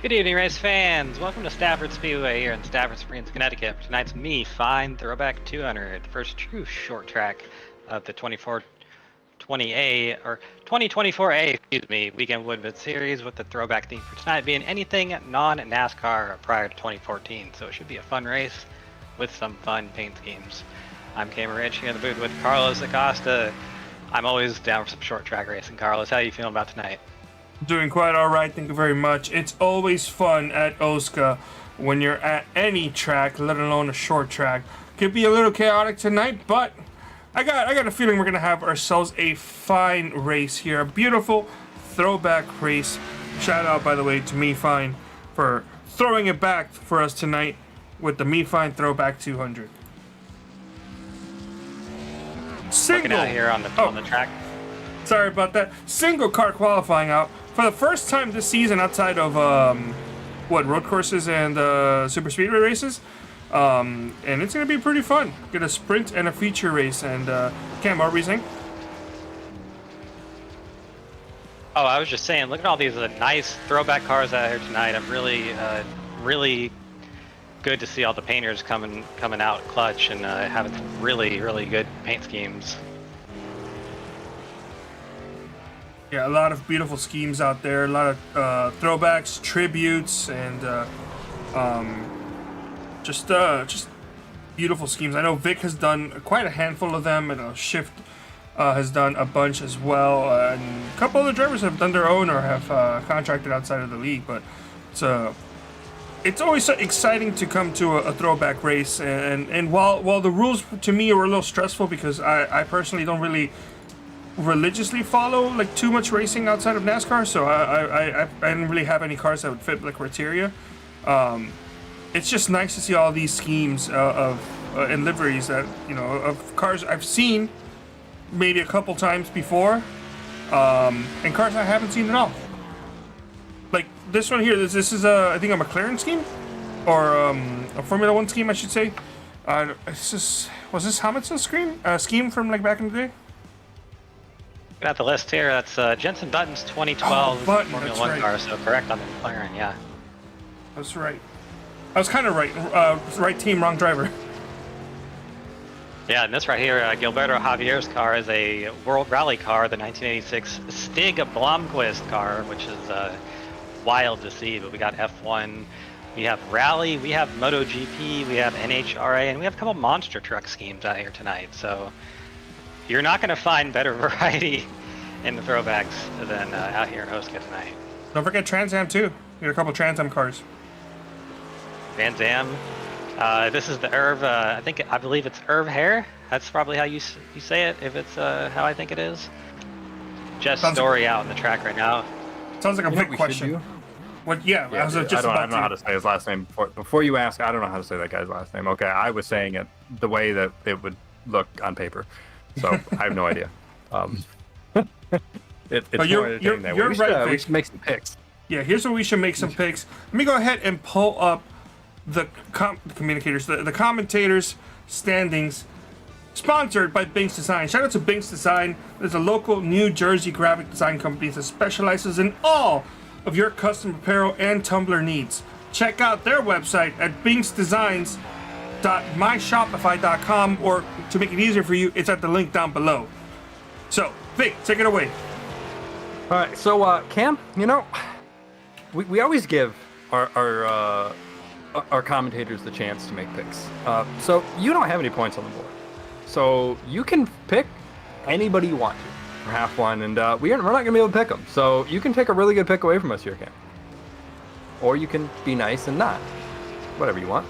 Good evening, race fans. Welcome to Stafford Speedway here in Stafford Springs, Connecticut. Tonight's me, Fine Throwback 200, the first true short track of the 2024A, Weekend Woodman Series, with the throwback theme for tonight being anything non-NASCAR prior to 2014. So it should be a fun race with some fun paint schemes. I'm Cameron Rich here in the booth with Carlos Acosta. I'm always down for some short track racing. Carlos, how are you feeling about tonight? Doing quite all right, thank you very much. It's always fun at OSCA when you're at any track, let alone a short track. Could be a little chaotic tonight, but I got a feeling we're gonna have ourselves a fine race here, a beautiful throwback race. Shout out, by the way, to Me Fine for throwing it back for us tonight with the Me Fine Throwback 200. Looking out here on the track. Sorry about that. Single car qualifying out for the first time this season outside of road courses and super speedway races, and it's gonna be pretty fun. Get a sprint and a feature race. And Cam, what were you saying? Oh, I was just saying, look at all these nice throwback cars out here tonight. I'm really good to see all the painters coming out clutch and having some really good paint schemes. Yeah, a lot of beautiful schemes out there. A lot of throwbacks, tributes, and just beautiful schemes. I know Vic has done quite a handful of them, and Shift has done a bunch as well. And a couple other drivers have done their own or have contracted outside of the league. But it's always so exciting to come to a throwback race. And while the rules to me were a little stressful because I personally don't really religiously follow like too much racing outside of NASCAR, so I didn't really have any cars that would fit the criteria. It's just nice to see all these schemes and liveries that, you know, of cars I've seen maybe a couple times before, and cars I haven't seen at all. Like this one here, this is I think a McLaren scheme, or a Formula One scheme, I should say. Was this Hamilton's scheme from like back in the day? Got the list here. That's Jenson Button's 2012 Formula One car. So correct on the McLaren, yeah. That's right. I was kind of right. Right team, wrong driver. Yeah, and this right here, Gilberto Javier's car is a World Rally car, the 1986 Stig Blomqvist car, which is wild to see. But we got F1, we have Rally, we have MotoGP, we have NHRA, and we have a couple monster truck schemes out here tonight. So you're not going to find better variety in the throwbacks than out here in OSCA tonight. Don't forget Trans Am too. We got a couple Trans Am cars. Van Zam. This is the Irv. I believe it's Irv Hare. That's probably how you say it. If it's how I think it is. Jess Story out on the track right now. Sounds like a big question. What? Yeah, I don't know how to say his last name. Before you ask, I don't know how to say that guy's last name. Okay, I was saying it the way that it would look on paper. So I have no idea. It's more entertaining that way. We should make some picks. Yeah, here's where we should make some picks. Let me go ahead and pull up the commentators' standings, sponsored by Binks Design. Shout out to Binks Design. There's a local New Jersey graphic design company that specializes in all of your custom apparel and tumbler needs. Check out their website at binksdesigns.myshopify.com, or to make it easier for you, it's at the link down below. So, Vic, take it away. All right, so Cam, you know, we always give our commentators the chance to make picks. So you don't have any points on the board, so you can pick anybody you want to for half one, and we're not gonna be able to pick them. So you can take a really good pick away from us here, Cam, or you can be nice and not. Whatever you want.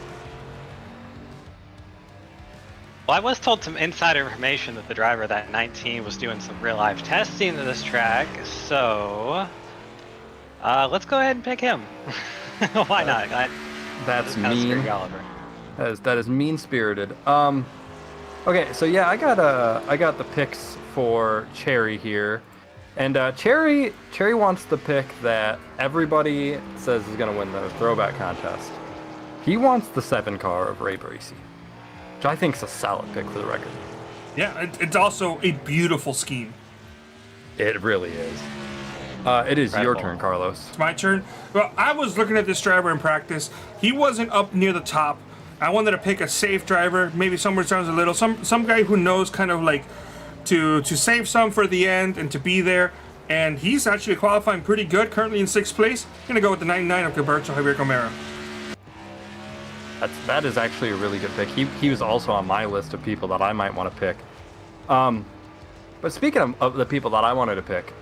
Well, I was told some insider information that the driver of that 19 was doing some real life testing of this track, so let's go ahead and pick him. Why not? That's mean. That is mean spirited. Okay, so yeah, I got the picks for Cherry here, and Cherry wants the pick that everybody says is gonna win the throwback contest. He wants the 7 car of Ray Bracey, which I think is a solid pick for the record. Yeah, it's also a beautiful scheme. It really is. It is your Incredible. turn, Carlos. It's my turn. Well, I was looking at this driver in practice. He wasn't up near the top. I wanted to pick a safe driver, maybe somewhere down a little. Some guy who knows kind of like to save some for the end and to be there. And he's actually qualifying pretty good, currently in 6th place. Gonna go with the 99 of Gilberto Javier Gomera. That is actually a really good pick. He was also on my list of people that I might want to pick. But speaking of the people that I wanted to pick,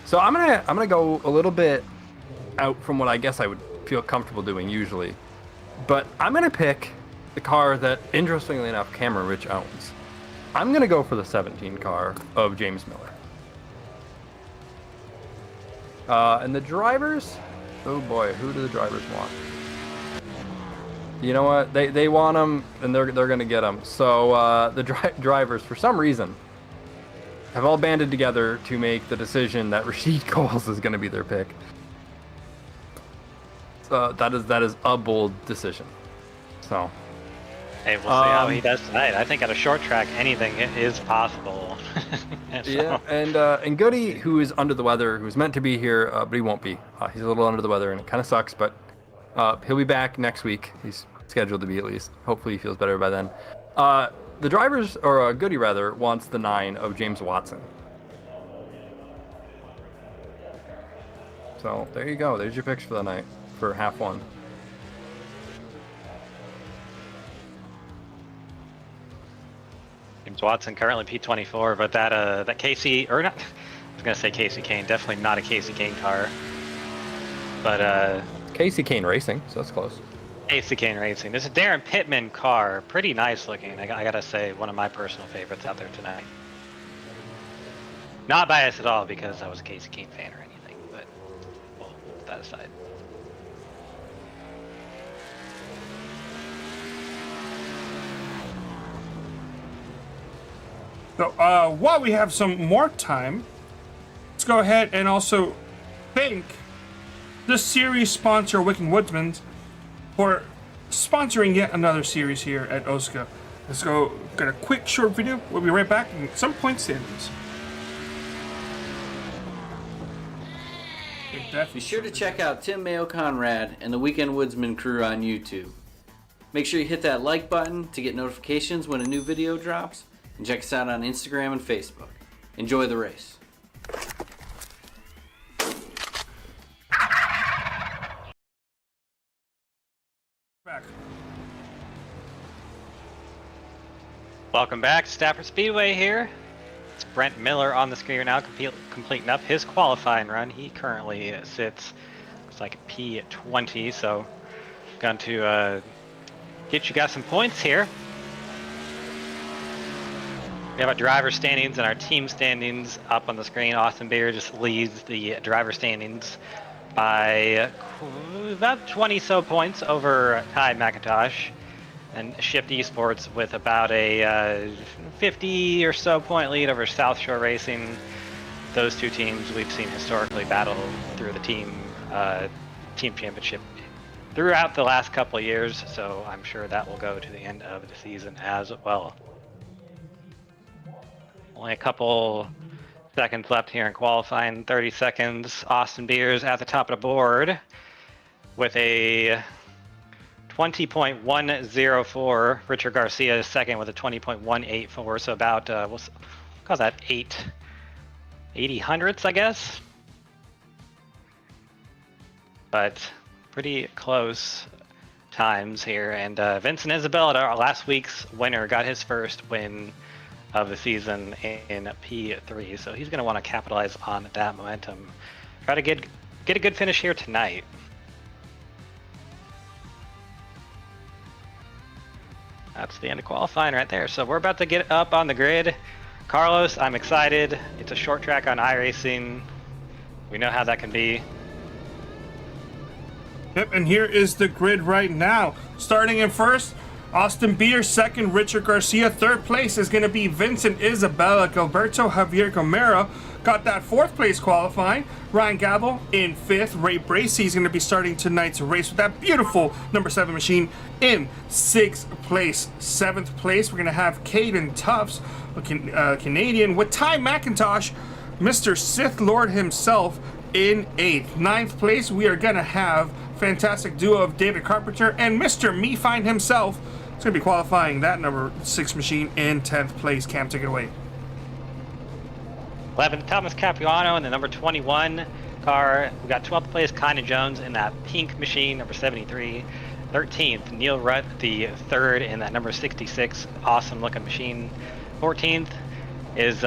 so I'm gonna go a little bit out from what I guess I would feel comfortable doing usually, but I'm gonna pick the car that, interestingly enough, Cameron Rich owns. I'm gonna go for the 17 car of James Miller. And the drivers, oh boy, who do the drivers want? You know what? They want them, and they're gonna get them. So the drivers, for some reason, have all banded together to make the decision that Rashid Coles is gonna be their pick. That is a bold decision. So. Hey, we'll see how he does tonight. I think at a short track, anything is possible. So. Yeah, and Goody, who is under the weather, who's meant to be here, but he won't be. He's a little under the weather, and it kind of sucks, but he'll be back next week. He's scheduled to be, at least. Hopefully he feels better by then. The drivers, or Goody rather, wants the 9 of James Watson. So there you go. There's your picks for the night, for half one. James Watson currently P24, but that Casey, or not, I was gonna say Casey Kane, definitely not a Casey Kane car. But Casey Kane Racing, so that's close. Casey Kane Racing. This is Darren Pittman car, pretty nice looking. I gotta say, one of my personal favorites out there tonight. Not biased at all because I was a Casey Kane fan or anything, but we'll put that aside. So while we have some more time, let's go ahead and also thank the series sponsor, Woodsmen, for sponsoring yet another series here at OSCA. Let's go get a quick short video. We'll be right back in some point standings. Be sure to check out Tim Mayo Conrad and the Weekend Woodsman crew on YouTube. Make sure you hit that like button to get notifications when a new video drops, and check us out on Instagram and Facebook. Enjoy the race. Back. Welcome back, Stafford Speedway here. It's Brent Miller on the screen right now, completing up his qualifying run. He currently sits, looks like a P20, so going to get you guys some points here. We have our driver standings and our team standings up on the screen. Austin Beer just leads the driver standings by about 20 so points over Ty McIntosh, and Shift Esports with about a 50 or so point lead over South Shore Racing. Those two teams we've seen historically battle through the team championship throughout the last couple of years, so I'm sure that will go to the end of the season as well. Only a couple seconds left here in qualifying, 30 seconds. Austin Beers at the top of the board with a 20.104. Richard Garcia is second with a 20.184, so about, we'll call that 80 hundredths, I guess. But pretty close times here. And Vincent Isabella, our last week's winner, got his first win of the season in P3, so he's going to want to capitalize on that momentum. Try to get a good finish here tonight. That's the end of qualifying right there. So we're about to get up on the grid. Carlos, I'm excited. It's a short track on iRacing. We know how that can be. Yep, and here is the grid right now. Starting in first, Austin Beer. Second, Richard Garcia. Third place is going to be Vincent Isabella. Gilberto Javier Gomera got that fourth place qualifying. Ryan Gabel in fifth. Ray Bracey is going to be starting tonight's race with that beautiful number 7 machine in sixth place. Seventh place, we're going to have Caden Tufts, a Canadian, with Ty McIntosh, Mr. Sith Lord himself, in 8th. 9th place, we are going to have fantastic duo of David Carpenter and Mr. Me Find himself. It's going to be qualifying that number 6 machine in 10th place. Cam, take it away. 11th, Thomas Capuano in the number 21 car. We got 12th place, Kynan Jones in that pink machine, number 73. 13th, Neil Rutt, the third in that number 66, awesome looking machine. 14th is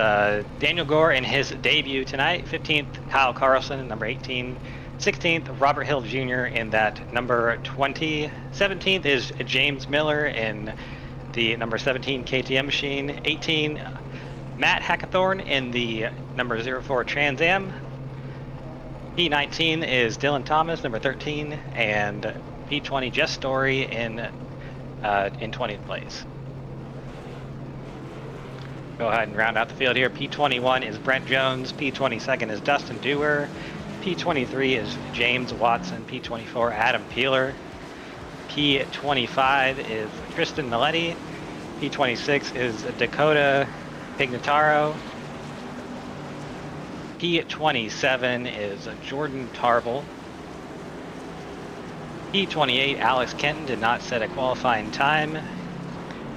Daniel Gore in his debut tonight. 15th, Kyle Carlson, number 18. 16th, Robert Hill Jr. in that number 20. 17th is James Miller in the number 17 KTM machine. 18, Matt Hackathorn in the number 04 Trans Am. P19 is Dylan Thomas, number 13, and P20 Jess Story in 20th place. Go ahead and round out the field here. P21 is Brent Jones. P22 is Dustin Dewar. P23 is James Watson. P24 Adam Peeler. P25 is Tristan Milletti. P26 is Dakota Pignataro. P27 is Jordan Tarble. P28 Alex Kenton did not set a qualifying time.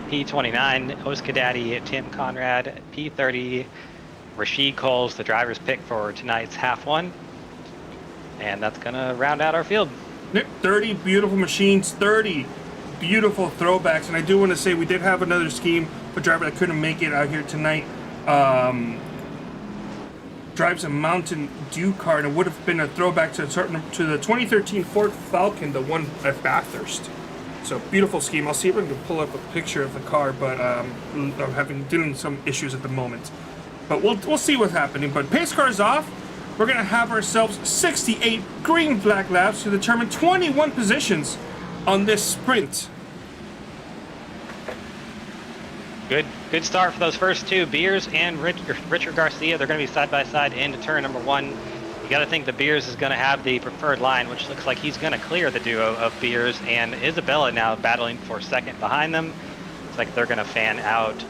P29 OSCA Daddy Tim Conrad. P30 Rashid Coles, the driver's pick for tonight's half one. And that's gonna round out our field. 30 beautiful machines, 30 beautiful throwbacks. And I do want to say we did have another scheme for driver that couldn't make it out here tonight. Drives a Mountain Dew car, and it would have been a throwback to the 2013 Ford Falcon, the one at Bathurst. So beautiful scheme. I'll see if I can pull up a picture of the car, but I'm dealing with some issues at the moment. But we'll see what's happening. But pace car's off. We're gonna have ourselves 68 green flag laps to determine 21 positions on this sprint. Good start for those first two. Beers and Richard Garcia, they're going to be side by side into turn number 1. You got to think that Beers is going to have the preferred line, which looks like he's going to clear the duo of Beers and Isabella now battling for second behind them. Looks like they're going to fan out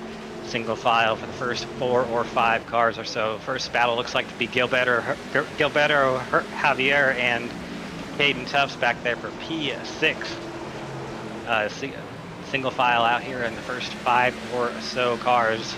single file for the first 4 or 5 cars or so. First battle looks like to be Gilberto Javier and Caden Tufts back there for P6. Single file out here in the first 5 or so cars.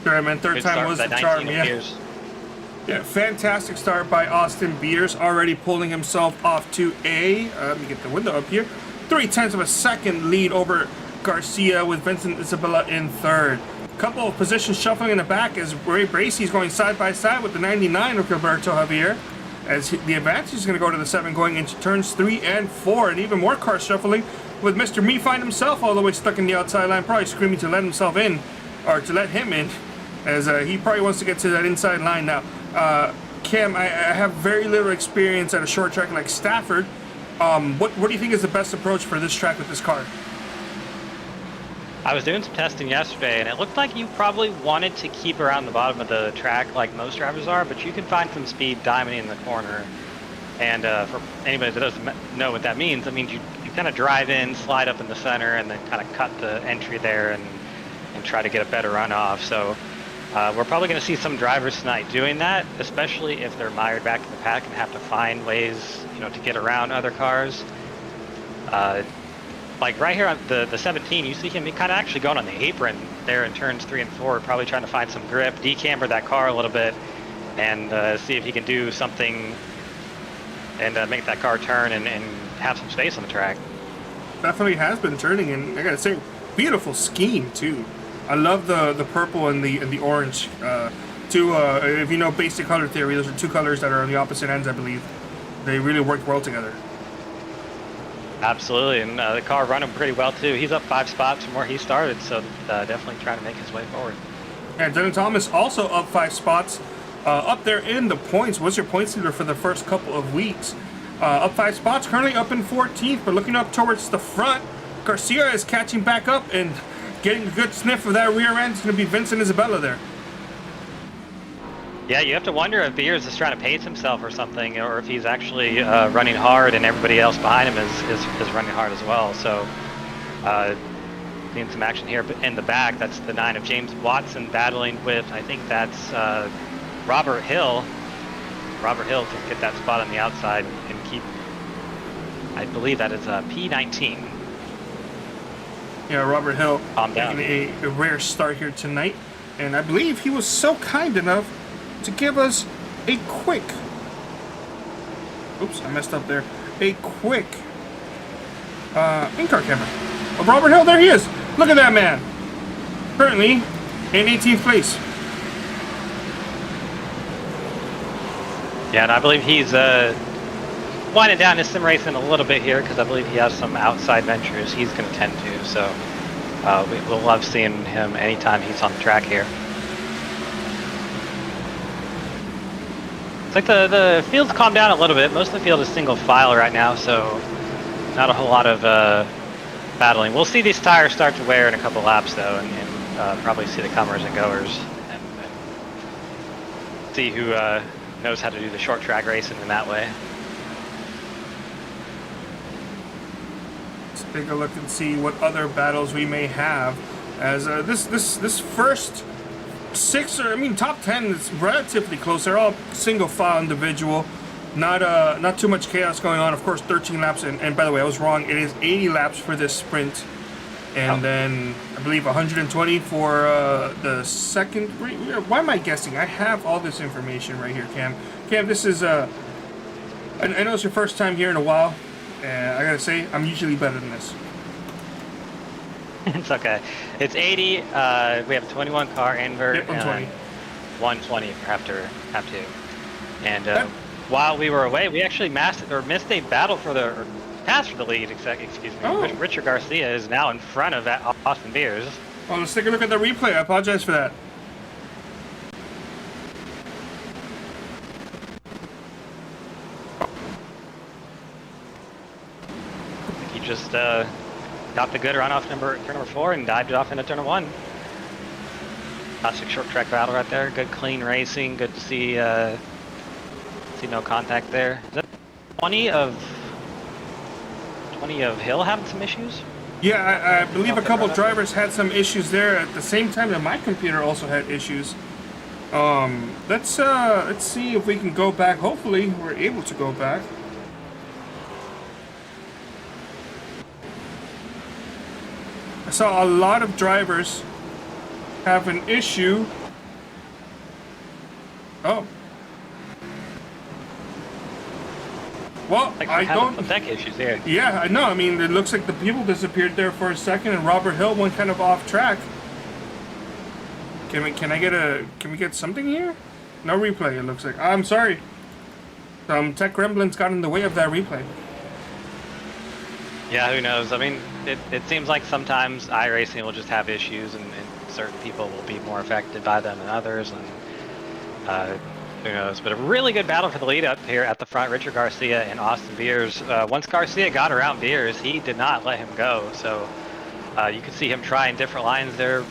Sure, man. Third time was the charm. Yeah, fantastic start by Austin Beers, already pulling himself off to let me get the window up here. 0.3 of a second lead over Garcia with Vincent Isabella in third. Couple of positions shuffling in the back as Ray Bracey's going side by side with the 99 of Gilberto Javier. As the advantage is going to go to the 7 going into turns 3 and 4, and even more cars shuffling with Mr. Me Find himself all the way stuck in the outside line, probably screaming to let himself in, or to let him in, as he probably wants to get to that inside line now. Cam, I have very little experience at a short track like Stafford. What do you think is the best approach for this track with this car? I was doing some testing yesterday, and it looked like you probably wanted to keep around the bottom of the track like most drivers are, but you can find some speed diamonding in the corner. And for anybody that doesn't know what that means, it means you kind of drive in, slide up in the center, and then kind of cut the entry there and try to get a better runoff. So we're probably going to see some drivers tonight doing that, especially if they're mired back in the pack and have to find ways, to get around other cars. Like right here on the 17, you see him kind of actually going on the apron there in turns 3 and 4, probably trying to find some grip, decamber that car a little bit, and see if he can do something and make that car turn and have some space on the track. Definitely has been turning, and I gotta say, beautiful scheme too. I love the purple and the orange. If you know basic color theory, those are 2 colors that are on the opposite ends, I believe. They really work well together. Absolutely, and the car running pretty well too. He's up 5 spots from where he started, so definitely trying to make his way forward. And Dylan Thomas also up 5 spots, up there in the points. Was your points leader for the first couple of weeks? Up 5 spots, currently up in 14th, but looking up towards the front. Garcia is catching back up and getting a good sniff of that rear end. It's going to be Vincent Isabella there. Yeah, you have to wonder if Beers is trying to pace himself or something, or if he's actually running hard and everybody else behind him is running hard as well. So, seeing some action here in the back. That's the 9 of James Watson battling with, I think that's Robert Hill can get that spot on the outside and keep, I believe that is a P19. Yeah, Robert Hill Calm down. making a rare start here tonight. And I believe he was so kind enough to give us a quick... Oops, I messed up there. A quick in-car camera of Robert Hill. There he is. Look at that man. Currently in 18th place. Yeah, and I believe he's winding down his sim racing a little bit here because I believe he has some outside ventures he's going to tend to. So we'll love seeing him anytime he's on the track here. It's like the field's calmed down a little bit. Most of the field is single file right now, so not a whole lot of battling. We'll see these tires start to wear in a couple laps though, and probably see the comers and goers, and see who knows how to do the short track racing in that way. Let's take a look and see what other battles we may have. As this first top 10 is relatively close. They're all single file individual. Not too much chaos going on. Of course, 13 laps, and by the way, I was wrong. It is 80 laps for this sprint, and then I believe 120 for the second. Why am I guessing? I have all this information right here, Cam. Cam, this is I know it's your first time here in a while, and I gotta say, I'm usually better than this. It's okay. It's 80. We have a 21 car invert. Yep, 120. 120 for have to. And while we were away, we actually missed a battle for the pass for the lead. Excuse me. Oh. Richard Garcia is now in front of Austin Beers. Well, let's take a look at the replay. I apologize for that. He just got the good run off turn number 4 and dived it off into turn 1. Classic short track battle right there. Good clean racing. Good to see no contact there. Is that 20 of Hill having some issues? Yeah, I believe a couple drivers had some issues there at the same time that my computer also had issues. Let's see if we can go back. Hopefully, we're able to go back. I saw a lot of drivers have an issue. Oh. Well, Like I don't. some tech issues here. Yeah, I know. I mean, it looks like the people disappeared there for a second, and Robert Hill went kind of off track. Can we get something here? No replay. It looks like. I'm sorry. Some tech gremlins got in the way of that replay. Yeah, who knows? I mean, it seems like sometimes iRacing will just have issues, and certain people will be more affected by them than others, and who knows? But a really good battle for the lead up here at the front. Richard Garcia and Austin Beers. Once Garcia got around Beers, he did not let him go. So you can see him trying different lines there.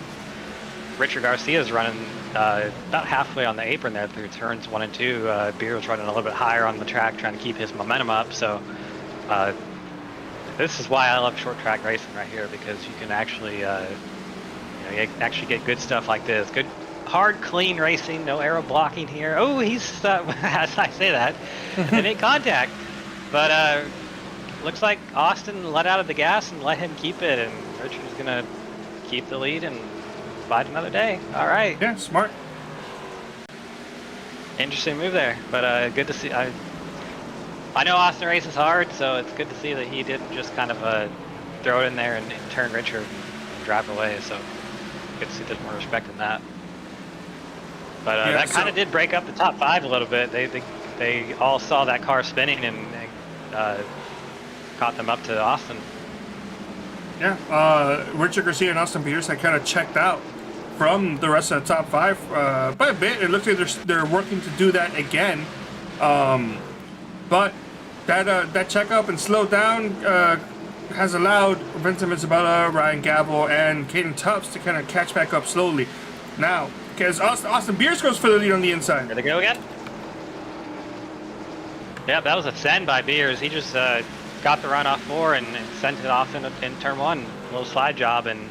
Richard Garcia is running about halfway on the apron there through turns 1 and 2. Beers running a little bit higher on the track, trying to keep his momentum up. So this is why I love short track racing right here, because you can actually, you actually get good stuff like this. Good, hard, clean racing. No aero blocking here. Oh, he's as I say that, they made contact, but looks like Austin let out of the gas and let him keep it, and Richard's gonna keep the lead and bide another day. All right. Yeah, smart. Interesting move there, but good to see. I know Austin races hard, so it's good to see that he didn't just kind of throw it in there and turn Richard and drive away. So good to see there's more respect in that. But yeah, that kind of did break up the top 5 a little bit. They all saw that car spinning and caught them up to Austin. Yeah, Richard Garcia and Austin Beers had kind of checked out from the rest of the top 5 by a bit. It looks like they're working to do that again. But that checkup and slow down has allowed Vincent Isabella, Ryan Gabel, and Caden Tubbs to kind of catch back up slowly. Now, because Austin Beers goes for the lead on the inside. Here they go again. Yeah, that was a send by Beers. He just got the run off 4 and sent it off in turn 1. A little slide job and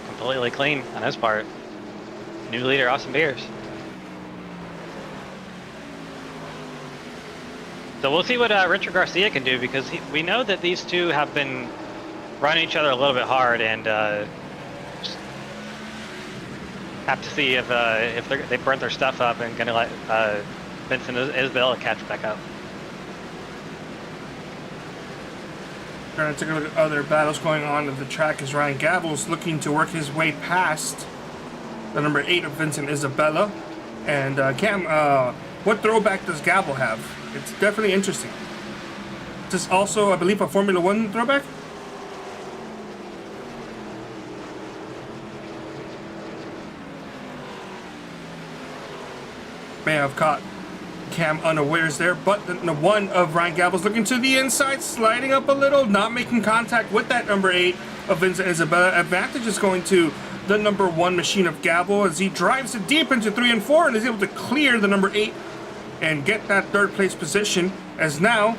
completely clean on his part. New leader, Austin Beers. So we'll see what Richard Garcia can do, because we know that these two have been running each other a little bit hard, and just have to see if they burnt their stuff up and gonna let Vincent Isabella catch back up. Trying to take a look at other battles going on at the track as Ryan Gavel's looking to work his way past the number 8 of Vincent Isabella. And Cam, what throwback does Gavel have? It's definitely interesting. This is also, I believe, a Formula 1 throwback? May have caught Cam unawares there, but the one of Ryan Gavel's looking to the inside, sliding up a little, not making contact with that number 8 of Vincent Isabella. Advantage is going to the number 1 machine of Gavel as he drives it deep into 3 and 4 and is able to clear the number 8 and get that 3rd place position. As now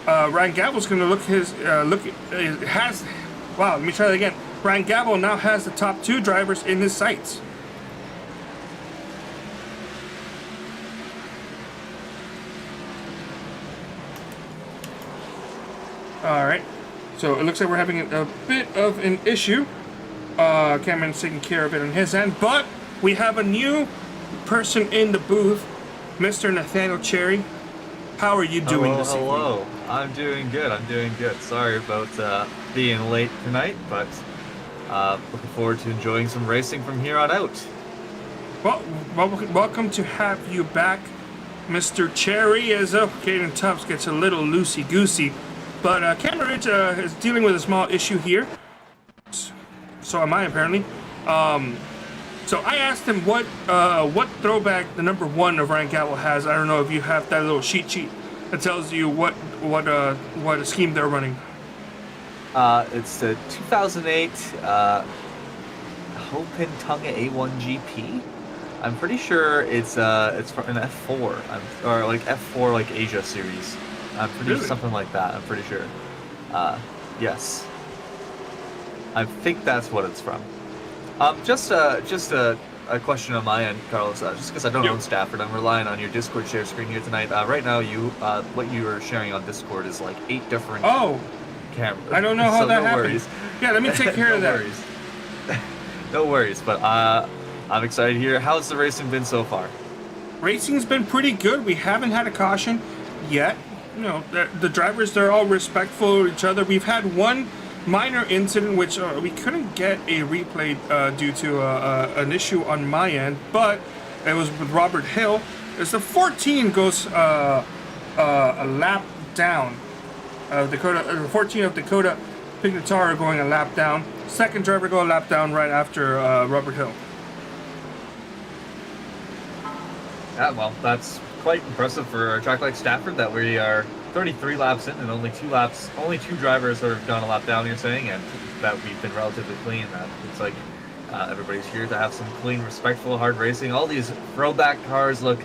Ryan Gavel's going to look wow, let me try that again. Ryan Gavel now has the top 2 drivers in his sights. Alright, so it looks like we're having a bit of an issue. Cameron's taking care of it on his end, but we have a new person in the booth, Mr. Nathaniel Cherry. How are you doing this evening? Hello, I'm doing good. Sorry about being late tonight, but looking forward to enjoying some racing from here on out. Well, welcome to have you back, Mr. Cherry, as Caden Tubbs gets a little loosey-goosey. But Cameron Ridge is dealing with a small issue here. So am I, apparently. So I asked him what throwback the number 1 of Ryan Gavel has. I don't know if you have that little sheet that tells you what scheme they're running. It's the 2008 Hopin Tonga A1 GP. I'm pretty sure it's from an F4, or like F4 like Asia series. I'm pretty something like that. I'm pretty sure. Yes. I think that's what it's from. Just a question on my end, Carlos. Just because I don't own Stafford, I'm relying on your Discord share screen here tonight. Right now, what you are sharing on Discord is like 8 different cameras. I don't know how that no happened. Worries. Yeah, let me take care of that. Worries. No worries. But I'm excited to hear. How's the racing been so far? Racing's been pretty good. We haven't had a caution yet. You know, the drivers, they're all respectful of each other. We've had one minor incident which we couldn't get a replay due to an issue on my end, but it was with Robert Hill. As the 14 goes a lap down, the 14 of Dakota Pignataro going a lap down. Second driver go a lap down right after Robert Hill. Yeah, well, that's quite impressive for a track like Stafford that we are 33 laps in and only 2 drivers have gone a lap down, you're saying, and that we've been relatively clean. That it's like everybody's here to have some clean, respectful, hard racing. All these throwback cars look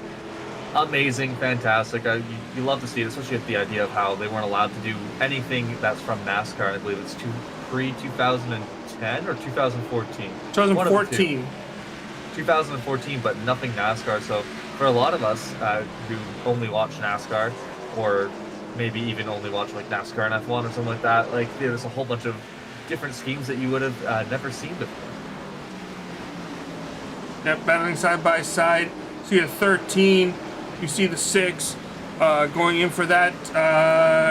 amazing, fantastic. You love to see it, especially with the idea of how they weren't allowed to do anything that's from NASCAR. I believe it's pre-2010 or 2014. 2014. 2014, but nothing NASCAR. So for a lot of us who only watch NASCAR, or maybe even only watch like NASCAR and F1 or something like that, like there's a whole bunch of different schemes that you would have never seen before. Yep, battling side by side. See the 13, you see the 6 going in for that.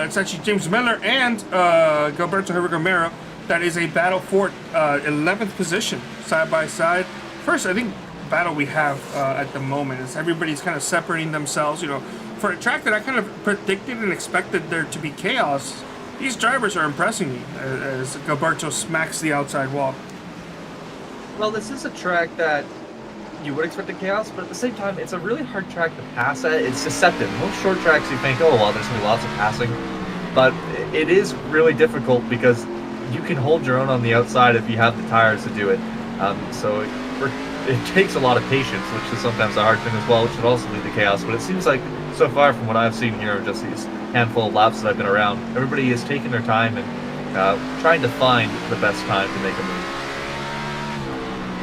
It's actually James Miller and Gilberto Herrera. That is a battle for 11th position, side by side. First, I think battle we have at the moment is everybody's kind of separating themselves. You know, for a track that I kind of predicted and expected there to be chaos, these drivers are impressing me as Gilberto smacks the outside wall. Well, this is a track that you would expect a chaos, but at the same time, it's a really hard track to pass at. It's deceptive. Most short tracks you think, oh, well, there's going to be lots of passing, but it is really difficult because you can hold your own on the outside if you have the tires to do it. So it takes a lot of patience, which is sometimes a hard thing as well, which should also lead to chaos. But it seems like, so far from what I've seen here, just these handful of laps that I've been around, everybody is taking their time and trying to find the best time to make a move.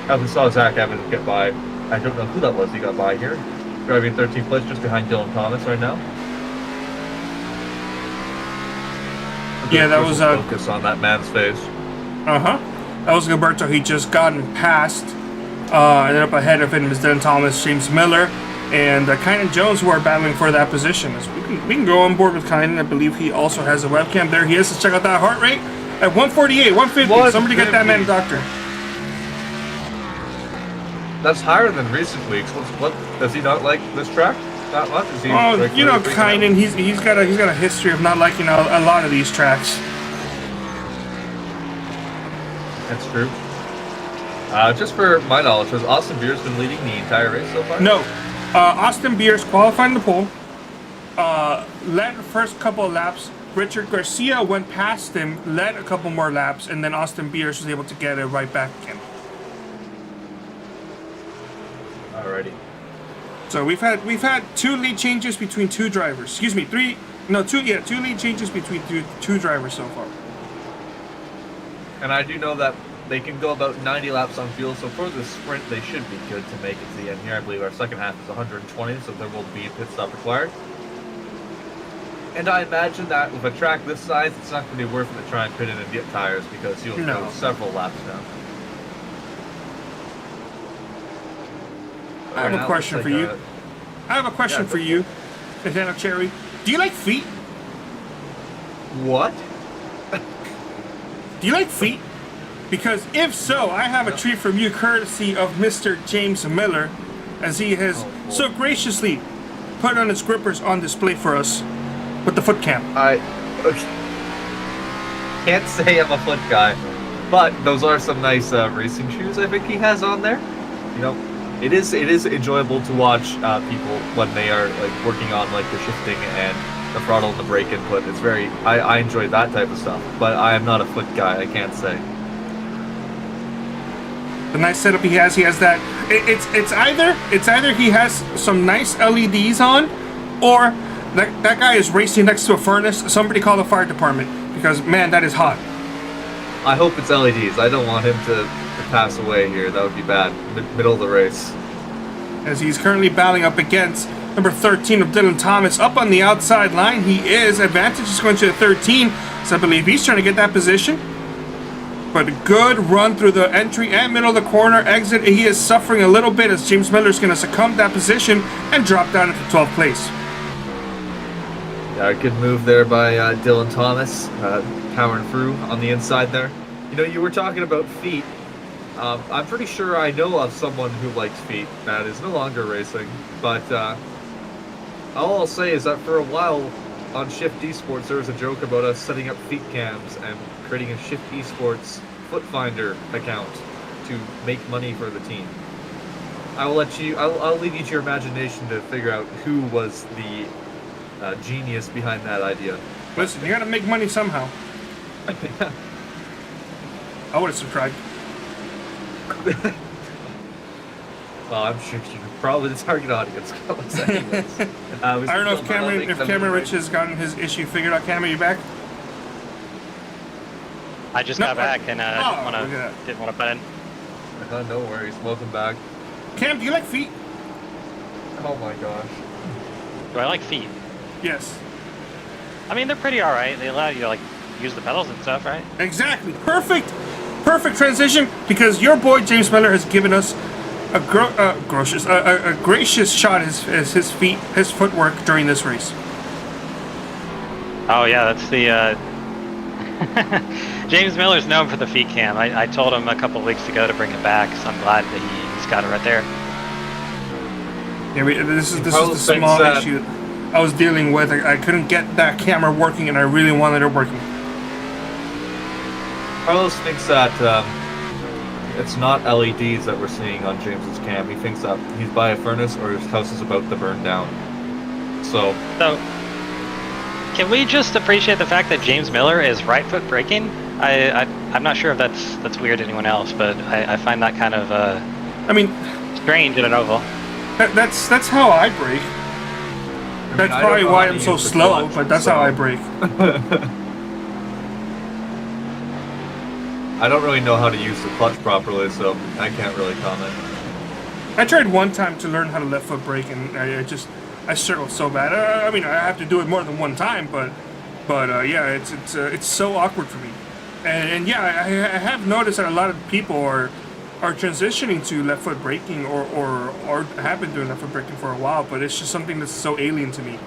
As we saw Zach Evans get by, I don't know who that was he got by here, driving 13th place just behind Dylan Thomas right now. Yeah, that was focus on that man's face. That was Gilberto. He just gotten past. Ended up ahead of him is Dylan Thomas, James Miller, and Kynan Jones, who are battling for that position. So we can go on board with Kynan. I believe he also has a webcam there. He has to check out that heart rate at 148, 150. Somebody get that man a doctor. That's higher than recent weeks. What does he not like this track that much? Is he you know, Kynan, he's got a history of not liking a lot of these tracks. That's true. Just for my knowledge, has Austin Beers been leading the entire race so far? No. Austin Beers qualified in the pole. Led the first couple of laps. Richard Garcia went past him, led a couple more laps, and then Austin Beers was able to get it right back again. Alrighty. So we've had 2 lead changes between 2 drivers. Excuse me, 2 lead changes between two drivers so far. And I do know that they can go about 90 laps on fuel, so for the sprint they should be good to make it to the end here. I believe our second half is 120, so there will be a pit stop required. And I imagine that with a track this size, it's not going to be worth it to try and pit in and get tires because you'll go several laps now. I have a question for you. I have a question for you, Nathaniel Cherry. Do you like feet? What? Do you like feet? Because if so, I have a treat from you courtesy of Mr. James Miller, as he has so graciously put on his grippers on display for us with the foot cam. I can't say I'm a foot guy, but those are some nice racing shoes I think he has on there. You know, it is enjoyable to watch people when they are like working on like the shifting and the throttle and the brake input. It's very I enjoy that type of stuff, but I am not a foot guy, I can't say. The nice setup he has that it's either he has some nice LEDs on, or that guy is racing next to a furnace. Somebody call the fire department, because man, that is hot. I hope it's LEDs. I don't want him to pass away here. That would be bad. Middle of the race. As he's currently battling up against number 13 of Dylan Thomas up on the outside line. He is. Advantage is going to the 13, so I believe he's trying to get that position. But a good run through the entry and middle of the corner exit. He is suffering a little bit as James Miller is going to succumb to that position and drop down into 12th place. Yeah, good move there by Dylan Thomas, powering through on the inside there. You know, you were talking about feet. I'm pretty sure I know of someone who likes feet that is no longer racing, but all I'll say is that for a while on Shift Esports there was a joke about us setting up feet cams and creating a Shift Esports foot finder account to make money for the team. I'll leave you to your imagination to figure out who was the genius behind that idea. Listen, you gotta make money somehow. I would have subscribed. Well, I'm sure you're probably the target audience. I don't know if Cameron Rich has gotten his issue figured out. Cameron, you back? I just got back and didn't want to butt in. No worries. Welcome back. Cam, do you like feet? Oh my gosh. Do I like feet? Yes. I mean, they're pretty alright. They allow you to like use the pedals and stuff, right? Exactly. Perfect transition, because your boy James Miller has given us a gracious shot as his footwork during this race. Oh yeah, that's the James Miller's known for the feet cam. I told him a couple weeks ago to bring it back, so I'm glad that he's got it right there. Yeah, this is the small issue I was dealing with. I couldn't get that camera working, and I really wanted it working. Carlos thinks that it's not LEDs that we're seeing on James's cam. He thinks that he's by a furnace or his house is about to burn down. So can we just appreciate the fact that James Miller is right foot braking? I'm not sure if that's weird to anyone else, but I find that kind of strange in an oval. That's how I brake. That's probably why I'm so slow, but that's how I brake. I don't really know how to use the clutch properly, so I can't really comment. I tried one time to learn how to left foot brake, and I struggled so bad. I mean, I have to do it more than one time, but But yeah, it's so awkward for me. And yeah, I have noticed that a lot of people are transitioning to left foot braking or have been doing left foot braking for a while, but it's just something that's so alien to me.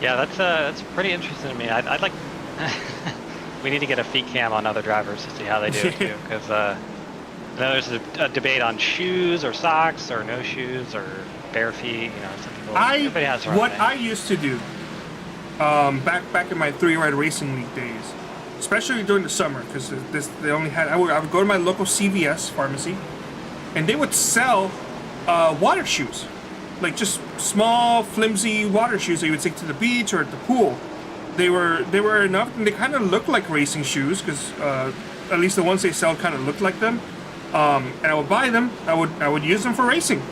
Yeah, that's pretty interesting to me. I'd like. We need to get a feet cam on other drivers to see how they do it too, because I know there's a debate on shoes or socks or no shoes or bare feet. You know, some people. Everybody has their own What thing. I used to do, back in my 3-ride racing league days, especially during the summer, because they only had. I would go to my local CVS pharmacy, and they would sell water shoes, like just small, flimsy water shoes that you would take to the beach or at the pool. They were enough, and they kind of looked like racing shoes, because at least the ones they sell kind of looked like them. And I would buy them. I would use them for racing,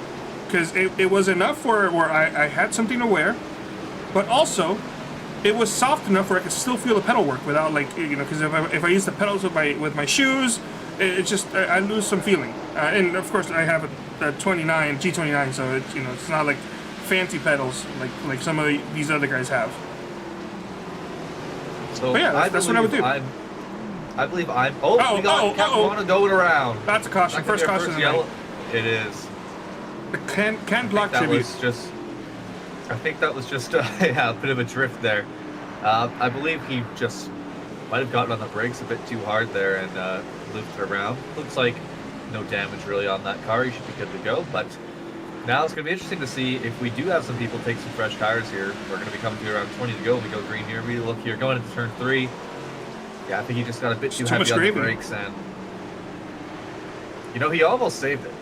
because it was enough where I had something to wear, but also it was soft enough where I could still feel the pedal work without, like, you know, because if I use the pedals with my shoes, it just I lose some feeling. And of course I have a G29, so it's not like fancy pedals like some of these other guys have. So But yeah, that's what I would do. I believe I'm. Oh, we got Capuano going around. That's a caution. That could be First our caution of the yellow. night. It is. The can block That tribute. was just. I think that was just yeah, a bit of a drift there. I believe he just might have gotten on the brakes a bit too hard there and looped around. Looks like no damage really on that car. He should be good to go. But now it's going to be interesting to see if we do have some people take some fresh tires here. We're going to be coming to around 20 to go. We go green here. We look here going into turn 3. Yeah, I think he just got a bit too heavy on the brakes, and he almost saved it.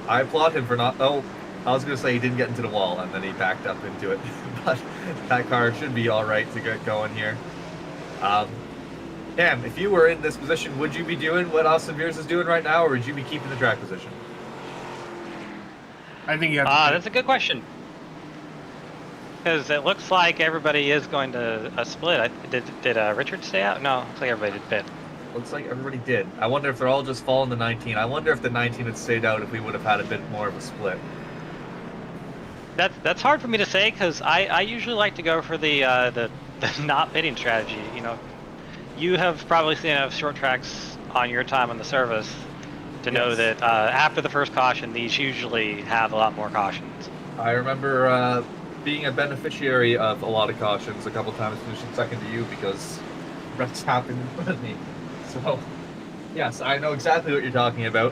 I applaud him for not. Oh, I was going to say he didn't get into the wall, and then he backed up into it. But that car should be all right to get going here. Cam, if you were in this position, would you be doing what Austin Beers is doing right now, or would you be keeping the track position? I think you have to. That's a good question. Because it looks like everybody is going to a split. Did Richard stay out? No, looks like everybody did pit. Looks like everybody did. I wonder if they're all just following the 19. I wonder if the 19 had stayed out if we would have had a bit more of a split. That's hard for me to say, because I usually like to go for the not pitting strategy. You have probably seen enough short tracks on your time on the service to know that after the first caution, these usually have a lot more cautions. I remember being a beneficiary of a lot of cautions a couple times, finishing second to you because wrecks happened in front of me. So, yes, I know exactly what you're talking about.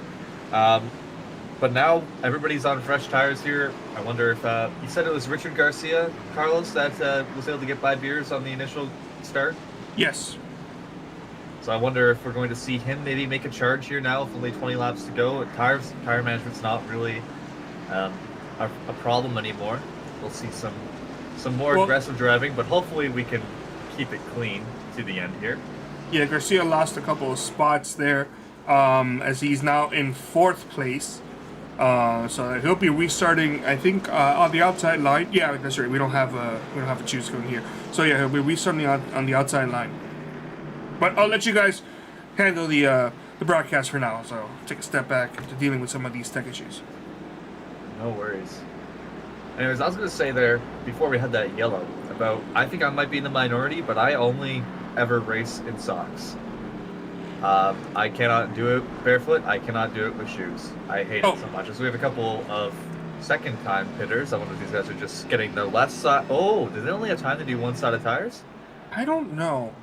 But now everybody's on fresh tires here. I wonder if you said it was Richard Garcia, Carlos, that was able to get by Beers on the initial start? Yes. So I wonder if we're going to see him maybe make a charge here now with only 20 laps to go. Tire management's not really a problem anymore. We'll see some more aggressive driving, but hopefully we can keep it clean to the end here. Yeah, Garcia lost a couple of spots there, as he's now in 4th place. So he'll be restarting, I think, on the outside line. Yeah, that's right. We don't have a choose going here. So yeah, he'll be restarting on the outside line. But I'll let you guys handle the broadcast for now. So take a step back into dealing with some of these tech issues. No worries. Anyways, I was going to say there, before we had that yellow, about, I think I might be in the minority, but I only ever race in socks. I cannot do it barefoot. I cannot do it with shoes. I hate it so much. So we have a couple of second-time pitters. I wonder if these guys are just getting their left side. Oh, do they only have time to do one side of tires? I don't know.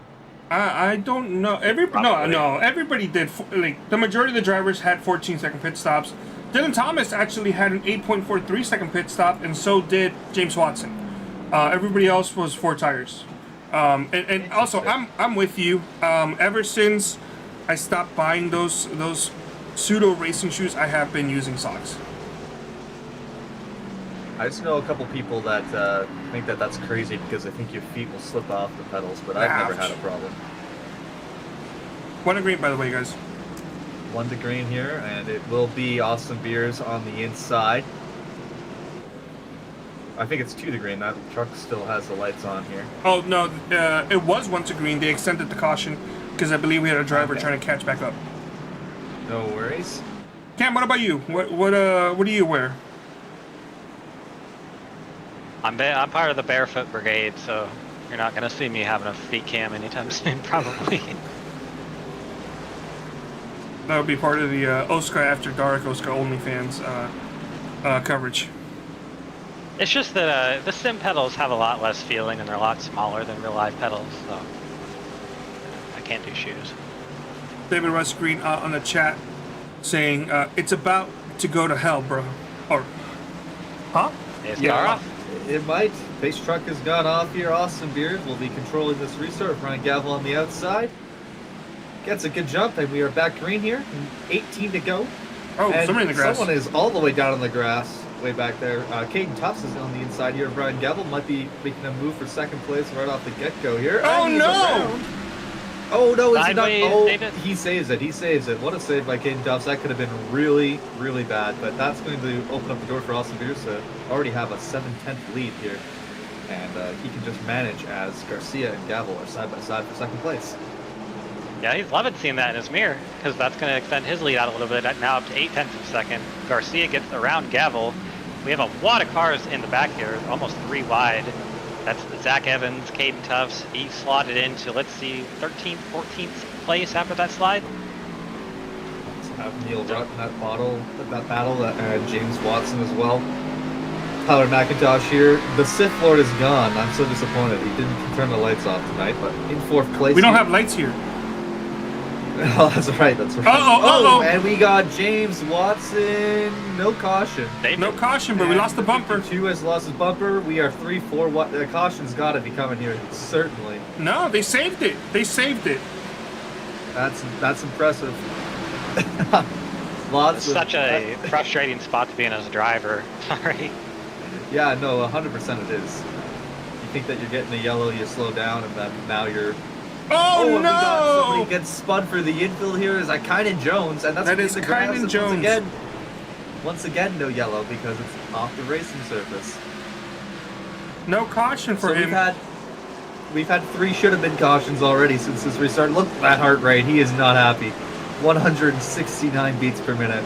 I don't know. Everybody did. Like, the majority of the drivers had 14-second pit stops. Dylan Thomas actually had an 8.43-second pit stop, and so did James Watson. Everybody else was 4 tires. And also, I'm with you. Ever since I stopped buying those pseudo racing shoes, I have been using socks. I just know a couple people that think that that's crazy because they think your feet will slip off the pedals, but I've never had a problem. 1 to green, by the way, guys. 1 to green here, and it will be Austin Beers on the inside. I think it's 2 to green. That truck still has the lights on here. Oh, no, it was 1 to green. They extended the caution because I believe we had a driver trying to catch back up. No worries. Cam, what about you? What do you wear? I'm part of the barefoot brigade, so you're not gonna see me having a feet cam anytime soon, probably. That would be part of the OSCA After Dark, OSCA OnlyFans coverage. It's just that the sim pedals have a lot less feeling and they're a lot smaller than real life pedals, so I can't do shoes. David Russ Green on the chat saying, it's about to go to hell, bro. Or, huh? Is Yeah. car off? It might. Pace truck has gone off here. Austin Beers will be controlling this restart. Ryan Gavel on the outside. Gets a good jump, and we are back green here. 18 to go. Oh, And somebody in the grass. someone is all the way down in the grass, way back there. Caden Tufts is on the inside here. Brian Gavel might be making a move for second place right off the get-go here. Oh, And he's no! around. Oh, no, is he not? Sideways, Oh, David. he saves it. He saves it. What a save by Caden Tufts. That could have been really, really bad, but that's going to open up the door for Austin Beers to already have a 7/10 lead here. And he can just manage as Garcia and Gavel are side by side for second place. Yeah, he's loving seeing that in his mirror, because that's going to extend his lead out a little bit, now up to 0.8 of a second. Garcia gets around Gavel. We have a lot of cars in the back here, almost 3 wide. That's Zach Evans, Caden Tufts. He slotted into, let's see, 13th, 14th place after that slide. Let's have Neil Rutt in that battle, and James Watson as well. Tyler McIntosh here. The Sith Lord is gone. I'm so disappointed. He didn't turn the lights off tonight, but in 4th place. We don't have lights here. Oh, that's right. That's right. Uh-oh. And we got James Watson. No caution. No caution, but we lost the bumper. 2 has lost his bumper. We are 3-4. What the caution's got to be coming here, certainly. No, they saved it. They saved it. That's impressive. Lots It's of, such a frustrating spot to be in as a driver. Sorry. Yeah, no, 100% it is. You think that you're getting a yellow, you slow down, and then now you're. Oh, and we got no! somebody gets spun for the infield here is Kynan Jones, and that's That in is the grass, Kynan and Jones. Once again, no yellow because it's off the racing surface. No caution for So him. we've had 3 should have been cautions already since this restart. Look at that heart rate. He is not happy. 169 beats per minute.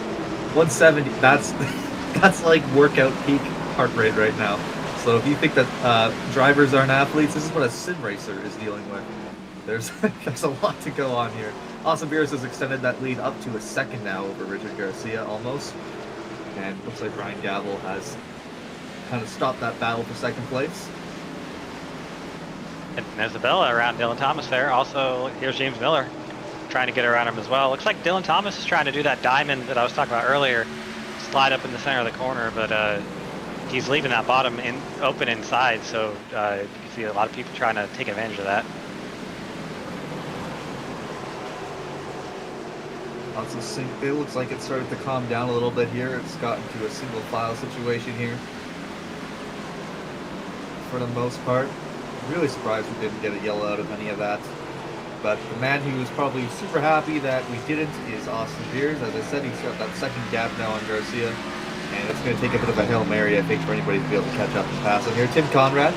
170. That's like workout peak heart rate right now. So if you think that drivers aren't athletes, this is what a sim racer is dealing with. There's a lot to go on here. Austin Beers has extended that lead up to a second now over Richard Garcia almost. And looks like Ryan Gavel has kind of stopped that battle for second place. And Isabella around Dylan Thomas there. Also, here's James Miller trying to get around him as well. Looks like Dylan Thomas is trying to do that diamond that I was talking about earlier. Slide up in the center of the corner, but he's leaving that bottom open inside, so you can see a lot of people trying to take advantage of that. It looks like it started to calm down a little bit here. It's gotten to a single file situation here. For the most part. Really surprised we didn't get a yellow out of any of that. But the man who is probably super happy that we didn't is Austin Beers. As I said, he's got that second gap now on Garcia. And it's going to take a bit of a Hail Mary, I think, for anybody to be able to catch up and pass him here. Tim Conrad,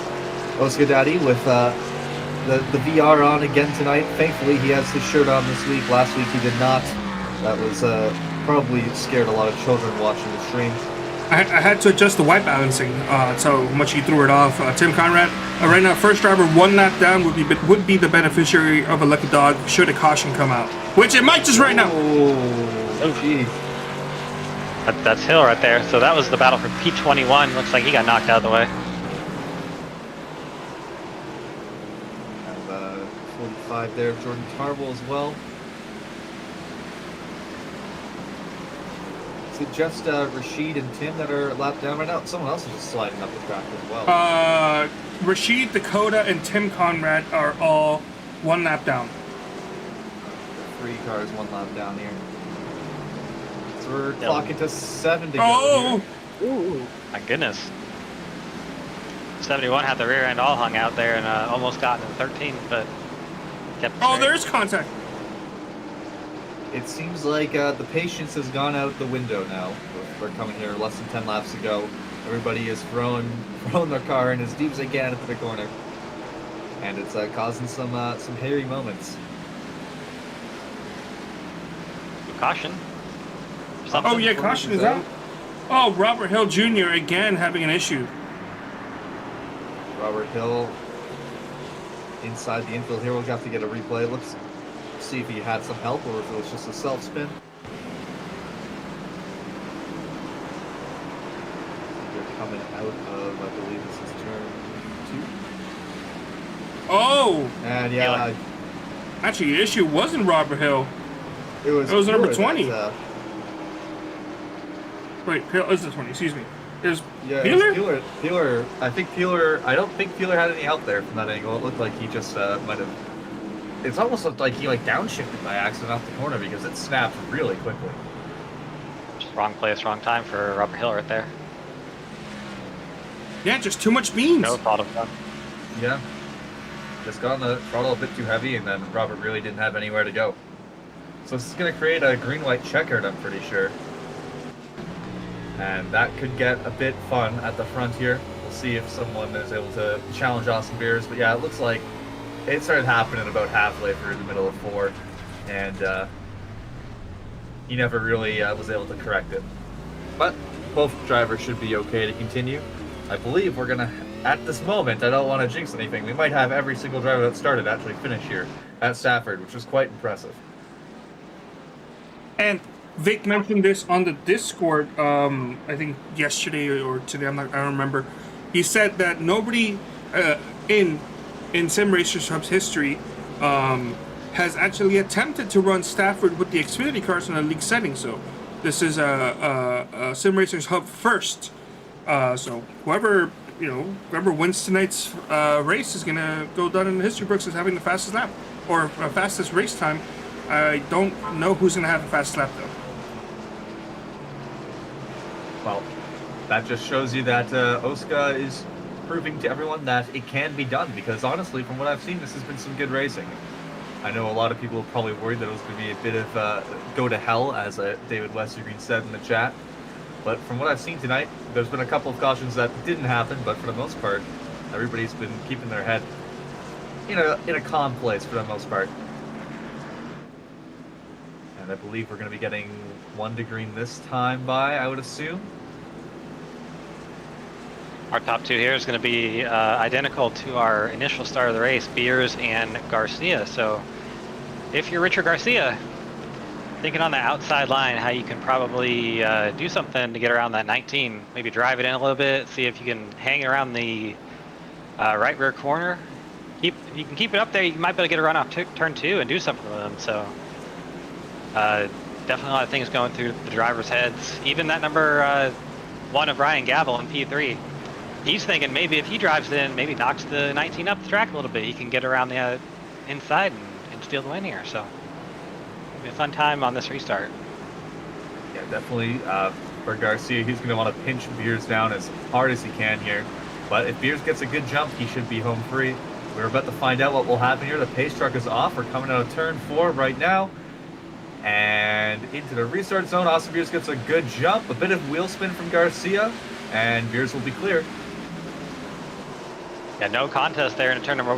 OSCA Daddy, with the VR on again tonight. Thankfully, he has his shirt on this week. Last week, he did not. That was probably scared a lot of children watching the stream. I had to adjust the white balancing, so much he threw it off. Tim Conrad, right now, first driver 1 lap down would be the beneficiary of a lucky dog should a caution come out, which it might just right now. Oh, geez. That's Hill right there. So that was the battle for P21. Looks like he got knocked out of the way. Have 45 there, Jordan Tarble as well. Is it just Rashid and Tim that are lapped down right now? Someone else is just sliding up the track as well. Rashid, Dakota, and Tim Conrad are all 1 lap down. 3 cars, 1 lap down here. So we're clocking to 7 to go. Oh! Ooh, my goodness. 71 had the rear end all hung out there and almost got into 13, but kept it Oh, straight. there's contact. It seems like the patience has gone out the window now. We're coming here less than 10 laps to go. Everybody is throwing their car in as deep as they can into the corner. And it's causing some hairy moments. Caution. Oh, yeah, caution is out. Oh, Robert Hill Jr. again having an issue. Robert Hill inside the infield here. We'll have to get a replay. Let's see if he had some help or if it was just a self spin. They're coming out of, I believe this is turn 2. Oh! And yeah, Actually, the issue wasn't Robert Hill. it was number Peeler 20. that, Wait, Hill is the 20, excuse me. Is yeah, Peeler? Peeler. I don't think Peeler had any help there from that angle. It looked like he just might have. It's almost looked like he downshifted by accident off the corner because it snapped really quickly. Just wrong place, wrong time for Robert Hill right there. Yeah, just too much beans. No thought of that. Yeah. Just got on the throttle a bit too heavy, and then Robert really didn't have anywhere to go. So this is going to create a green-white checkered, I'm pretty sure. And that could get a bit fun at the front here. We'll see if someone is able to challenge Austin Beers. But yeah, it looks like it started happening about halfway through the middle of 4. And he never really was able to correct it. But both drivers should be okay to continue. I believe we're going to, at this moment, I don't want to jinx anything. We might have every single driver that started actually finish here at Stafford, which is quite impressive. And Vic mentioned this on the Discord, I think yesterday or today, I don't remember. He said that nobody in Sim Racers Hub's history has actually attempted to run Stafford with the Xfinity cars in a league setting. So this is a Sim Racers Hub first. So whoever wins tonight's race is gonna go down in the history books as having the fastest lap or fastest race time. I don't know who's gonna have the fastest lap though. Well, that just shows you that OSCA is proving to everyone that it can be done, because honestly, from what I've seen, this has been some good racing. I know a lot of people are probably worried that it was going to be a bit of go to hell, as David Westergreen said in the chat. But from what I've seen tonight, there's been a couple of cautions that didn't happen, but for the most part, everybody's been keeping their head in a calm place for the most part. And I believe we're going to be getting 1 to green this time by, I would assume. Our top 2 here is going to be identical to our initial start of the race, Beers and Garcia. So if you're Richard Garcia, thinking on the outside line how you can probably do something to get around that 19, maybe drive it in a little bit, see if you can hang around the right rear corner. If you can keep it up there, you might be able to get a run off turn 2 and do something with them. So definitely a lot of things going through the drivers' heads. Even that number 1 of Ryan Gavel in P3, he's thinking maybe if he drives in, maybe knocks the 19 up the track a little bit, he can get around the inside and steal the win here. So it'll be a fun time on this restart. Yeah, definitely. For Garcia, he's going to want to pinch Beers down as hard as he can here. But if Beers gets a good jump, he should be home free. We're about to find out what will happen here. The pace truck is off. We're coming out of turn 4 right now. And into the restart zone, Austin Beers gets a good jump, a bit of wheel spin from Garcia, and Beers will be clear. Yeah, no contest there in turn number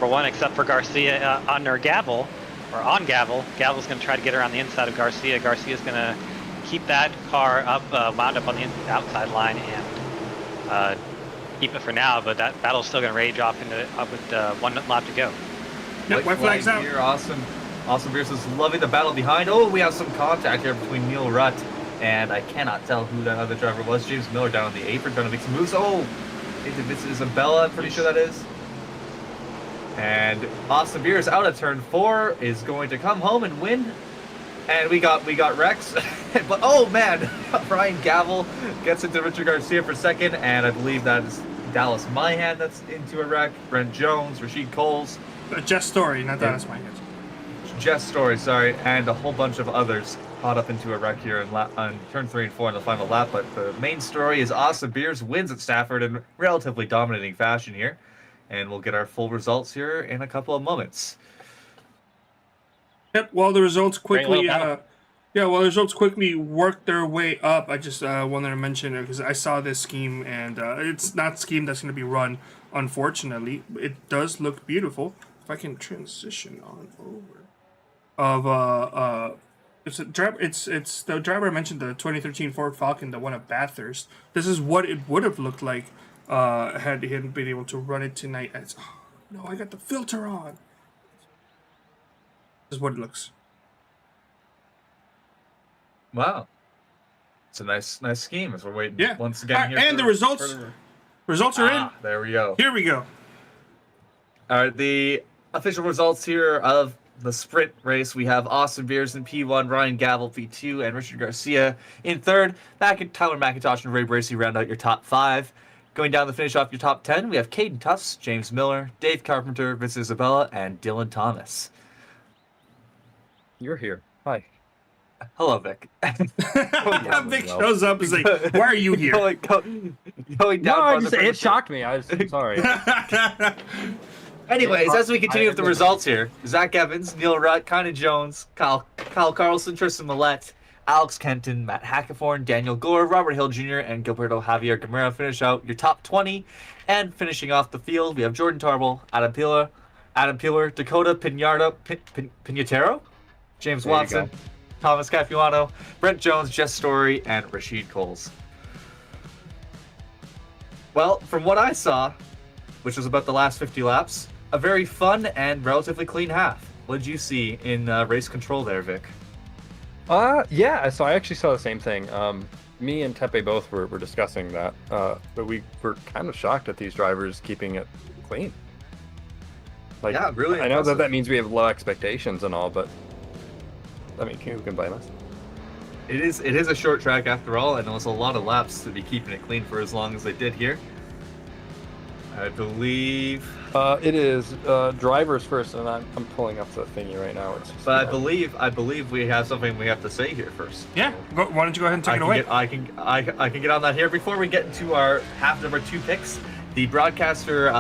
1, except for Garcia under Gavel, or on Gavel. Gavel's going to try to get around the inside of Garcia. Garcia's going to keep that car up, wound up on the outside line, and keep it for now. But that battle's still going to rage off with 1 lap to go. Yep, white flag's out. Here, Austin Beers is loving the battle behind. Oh, we have some contact here between Neil Rutt and I cannot tell who that other driver was. James Miller down on the apron trying to make some moves. Oh, it's Isabella, I'm pretty sure that is. And Austin Beers out of turn 4 is going to come home and win. And we got Rex. But oh man, Ryan Gavel gets into Richard Garcia for second, and I believe that is Dallas Myhan that's into a wreck. Brent Jones, Rashid Coles. Jess Story, not Dallas Myhan. Jess Story, sorry, and a whole bunch of others caught up into a wreck here on turn 3 and 4 in the final lap. But the main story is Austin Beers wins at Stafford in relatively dominating fashion here. And we'll get our full results here in a couple of moments. Yep, while the results quickly work their way up, I just wanted to mention it because I saw this scheme, and it's not a scheme that's going to be run, unfortunately. It does look beautiful. If I can transition on over. It's the driver I mentioned, the 2013 Ford Falcon, the one at Bathurst. This is what it would have looked like had he hadn't been able to run it tonight. As, oh, no, I got the filter on. This is what it looks. Wow. It's a nice scheme as we're waiting Yeah. once again here. And the results. Results are in. There we go. Here we go. All right, the official results here of the sprint race. We have Austin Beers in P1, Ryan Gavel P2, and Richard Garcia in third. Tyler McIntosh and Ray Bracey round out your top 5. Going down to finish off your top 10, we have Caden Tufts, James Miller, Dave Carpenter, Vince Isabella, and Dylan Thomas. You're here. Hi. Hello, Vic. Vic shows up and is like, why are you here? going No, down it shocked me. I was sorry. Anyways, as we continue with the results here, Zach Evans, Neil Rutt, Kynan Jones, Kyle Carlson, Tristan Millette, Alex Kenton, Matt Hackathorn, Daniel Gore, Robert Hill Jr., and Gilberto Javier Gamera finish out your top 20. And finishing off the field, we have Jordan Tarble, Adam Peeler, Dakota Pinatero, James Watson, Thomas Capuano, Brent Jones, Jess Story, and Rashid Coles. Well, from what I saw, which was about the last 50 laps, a very fun and relatively clean half. What did you see in race control there, Vic? Yeah, so I actually saw the same thing. Me and Tepe both were discussing that, but we were kind of shocked at these drivers keeping it clean. Like, yeah, really I know impressive. that means we have low expectations and all, but I mean, who can blame us? It is a short track after all, and it was a lot of laps to be keeping it clean for as long as they did here. I believe. It is drivers first, and I'm pulling up the thingy right now. It's just, But I believe we have something we have to say here first. Yeah, why don't you go ahead and take it away? I can get on that here. Before we get into our half number 2 picks, the Broadcaster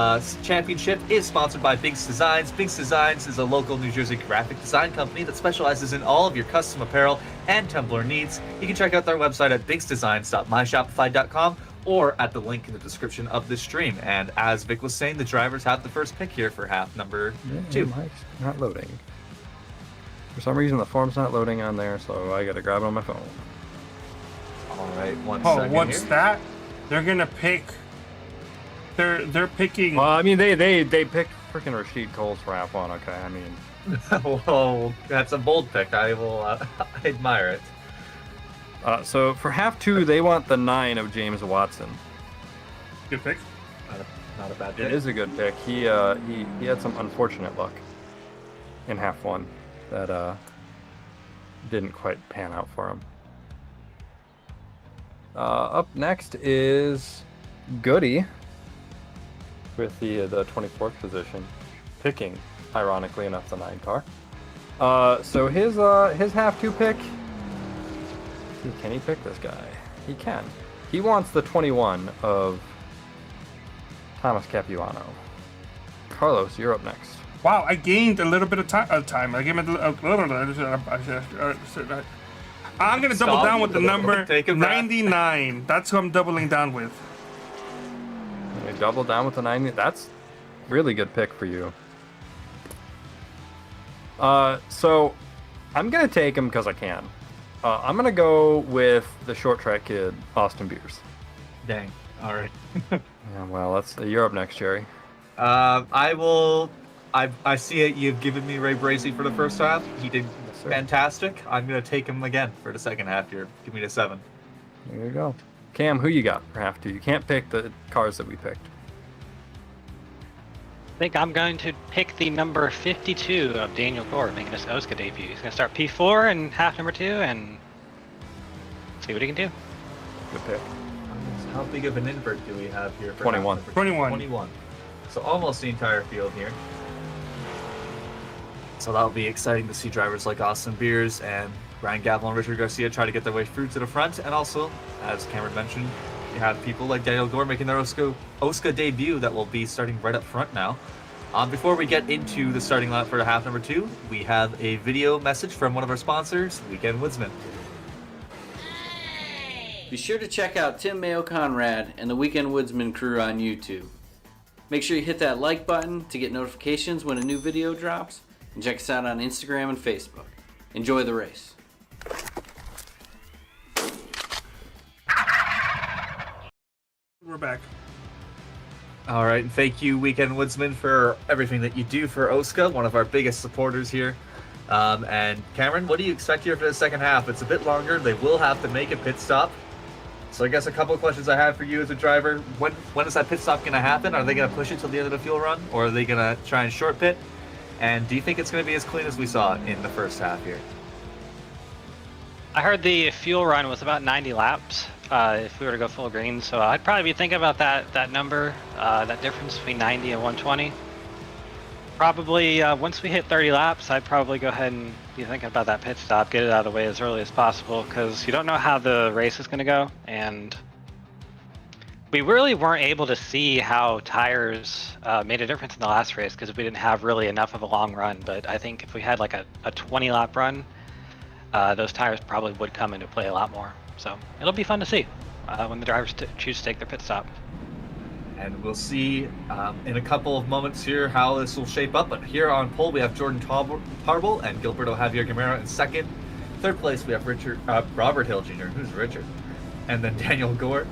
Championship is sponsored by Binks Designs. Binks Designs is a local New Jersey graphic design company that specializes in all of your custom apparel and Tumblr needs. You can check out their website at binksdesigns.myshopify.com or at the link in the description of this stream. And as Vic was saying, the drivers have the first pick here for half number 2. Mike's not loading. For some reason, the form's not loading on there, so I gotta grab it on my phone. All right, one second what's here. that? They're gonna pick. They're picking. Well, I mean, they picked freaking Rashid Coles for half one. Okay, I mean, Whoa, that's a bold pick. I will I admire it. so for half 2, they want the 9 of James Watson. Good pick. Not a bad pick. It is a good pick. He had some unfortunate luck in half 1 that didn't quite pan out for him. Up next is Goody with the 24th position, picking, ironically enough, the 9 car. So his half 2 pick. Can he pick this guy? He can. He wants the 21 of Thomas Capuano. Carlos, you're up next. Wow, I gained a little bit of time. I gave him a little. I'm gonna double down with the number Take a breath. 99. That's who I'm doubling down with. You double down with the 90. That's really good pick for you. So I'm gonna take him because I can. I'm gonna go with the short track kid, Austin Beers. Dang. All right. Yeah, well, you're up next, Jerry. I will. I see it. You've given me Ray Bracey for the first half. He did Yes, sir. fantastic. I'm gonna take him again for the second half here. Give me the 7. There you go. Cam, who you got for half 2? You can't pick the cars that we picked. I think I'm going to pick the number 52 of Daniel Gore making his OSCA debut. He's going to start P4 in half number 2 and see what he can do. Good pick. How big of an invert do we have here? For 21. half number 21. 21. So almost the entire field here. So that'll be exciting to see drivers like Austin Beers and Ryan Gavel and Richard Garcia try to get their way through to the front. And also, as Cameron mentioned, you have people like Daniel Gore making their OSCA debut that will be starting right up front now. Before we get into the starting lineup for the half number 2, we have a video message from one of our sponsors, Weekend Woodsmen. Be sure to check out Tim Mayo Conrad and the Weekend Woodsman crew on YouTube. Make sure you hit that like button to get notifications when a new video drops, and check us out on Instagram and Facebook. Enjoy the race. We're back. All right, and thank you, Weekend Woodsman, for everything that you do for OSCA, one of our biggest supporters here. And Cameron, what do you expect here for the second half? It's a bit longer. They will have to make a pit stop. So I guess a couple of questions I have for you as a driver. When is that pit stop going to happen? Are they going to push it till the end of the fuel run, or are they going to try and short pit? And do you think it's going to be as clean as we saw in the first half here? I heard the fuel run was about 90 laps if we were to go full green, so I'd probably be thinking about that number, that difference between 90 and 120. Probably once we hit 30 laps, I'd probably go ahead and be thinking about that pit stop, get it out of the way as early as possible, because you don't know how the race is going to go, and we really weren't able to see how tires made a difference in the last race because we didn't have really enough of a long run. But I think if we had like a 20 lap run, those tires probably would come into play a lot more. So it'll be fun to see when the drivers choose to take their pit stop. And we'll see in a couple of moments here how this will shape up. But here on pole, we have Jordan Tarble and Gilberto Javier Gamera in second. Third place, we have Robert Hill Jr., who's Richard, and then Daniel Gort.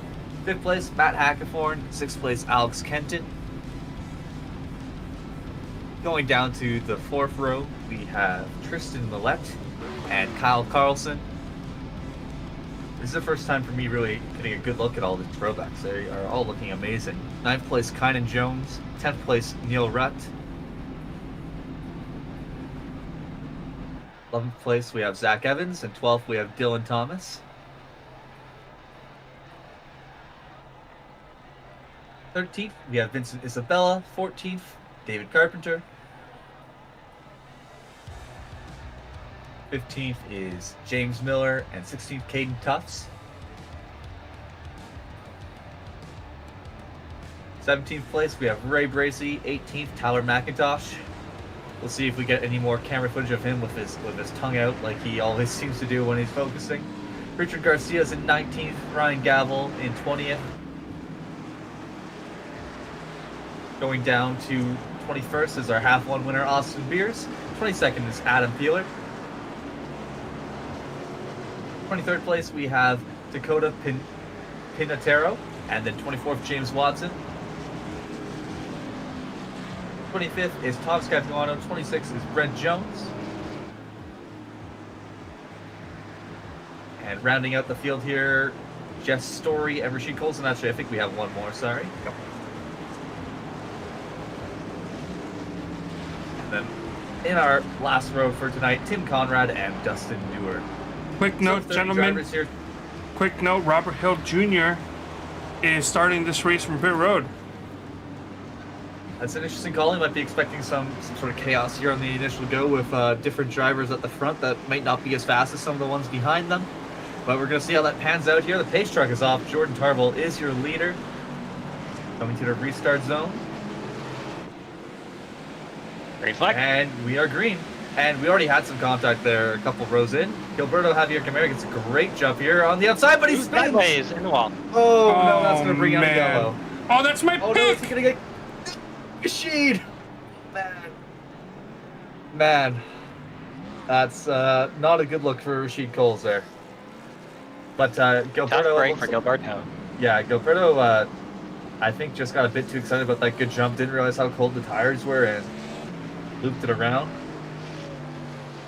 Fifth place, Matt Hackathorn. Sixth place, Alex Kenton. Going down to the fourth row, we have Tristan Millette and Kyle Carlson. This is the first time for me really getting a good look at all the throwbacks. They are all looking amazing. Ninth place, Kynan Jones. 10th place, Neil Rutt. 11th place, we have Zach Evans. And 12th, we have Dylan Thomas. 13th, we have Vincent Isabella. 14th, David Carpenter. 15th is James Miller, and 16th, Caden Tufts. 17th place, we have Ray Bracey. 18th, Tyler McIntosh. We'll see if we get any more camera footage of him with his tongue out like he always seems to do when he's focusing. Richard Garcia's in 19th, Ryan Gavel in 20th. Going down to 21st is our half one winner, Austin Beers. 22nd is Adam Peeler. 23rd place, we have Dakota Pinatero, and then 24th, James Watson. 25th is Tom Scapiano. 26th is Brent Jones. And rounding out the field here, Jess Story and Rashid Colson. Actually, I think we have one more, sorry. And then in our last row for tonight, Tim Conrad and Dustin Dewar. Quick note, gentlemen. Quick note, Robert Hill Jr. is starting this race from pit road. That's an interesting call. You might be expecting some sort of chaos here on the initial go with different drivers at the front that might not be as fast as some of the ones behind them. But we're going to see how that pans out here. The pace truck is off. Jordan Tarble is your leader. Coming to the restart zone. Green flag. And we are green. And we already had some contact there a couple rows in. Gilberto Javier Gamera gets a great jump here on the outside, but he's sideways in the wall. Oh, no, that's going to bring out a yellow. Oh, that's my Oh, pick! no, is he going to get... Rashid! Man. That's not a good look for Rashid Coles there. But Gilberto... Tough break for Gilberto. Yeah, Gilberto, I think, just got a bit too excited about that good jump. Didn't realize how cold the tires were and looped it around.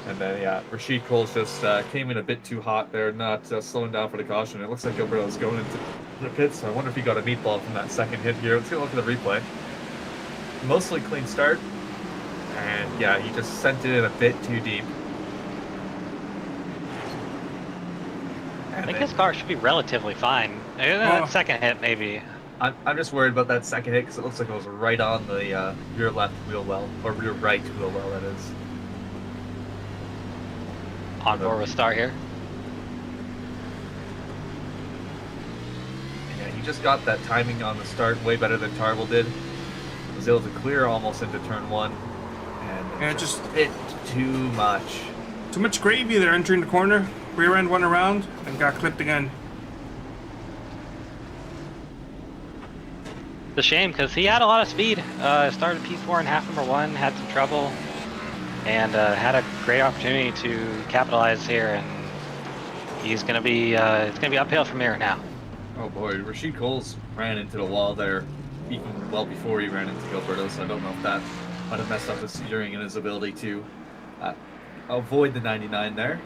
And then, yeah, Rashid Coles just came in a bit too hot there, not slowing down for the caution. It looks like Gilberto's going into the pits, so I wonder if he got a meatball from that second hit here. Let's take a look at the replay. Mostly clean start. And, yeah, he just sent it in a bit too deep. I think his car should be relatively fine. That second hit, maybe. I'm just worried about that second hit because it looks like it was right on the rear left wheel well, or rear right wheel well, that is. On board with Star here. Yeah, he just got that timing on the start way better than Tarble did. Was able to clear almost into turn one, and Yeah, just hit too much. Too much gravy there entering the corner. Rear end went around and got clipped again. It's a shame because he had a lot of speed. Started P4 in half number one, had some trouble, and had a great opportunity to capitalize here. And he's gonna be it's gonna be uphill from here now. Oh boy, Rashid Coles ran into the wall there even well before he ran into Gilberto, so I don't know if that might have messed up his steering and his ability to avoid the 99 there.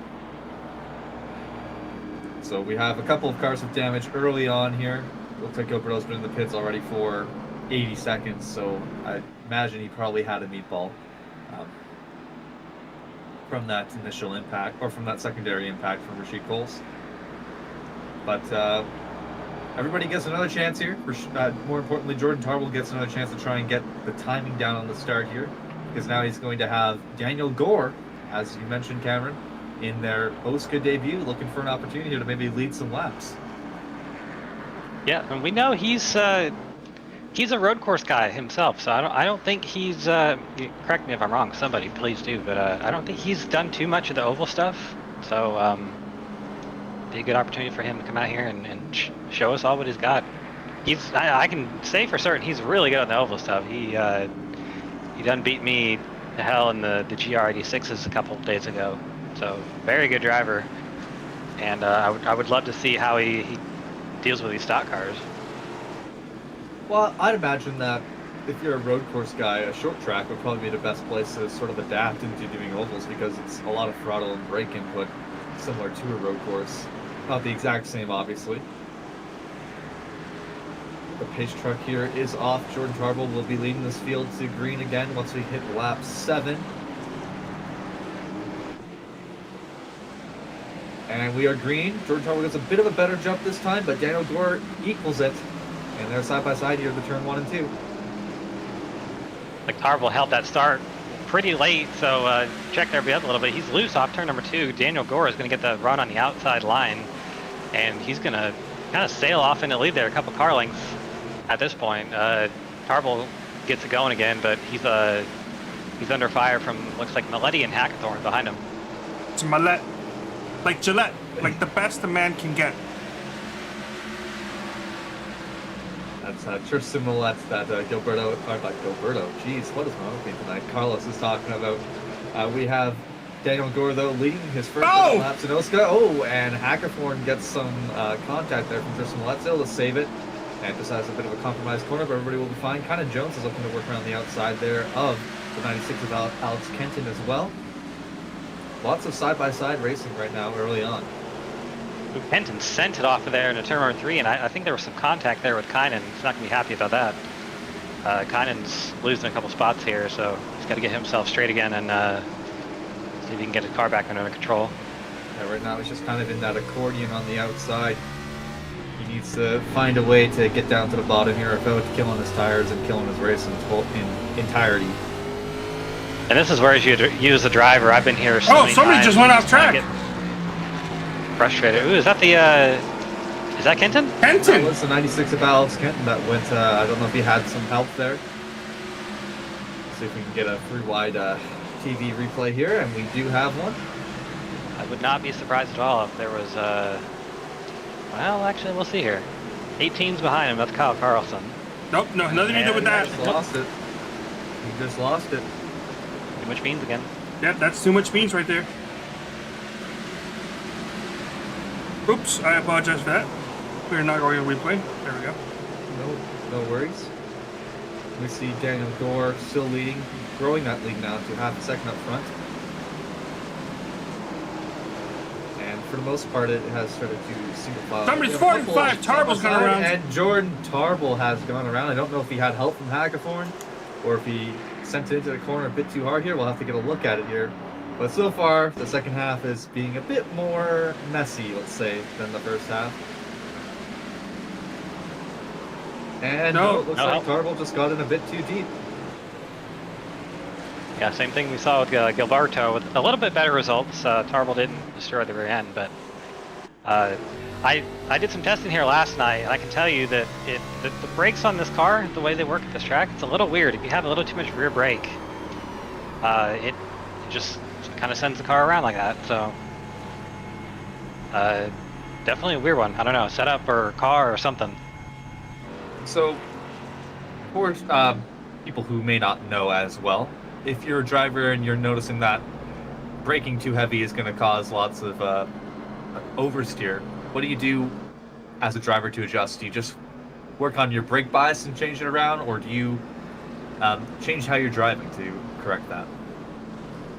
So we have a couple of cars with damage early on here. Looks like Gilberto's been in the pits already for 80 seconds, so I imagine he probably had a meatball from that initial impact, or from that secondary impact from Rashid Coles. But everybody gets another chance here. More importantly, Jordan Tarble gets another chance to try and get the timing down on the start here, because now he's going to have Daniel Gore, as you mentioned, Cameron, in their OSCA debut, looking for an opportunity here to maybe lead some laps. Yeah, and we know he's a road course guy himself, so I don't think he's correct me if I'm wrong, somebody please do, but I don't think he's done too much of the oval stuff, so be a good opportunity for him to come out here and show us all what he's got. I can say for certain he's really good on the oval stuff. He done beat me to hell in the GR86s a couple of days ago, so very good driver, and I would love to see how he deals with these stock cars. Well, I'd imagine that if you're a road course guy, a short track would probably be the best place to sort of adapt into doing ovals, because it's a lot of throttle and brake input similar to a road course. Not the exact same, obviously. The pace truck here is off. Jordan Tarble will be leading this field to green again once we hit lap 7. And we are green. Jordan Tarble gets a bit of a better jump this time, but Daniel Gore equals it. And they're side by side here to turn 1 and 2. Like Tarble held that start pretty late, so check everybody up a little bit. He's loose off turn number 2. Daniel Gore is going to get the run on the outside line, and he's going to kind of sail off into the lead there, a couple car lengths at this point. Tarble gets it going again, but he's under fire from, looks like Maletti and Hackathorn behind him. It's Malette. Like Gillette. Like the best a man can get. That's Tristan Millette that Gilberto, or not Gilberto, jeez, what is wrong with me tonight? Carlos is talking about. We have Daniel Gore, though, leading his first laps in OSCA. Oh, and Hackathorn gets some contact there from Tristan Millette, able to save it. And just has a bit of a compromised corner, but everybody will be fine. Kind of Jones is looking to work around the outside there of the 96 of Alex Kenton as well. Lots of side-by-side racing right now early on. Kenton sent it off of there into turn number 3, and I think there was some contact there with Kynan. He's not going to be happy about that. Kynan's losing a couple spots here, so he's got to get himself straight again and see if he can get his car back under control. Yeah, right now he's just kind of in that accordion on the outside. He needs to find a way to get down to the bottom here without killing his tires and killing his race in entirety. And this is where you as a driver, I've been here so many somebody times, just went off track. Frustrated. Ooh, is that Kenton? Kenton! That was the 96 of Alex Kenton that went, I don't know if he had some help there. Let's see if we can get a free wide TV replay here, and we do have one. I would not be surprised at all if there was, well, actually, we'll see here. 18's behind him, that's Kyle Carlson. Nope, no, nothing to do with that. He just lost it. He just lost it. Too much beans again. Yeah, that's too much beans right there. Oops, I apologize for that. We're not going to replay. There we go. No worries. We see Daniel Gore still leading, growing that lead now to half a second up front. And for the most part, it has started to single file. Somebody's 45. Tarble's gone around. And Jordan Tarble has gone around. I don't know if he had help from Hackathorn or if he sent it into the corner a bit too hard here. We'll have to get a look at it here. But so far, the second half is being a bit more messy, let's say, than the first half. And it looks like Tarble just got in a bit too deep. Yeah, same thing we saw with Gilberto, with a little bit better results. Tarble didn't destroy the rear end, but I did some testing here last night, and I can tell you that the brakes on this car, the way they work at this track, it's a little weird. If you have a little too much rear brake, it just kind of sends the car around like that. So definitely a weird one. I don't know, setup or car or something. So for people who may not know as well, if you're a driver and you're noticing that braking too heavy is going to cause lots of oversteer, what do you do as a driver to adjust? Do you just work on your brake bias and change it around, or do you change how you're driving to correct that?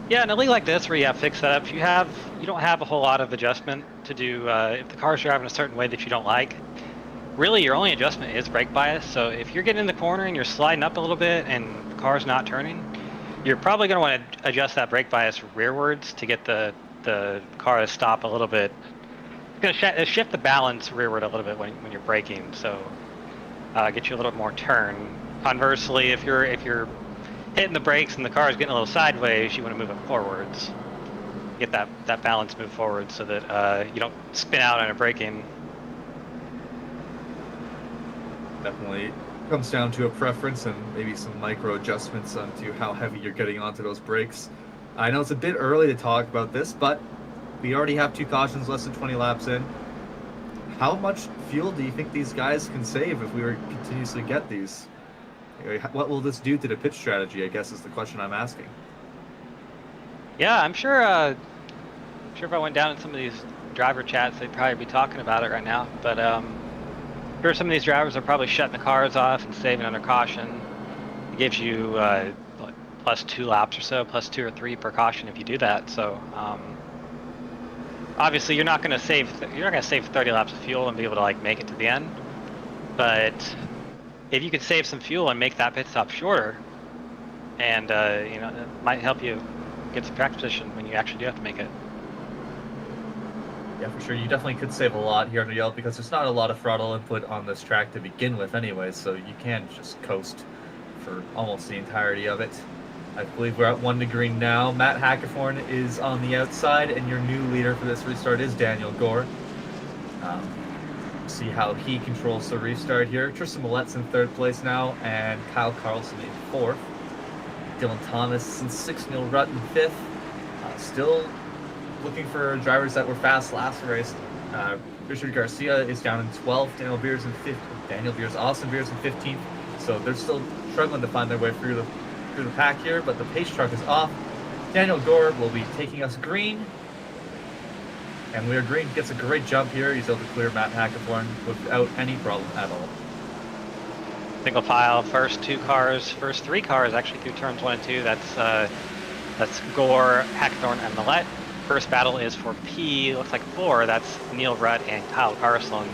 Yeah, in a league like this where you have fixed setups, you don't have a whole lot of adjustment to do if the car's driving a certain way that you don't like. Really, your only adjustment is brake bias. So if you're getting in the corner and you're sliding up a little bit and the car's not turning, you're probably going to want to adjust that brake bias rearwards to get the car to stop a little bit. It's going to shift the balance rearward a little bit when you're braking, so get you a little more turn. Conversely, if you're hitting the brakes and the car is getting a little sideways, you want to move it forwards. Get that balance move forward so that you don't spin out on a braking. Definitely comes down to a preference and maybe some micro adjustments onto how heavy you're getting onto those brakes. I know it's a bit early to talk about this, but we already have 2 cautions less than 20 laps in. How much fuel do you think these guys can save if we were to continuously get these? What will this do to the pit strategy, I guess, is the question I'm asking. Yeah, I'm sure if I went down in some of these driver chats, they'd probably be talking about it right now. But sure, some of these drivers are probably shutting the cars off and saving under caution. It gives you plus 2 laps or so, plus 2 or 3 per caution if you do that. So obviously, you're not going to save 30 laps of fuel and be able to like make it to the end. But if you could save some fuel and make that pit stop shorter, and it might help you get some track position when you actually do have to make it. Yeah, for sure. You definitely could save a lot here under yellow because there's not a lot of throttle input on this track to begin with anyway, so you can just coast for almost the entirety of it. I believe we're at 1 to green now. Matt Hackathorn is on the outside, and your new leader for this restart is Daniel Gore. See how he controls the restart here. Tristan Millett's in 3rd place now, and Kyle Carlson in 4th. Dylan Thomas in 6th, Neil Rutt in 5th. Still looking for drivers that were fast last race. Richard Garcia is down in 12th. Daniel Beers in 5th. Austin Beers in 15th. So they're still struggling to find their way through the pack here, but the pace truck is off. Daniel Gore will be taking us green. And Lear Green gets a great jump here. He's able to clear Matt Hackathorn without any problem at all. Single file, first 3 cars actually through turns 1 and 2. That's Gore, Hackathorn, and Millette. First battle is for P. Looks like 4. That's Neil Rutt and Kyle Carlson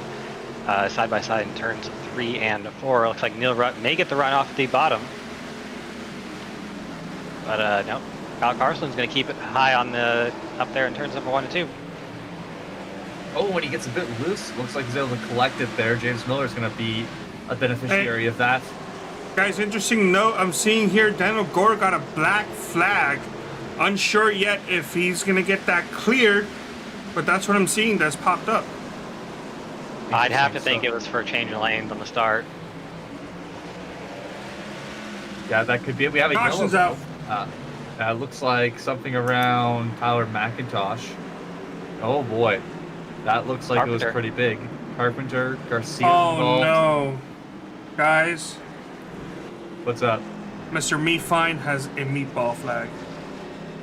side by side in turns 3 and 4. Looks like Neil Rutt may get the run off the bottom, but no. Kyle Carson's going to keep it high on up there in turns number 1 and 2. Oh, when he gets a bit loose, looks like he's able to collect it there. James Miller's going to be a beneficiary of that. Guys, interesting note. I'm seeing here Daniel Gore got a black flag. Unsure yet if he's going to get that cleared, but that's what I'm seeing that's popped up. I'd have to think it was for a change of lanes on the start. Yeah, that could be it. We have a Caution's yellow. out. Looks like something around Tyler McIntosh. Oh boy, that looks like Carpenter. It was pretty big. Carpenter, Garcia. Oh no, guys! What's up? Mr. Me Fine has a meatball flag.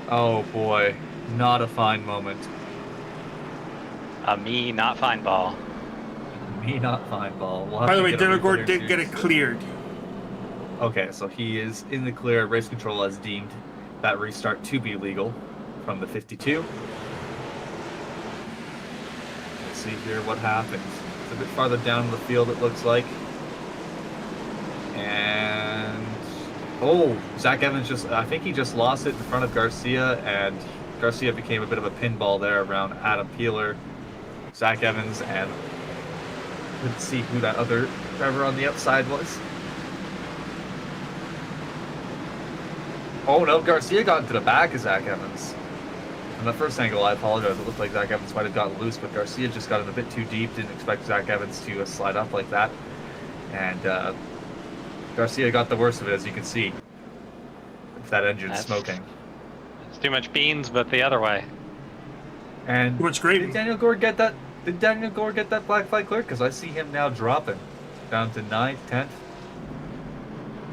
Oh boy, not a fine moment. Me not fine ball. Me not fine ball. We'll have By to the way, get a Daniel Gore replay did get it soon. cleared. Okay, so he is in the clear. Race control has deemed that restart to be legal from the 52. Let's see here what happens. It's a bit farther down the field, it looks like. And oh, Zach Evans I think he just lost it in front of Garcia, and Garcia became a bit of a pinball there around Adam Peeler, Zach Evans, and couldn't see who that other driver on the outside was. Oh no, Garcia got into the back of Zach Evans. From the first angle, I apologize. It looked like Zach Evans might have gotten loose, but Garcia just got in a bit too deep. Didn't expect Zach Evans to slide up like that. And Garcia got the worst of it, as you can see. If that engine's smoking. It's too much beans, but the other way. And Too much gravy. Did Daniel Gore get that black flag clear? Because I see him now dropping down to 9th, 10th.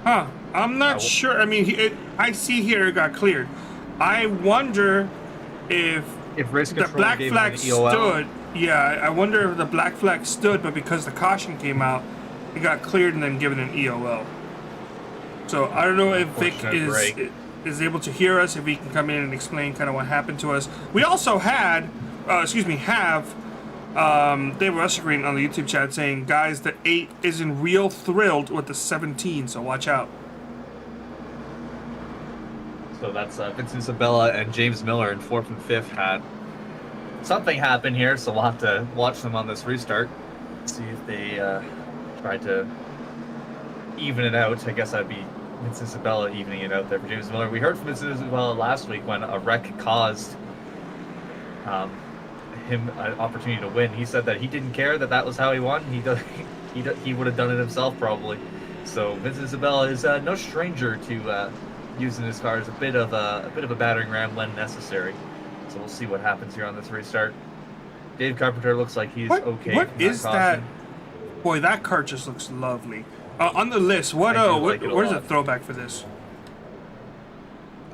Huh. I'm not sure. I mean, I see here it got cleared. I wonder if race the control black gave him flag an EOL. stood. Yeah, I wonder if the black flag stood, but because the caution came out, it got cleared and then given an EOL. So I don't know if Vic is able to hear us, if he can come in and explain kind of what happened to us. We also have Dave Russell on the YouTube chat saying, guys, the 8 isn't real thrilled with the 17, so watch out. So that's Vince Isabella and James Miller in 4th and 5th had something happen here, so we'll have to watch them on this restart. See if they try to even it out. I guess that'd be Vince Isabella evening it out there for James Miller. We heard from Vince Isabella last week when a wreck caused him an opportunity to win. He said that he didn't care that was how he won. He would have done it himself probably. So Vince Isabella is no stranger to using his car as a bit of a battering ram when necessary. So we'll see what happens here on this restart. Dave Carpenter looks like he's okay. What is that? Boy, that car just looks lovely. On the list, what is the throwback for this?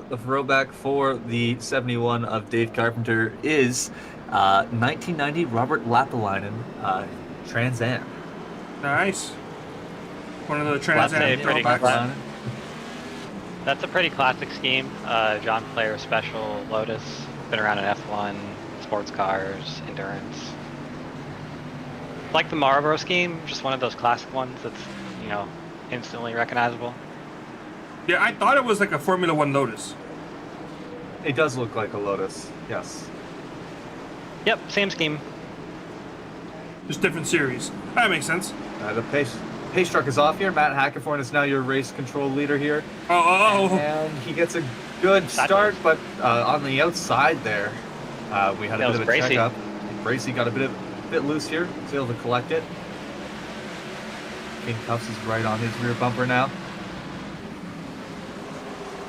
The throwback for the 71 of Dave Carpenter is 1990 Robert Lapalainen Trans Am. Nice. One of the Trans Am throwbacks. That's a pretty classic scheme. John Player Special Lotus. Been around in F1, sports cars, endurance. Like the Marlboro scheme, just one of those classic ones that's, instantly recognizable. Yeah, I thought it was like a Formula One Lotus. It does look like a Lotus, yes. Yep, same scheme. Just different series. That makes sense. The pace truck is off here. Matt Hackerthorn is now your race control leader here. And he gets a good start, but on the outside there, we had a bit of a checkup. Bracey got a bit loose here. Was able to collect it. King Cuffs is right on his rear bumper now.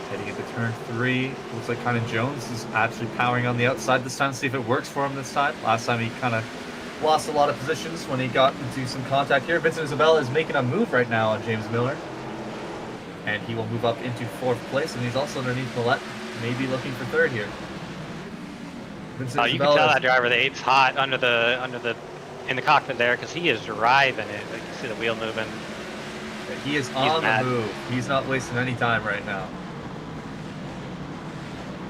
Heading into turn 3. Looks like kind of Jones is actually powering on the outside this time. See if it works for him this time. Last time he kind of lost a lot of positions when he got into some contact here. Vincent Isabella is making a move right now on James Miller. And he will move up into 4th place, and he's also underneath Millette, maybe looking for 3rd here. You can tell that driver, the 8's hot in the cockpit there, because he is driving it. You can see the wheel moving. He is on the move. He's not wasting any time right now.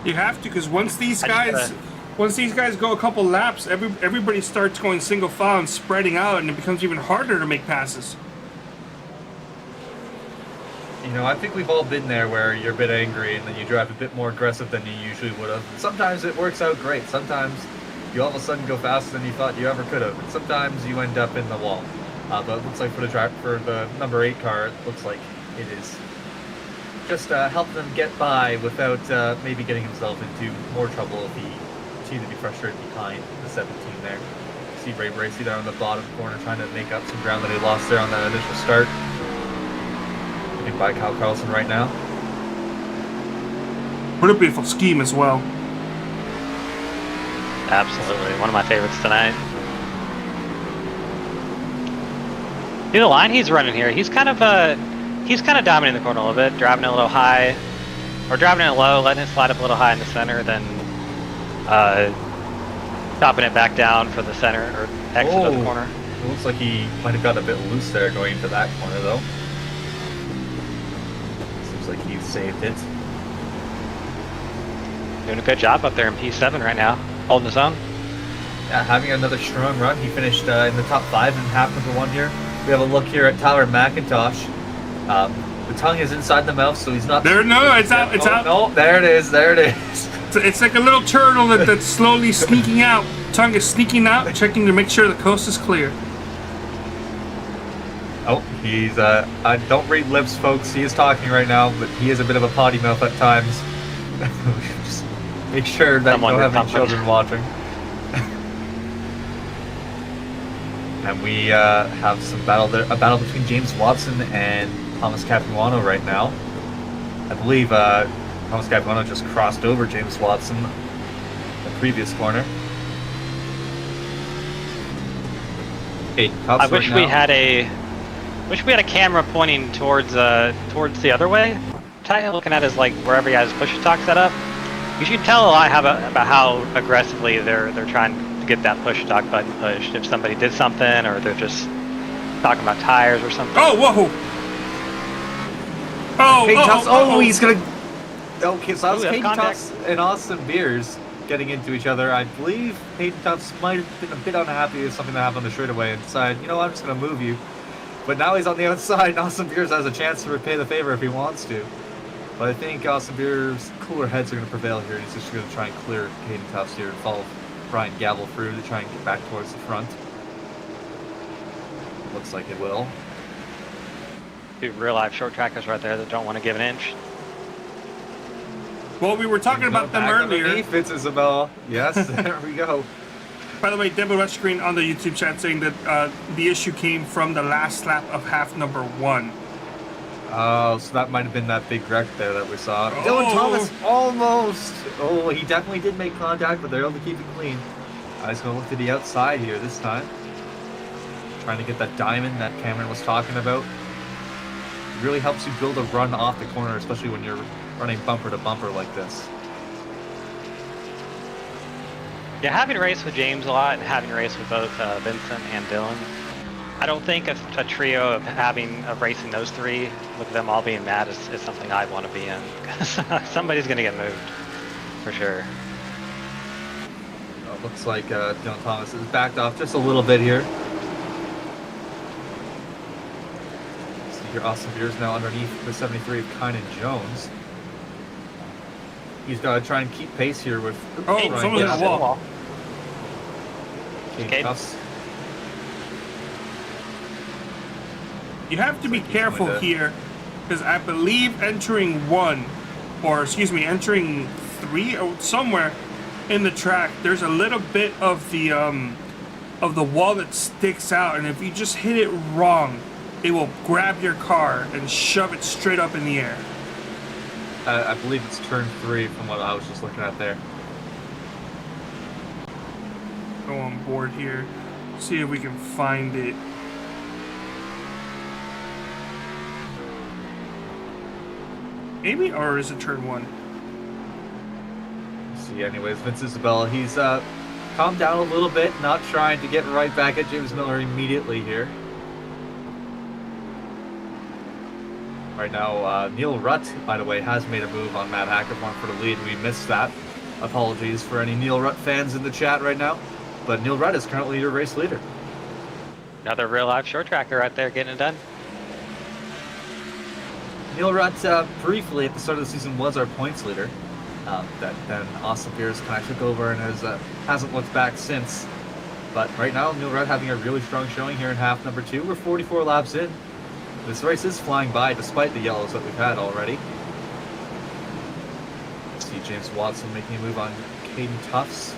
You have to, because once these guys go a couple laps, everybody starts going single file and spreading out, and it becomes even harder to make passes. I think we've all been there where you're a bit angry and then you drive a bit more aggressive than you usually would have. Sometimes it works out great. Sometimes you all of a sudden go faster than you thought you ever could have. And sometimes you end up in the wall. But it looks like for the number 8 car, it looks like it is just helping them get by without maybe getting himself into more trouble if he continues to be frustrated behind the 17 there. See Ray Bracey there on the bottom corner trying to make up some ground that he lost there on that initial start. By Kyle Carlson right now. What a beautiful scheme as well. Absolutely, one of my favorites tonight. See the line he's running here. He's kind of dominating the corner a little bit, driving it a little high, or driving it low, letting it slide up a little high in the center, then chopping it back down for the center or exit of the corner. It looks like he might have got a bit loose there going into that corner though. Like he saved it. Doing a good job up there in P7 right now, holding his own. Yeah, having another strong run. He finished in the top 5 in half of the 1 here. We have a look here at Tyler McIntosh. The tongue is inside the mouth, so he's not... There, no, it's out, it's out. No, there it is, It's like a little turtle that's slowly sneaking out. Tongue is sneaking out, checking to make sure the coast is clear. Oh, he's, don't read lips, folks. He is talking right now, but he is a bit of a potty mouth at times. Just make sure that you don't have any children watching. And we have some a battle between James Watson and Thomas Capuano right now. I believe Thomas Capuano just crossed over James Watson in the previous corner. I wish we had a camera pointing towards the other way. Looking at his wherever he has his push talk set up. You should tell a lot about how aggressively they're trying to get that push talk button pushed. If somebody did something, or they're just talking about tires or something. Oh, whoa! Oh, Hayden Tufts. Oh, he's gonna. Okay, so that was Ooh, that's Hayden contact. Tufts and Austin Beers getting into each other. I believe Hayden Tufts might have been a bit unhappy with something that happened on the straightaway and decided, you know what, I'm just gonna move you. But now he's on the outside, and Austin Beers has a chance to repay the favor if he wants to. But I think Austin Beers' cooler heads are going to prevail here. He's just going to try and clear Hayden Tufts here and follow Brian Gavel through to try and get back towards the front. Looks like it will. Two real life short trackers right there that don't want to give an inch. Well, we were talking about them Back earlier. underneath, it's Isabel. Yes, there we go. By the way, Deborah West Screen on the YouTube chat saying that the issue came from the last lap of half number 1. Oh, so that might have been that big wreck there that we saw. Oh. Dylan Thomas almost. Oh, he definitely did make contact, but they're able to keep it clean. He's going to look to the outside here this time. Trying to get that diamond that Cameron was talking about. It really helps you build a run off the corner, especially when you're running bumper to bumper like this. Yeah, having a race with James a lot and having a race with both Vincent and Dylan. I don't think a trio of racing those three with them all being mad is something I want to be in. Somebody's going to get moved, for sure. It looks like Dylan Thomas is backed off just a little bit here. See here, Austin Beers now underneath the 73 of Kynan Jones. He's got to try and keep pace here with. Oh, Ryan someone's in the Gavel. wall. Hayden Okay. Tufts. You have to be Like he's careful going to- here, because I believe entering 3 or somewhere in the track, there's a little bit of the wall that sticks out, and if you just hit it wrong, it will grab your car and shove it straight up in the air. I believe it's turn 3 from what I was just looking at there. Go on board here, see if we can find it. Maybe, or is it turn 1? See, anyways, Vince Isabella, he's calmed down a little bit, not trying to get right back at James Miller immediately here. Right now, Neil Rutt, by the way, has made a move on Matt Hackerborn for the lead. We missed that. Apologies for any Neil Rutt fans in the chat right now. But Neil Rutt is currently your race leader. Another real life short tracker right there getting it done. Neil Rutt, briefly at the start of the season, was our points leader. Then Austin Beers kind of took over and hasn't looked back since. But right now, Neil Rutt having a really strong showing here in half number 2. We're 44 laps in. This race is flying by despite the yellows that we've had already. See James Watson making a move on Caden Tufts.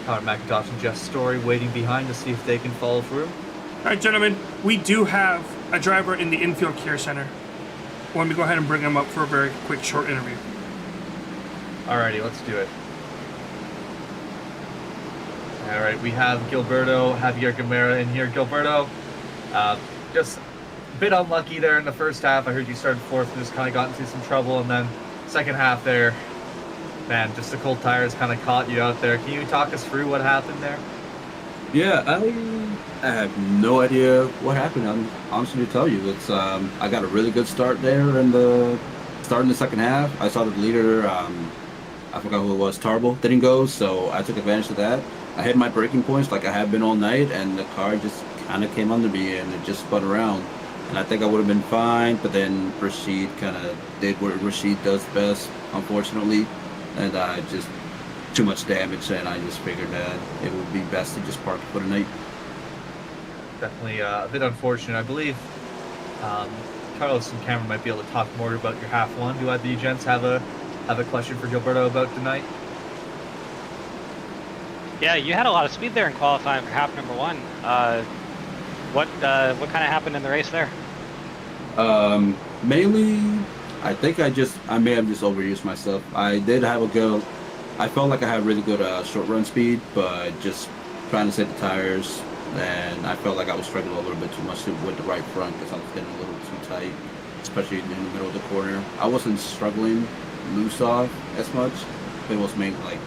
Connor McIntosh and Jeff Story waiting behind to see if they can follow through. All right, gentlemen, we do have a driver in the infield care center. Why don't we go ahead and bring him up for a very quick, short interview? Alrighty, let's do it. Alright, we have Gilberto Javier Gamera in here. Gilberto, just a bit unlucky there in the first half. I heard you started 4th and just kind of got into some trouble, and then second half there, man, just the cold tires kind of caught you out there. Can you talk us through what happened there? Yeah, I have no idea what happened. I'm honestly to tell you, it's I got a really good start there in the second half. I saw the leader, I forgot who it was, Tarble didn't go, so I took advantage of that. I hit my braking points like I have been all night, and the car just kind of came under me and it just spun around. And I think I would have been fine, but then Rashid kind of did what Rashid does best, unfortunately, and I just too much damage, and I just figured that it would be best to just park for the night. Definitely a bit unfortunate. I believe Carlos and Cameron might be able to talk more about your half 1. Do either of you gents have a question for Gilberto about tonight? Yeah, you had a lot of speed there in qualifying for half number 1. What kind of happened in the race there? Mainly, I think I may have just overused myself. I did have a go. I felt like I had really good short run speed, but just trying to set the tires, and I felt like I was struggling a little bit too much with the right front because I was getting a little too tight, especially in the middle of the corner. I wasn't struggling loose off as much, but it was mainly like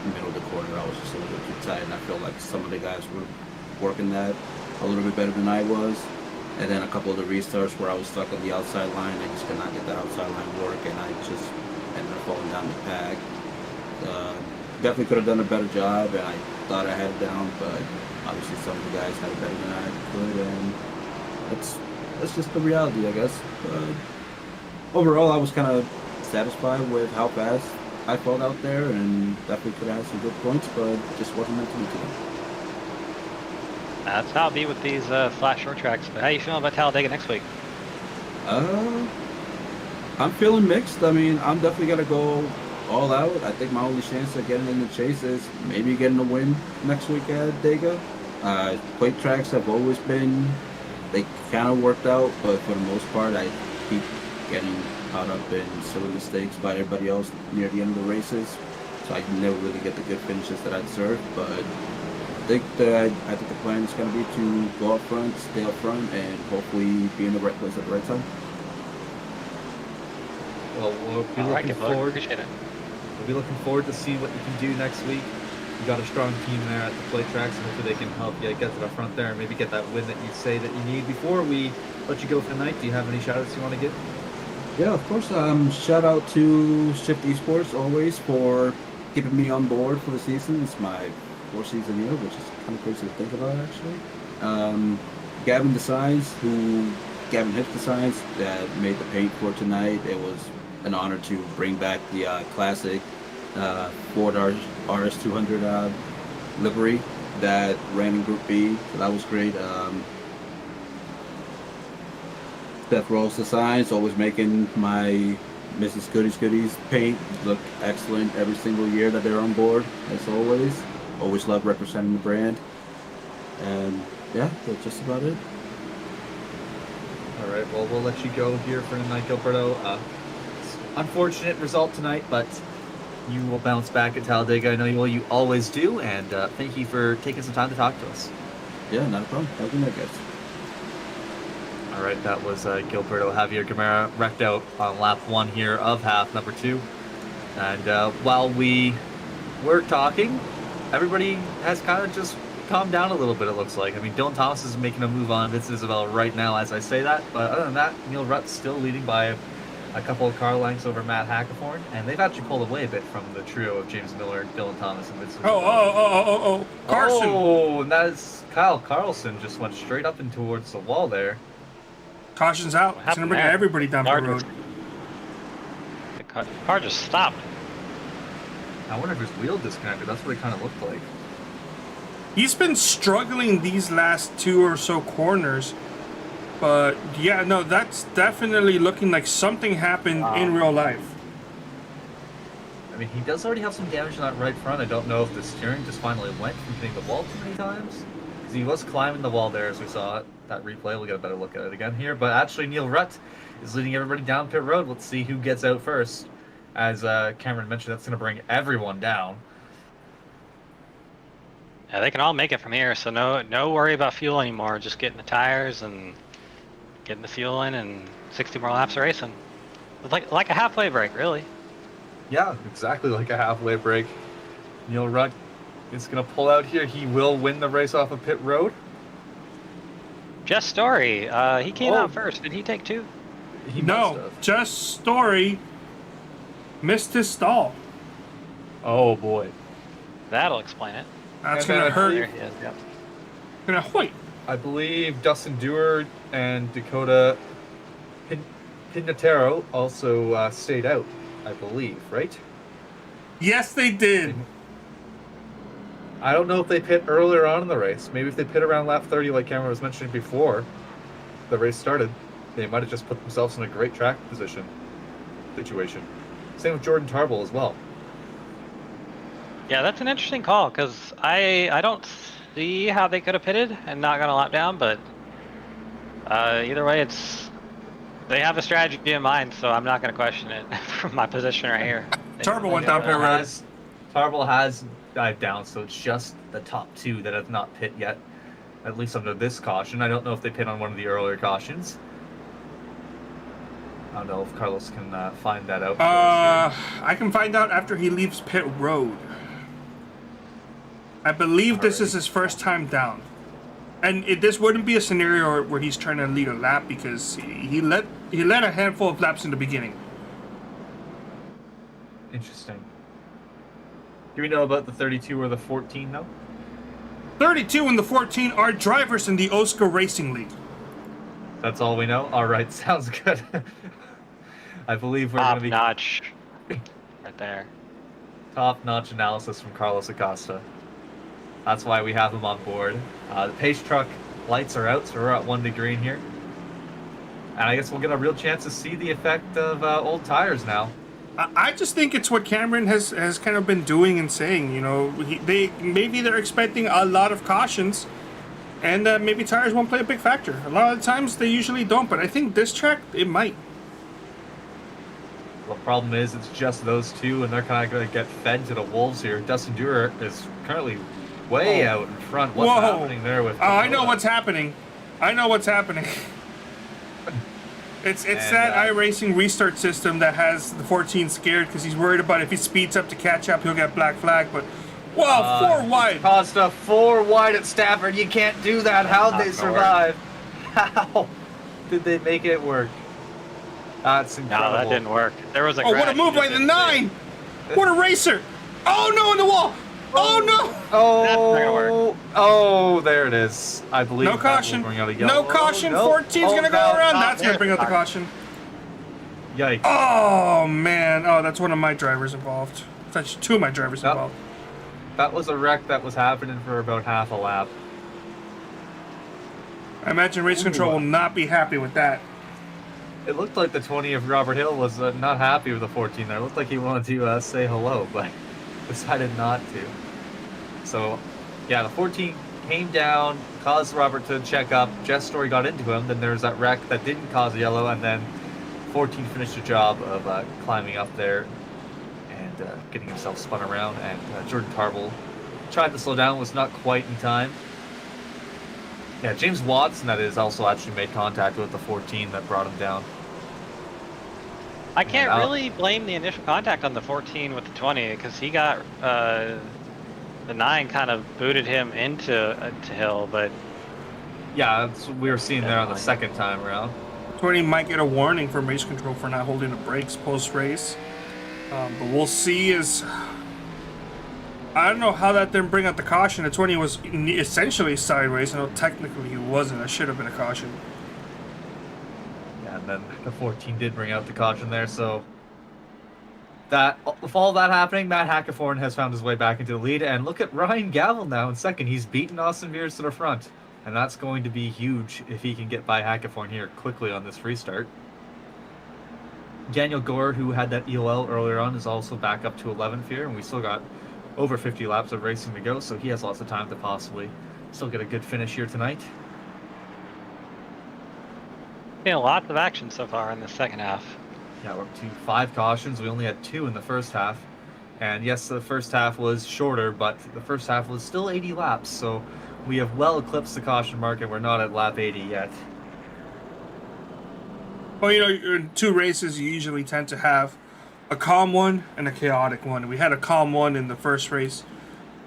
middle of the corner. I was just a little bit too tight, and I feel like some of the guys were working that. a little bit better than I was. And then a couple of the restarts where I was stuck on the outside line, I just could not get that outside line work, and I just ended up falling down the pack. Definitely could have done a better job, and I thought I had it down, but obviously some of the guys had it better than I could, and that's just the reality, I guess. But overall, I was kind of satisfied with how fast I felt out there, and definitely could have had some good points, but just wasn't meant to be today. That's how it be with these flat short tracks. But how you feeling about Talladega next week? I'm feeling mixed. I mean, I'm definitely gonna go all out. I think my only chance of getting in the chase is maybe getting a win next week at Dega. Plate tracks have always been, they kind of worked out, but for the most part, I keep getting caught up in silly mistakes by everybody else near the end of the races. So I never really get the good finishes that I deserve, but I think the plan is going to be to go up front, stay up front, and hopefully be in the right place at the right time. Well, we'll be looking forward. Appreciate it. We'll be looking forward to see what you can do next week. You got a strong team there at the plate tracks, and hopefully they can help you get to the front there and maybe get that win that you say that you need. Before we let you go for the night, do you have any shout-outs you want to give? Yeah, of course. Shout out to Shift Esports always for keeping me on board for the season. It's my 4th season here, which is kind of crazy to think about, actually. Gavin Hits Designs that made the paint for tonight. It was an honor to bring back the classic Ford RS200 livery that ran in Group B. So that was great. Seth Rose Designs, always making my Mrs. Goodies paint look excellent every single year that they're on board, as always. Always love representing the brand. And yeah, that's just about it. All right, well, we'll let you go here for tonight, Gilberto. Unfortunate result tonight, but you will bounce back at Talladega. I know you always do, and thank you for taking some time to talk to us. Yeah, not a problem. Have a good night, guys. All right, that was Gilberto Javier Gamera, wrecked out on lap 1 here of half number 2. And while we were talking, everybody has kind of just calmed down a little bit, it looks like. I mean, Dylan Thomas is making a move on Vince Isabel right now as I say that, but other than that, Neil Rutt's still leading by a couple of car lengths over Matt Hackathorn, and they've actually pulled away a bit from the trio of James Miller, Dylan Thomas, and Vince Isabel. Carson! Oh, and that is Kyle Carlson just went straight up and towards the wall there. Caution's out. It's going to bring everybody down the road. The car just stopped. I wonder if his wheel disconnected. That's what it kind of looked like. He's been struggling these last 2 or so corners. But yeah, no, that's definitely looking like something happened in real life. I mean, he does already have some damage on that right front. I don't know if the steering just finally went from hitting the wall too many times. Because he was climbing the wall there as we saw it. That replay, we'll get a better look at it again here. But actually, Neil Rutt is leading everybody down pit road. Let's see who gets out first. As Cameron mentioned, that's going to bring everyone down. Yeah, they can all make it from here, so no worry about fuel anymore. Just getting the tires and getting the fuel in, and 60 more laps of racing. It's like a halfway break, really. Yeah, exactly like a halfway break. Neil Rutt is going to pull out here. He will win the race off of pit road. Jess Story, he came out first. Did he take 2? He must have. Jess Story missed his stall. Oh boy. That'll explain it. That's And going to then hurt. There he is, yep. Going to hoit. I believe Dustin Dewar and Dakota Pignataro also stayed out, I believe, right? Yes, they did. I don't know if they pit earlier on in the race. Maybe if they pit around lap 30, like Cameron was mentioning before the race started, they might have just put themselves in a great track situation. Same with Jordan Tarbell as well. Yeah, that's an interesting call, because I don't see how they could have pitted and not got a lap down, but either way, they have a strategy in mind, so I'm not going to question it from my position right here. Tarbell went down pit road. Tarbell has dived down, so it's just the top 2 that have not pit yet, at least under this caution. I don't know if they pit on one of the earlier cautions. I don't know if Carlos can find that out. I can find out after he leaves pit road. I believe this is his first time down. And this wouldn't be a scenario where he's trying to lead a lap because he let a handful of laps in the beginning. Interesting. Do we know about the 32 or the 14 though? 32 and the 14 are drivers in the OSCA Racing League. That's all we know? Alright, sounds good. I believe we're going to be... Top-notch. Right there. Top-notch analysis from Carlos Acosta. That's why we have him on board. The pace truck lights are out, so we're at 1 degree in here. And I guess we'll get a real chance to see the effect of old tires now. I just think it's what Cameron has kind of been doing and saying. You know, maybe they're expecting a lot of cautions, and maybe tires won't play a big factor. A lot of the times they usually don't, but I think this track it might. The problem is it's just those two, and they're kind of going to get fed to the wolves here. Dustin Dewar is currently way out in front. What's happening there with... I know what's happening. I know what's happening. It's that iRacing restart system that has the 14 scared because he's worried about if he speeds up to catch up, he'll get black flag. But, wow, 4 wide. Costa 4 wide at Stafford. You can't do that. How'd they survive? How did they make it work? That's incredible. No, that didn't work. There was a what a move by the 9! What a racer! Oh, no, in the wall! Oh, no! Oh, there it is. I believe no caution. No caution. 14's going to go around. That's going to bring out the caution. Yikes. Oh, man. Oh, that's one of my drivers involved. That's 2 of my drivers involved. That was a wreck that was happening for about half a lap. I imagine Race Control will not be happy with that. It looked like the 20 of Robert Hill was not happy with the 14 there. It looked like he wanted to say hello, but decided not to. So, yeah, the 14 came down, caused Robert to check up. Jeff's Story got into him. Then there was that wreck that didn't cause a yellow, and then 14 finished the job of climbing up there and getting himself spun around. And Jordan Tarble tried to slow down, was not quite in time. Yeah, James Watson, that is, also actually made contact with the 14 that brought him down. I can't really blame the initial contact on the 14 with the 20 because he got the 9 kind of booted him into Hill, but yeah, that's what we were seeing there on the second time around. 20 might get a warning from Race Control for not holding the brakes post-race, but we'll see. I don't know how that didn't bring out the caution. The 20 was essentially sideways. I know technically he wasn't. That should have been a caution. Yeah, and then the 14 did bring out the caution there, so that with all that happening, Matt Hackathorn has found his way back into the lead, and look at Ryan Gavel now in second. He's beaten Austin Mears to the front, and that's going to be huge if he can get by Hackathorn here quickly on this restart. Daniel Gore, who had that EOL earlier on, is also back up to 11th here, and we still got over 50 laps of racing to go, so he has lots of time to possibly still get a good finish here tonight. Yeah, lots of action so far in the second half. Yeah, we're up to 5 cautions. We only had 2 in the first half. And yes, the first half was shorter, but the first half was still 80 laps, so we have well eclipsed the caution mark, and we're not at lap 80 yet. Well, you know, in 2 races, you usually tend to have a calm one and a chaotic one. We had a calm one in the first race.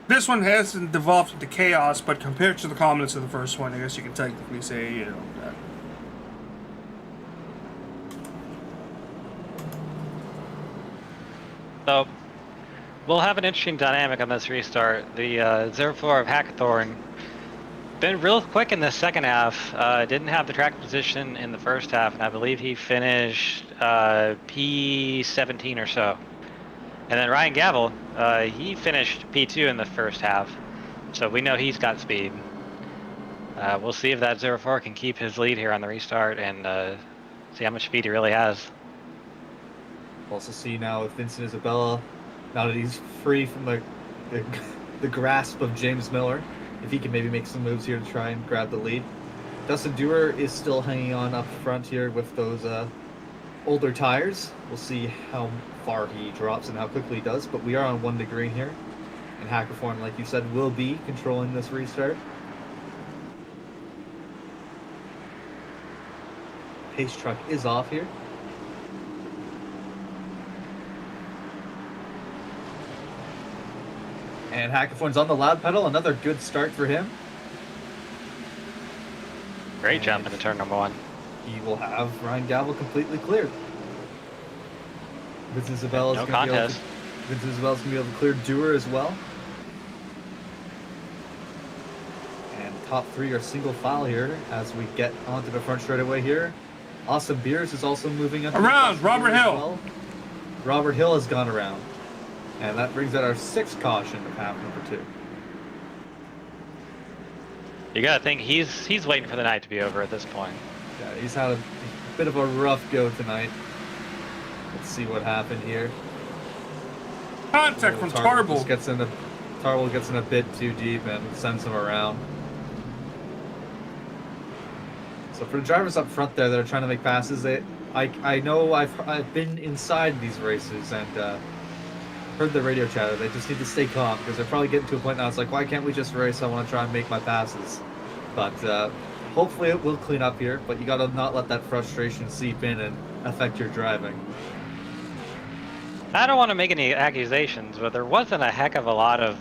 This one hasn't devolved into chaos, but compared to the calmness of the first one, I guess you can technically say, you know, that. So, we'll have an interesting dynamic on this restart. The 04 of Hackathorn been real quick in the second half. Didn't have the track position in the first half, and I believe he finished P17 or so. And then Ryan Gavel, he finished P2 in the first half, so we know he's got speed. We'll see if that 04 can keep his lead here on the restart and see how much speed he really has. We'll also see now with Vincent Isabella, now that he's free from the grasp of James Miller, if he can maybe make some moves here to try and grab the lead. Dustin Dewar is still hanging on up front here with those older tires. We'll see how far he drops and how quickly he does, but we are on 1 degree here. And Hackathorn, like you said, will be controlling this restart. Pace truck is off here. And Hackathorn's on the loud pedal, another good start for him. Great jump into turn number 1. He will have Ryan Gavel completely cleared. Vince Isabella is No going to be able to, contest. Vince Isabella's going to be able to clear Dewar as well. And top 3 are single file here as we get onto the front straightaway here. Austin Beers is also moving up. Around, Robert Hill. Well. Robert Hill has gone around. And that brings out our 6th caution of half number 2. You gotta think he's waiting for the night to be over at this point. Yeah, he's had a bit of a rough go tonight. Let's see what happened here. Contact from Tarble Tarble. Tarble gets in a bit too deep and sends him around. So for the drivers up front there that are trying to make passes, I know I've been inside these races and heard the radio chatter. They just need to stay calm because they're probably getting to a point now. It's like, why can't we just race? I want to try and make my passes. But hopefully it will clean up here. But you got to not let that frustration seep in and affect your driving. I don't want to make any accusations, but there wasn't a heck of a lot of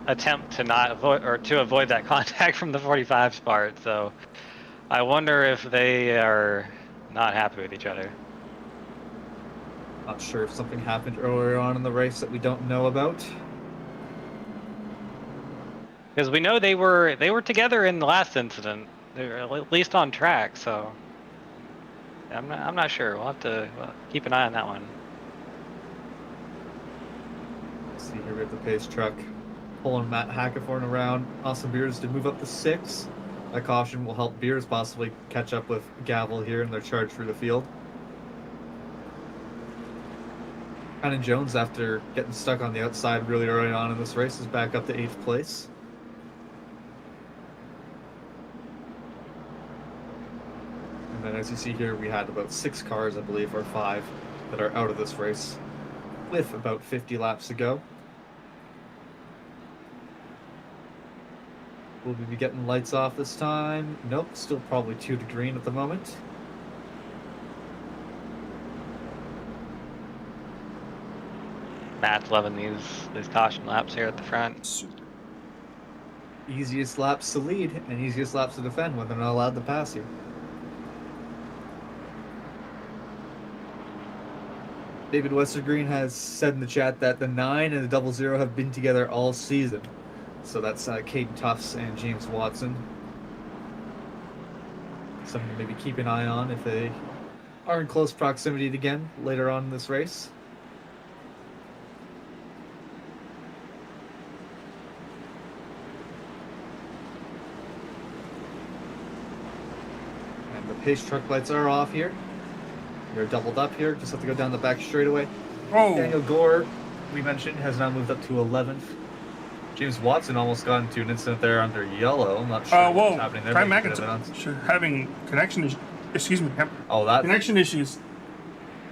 attempt to not avoid or to avoid that contact from the 45 part. So I wonder if they are not happy with each other. Not sure if something happened earlier on in the race that we don't know about. Because we know they were together in the last incident. They were at least on track, so I'm not sure. We'll have to keep an eye on that one. See here we have the pace truck pulling Matt Hackathorn around. Austin Beers to move up to 6. That caution will help Beers possibly catch up with Gavel here in their charge through the field. Brandon Jones, after getting stuck on the outside really early on in this race, is back up to 8th place. And then as you see here, we had about 6 cars, I believe, or 5, that are out of this race with about 50 laps to go. Will we be getting lights off this time? Nope, still probably 2 to green at the moment. Matt's loving these caution laps here at the front. Easiest laps to lead and easiest laps to defend when they're not allowed to pass you. David Westergreen has said in the chat that the 9 and the 00 have been together all season. So that's Caden Tufts and James Watson. Something to maybe keep an eye on if they are in close proximity again later on in this race. And the pace truck lights are off here. You're doubled up here. Just have to go down the back straightaway. Oh, Daniel Gore, we mentioned, has now moved up to 11th. James Watson almost got into an incident there under yellow. I'm not sure whoa. what's happening there. Prime Maybe could have McIntosh been having connection issues. Excuse me. Oh, that Connection issues.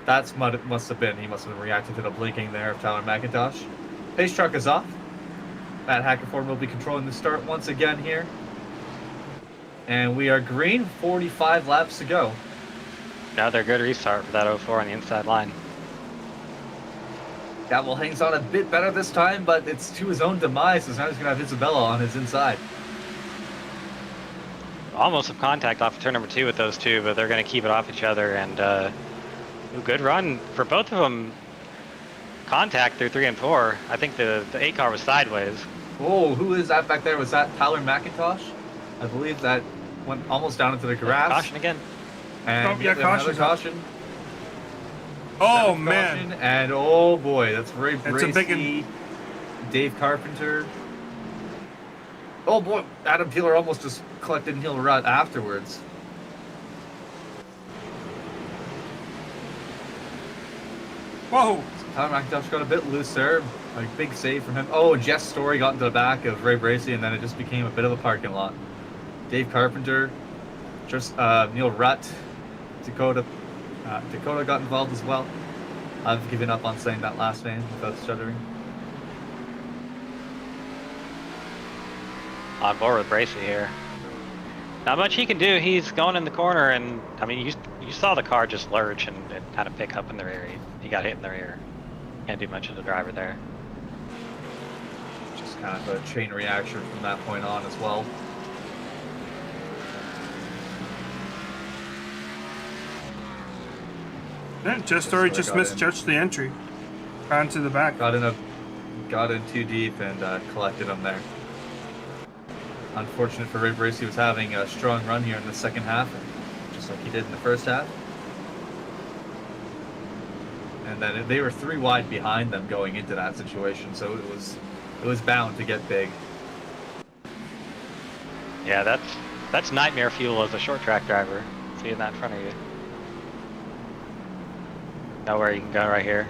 that's what it must have been. He must have been reacting to the blinking there of Tyler McIntosh. Pace truck is off. Matt Hackathorn will be controlling the start once again here. And we are green, 45 laps to go. Another good restart for that 04 on the inside line. Gavel hangs on a bit better this time, but it's to his own demise, so now he's going to have Isabella on his inside. Almost some contact off of turn number 2 with those two, but they're going to keep it off each other. And good run for both of them. Contact through 3 and 4. I think the 8 car was sideways. Oh, who is that back there? Was that Tyler McIntosh? I believe that went almost down into the grass. Caution again. And Oh, yeah, another caution. Oh, Seventh man. caution, and oh boy, that's Ray That's a big Bracey, Dave Carpenter. Oh boy, Adam Peeler almost just collected Neil Rudd afterwards. Whoa. Tyler McIntosh got a bit loose there. A big save from him. Oh, Jess Story got into the back of Ray Bracey, and then it just became a bit of a parking lot. Dave Carpenter, just Neil Rutt, Dakota got involved as well. I've given up on saying that last name without stuttering. On board with Bracey here. Not much he can do. He's going in the corner, and I mean, you saw the car just lurch and kind of pick up in the rear. He got hit in the rear. Can't do much as a driver there. Just kind of a chain reaction from that point on as well. Yeah, just Story just got in. misjudged the entry. Onto the back. Got in too deep and collected him there. Unfortunate for Ray Bracy, was having a strong run here in the second half, just like he did in the first half. And then they were 3 wide behind them going into that situation, so it was bound to get big. Yeah, that's nightmare fuel as a short track driver. Seeing that in front of you. Know where you can go right here.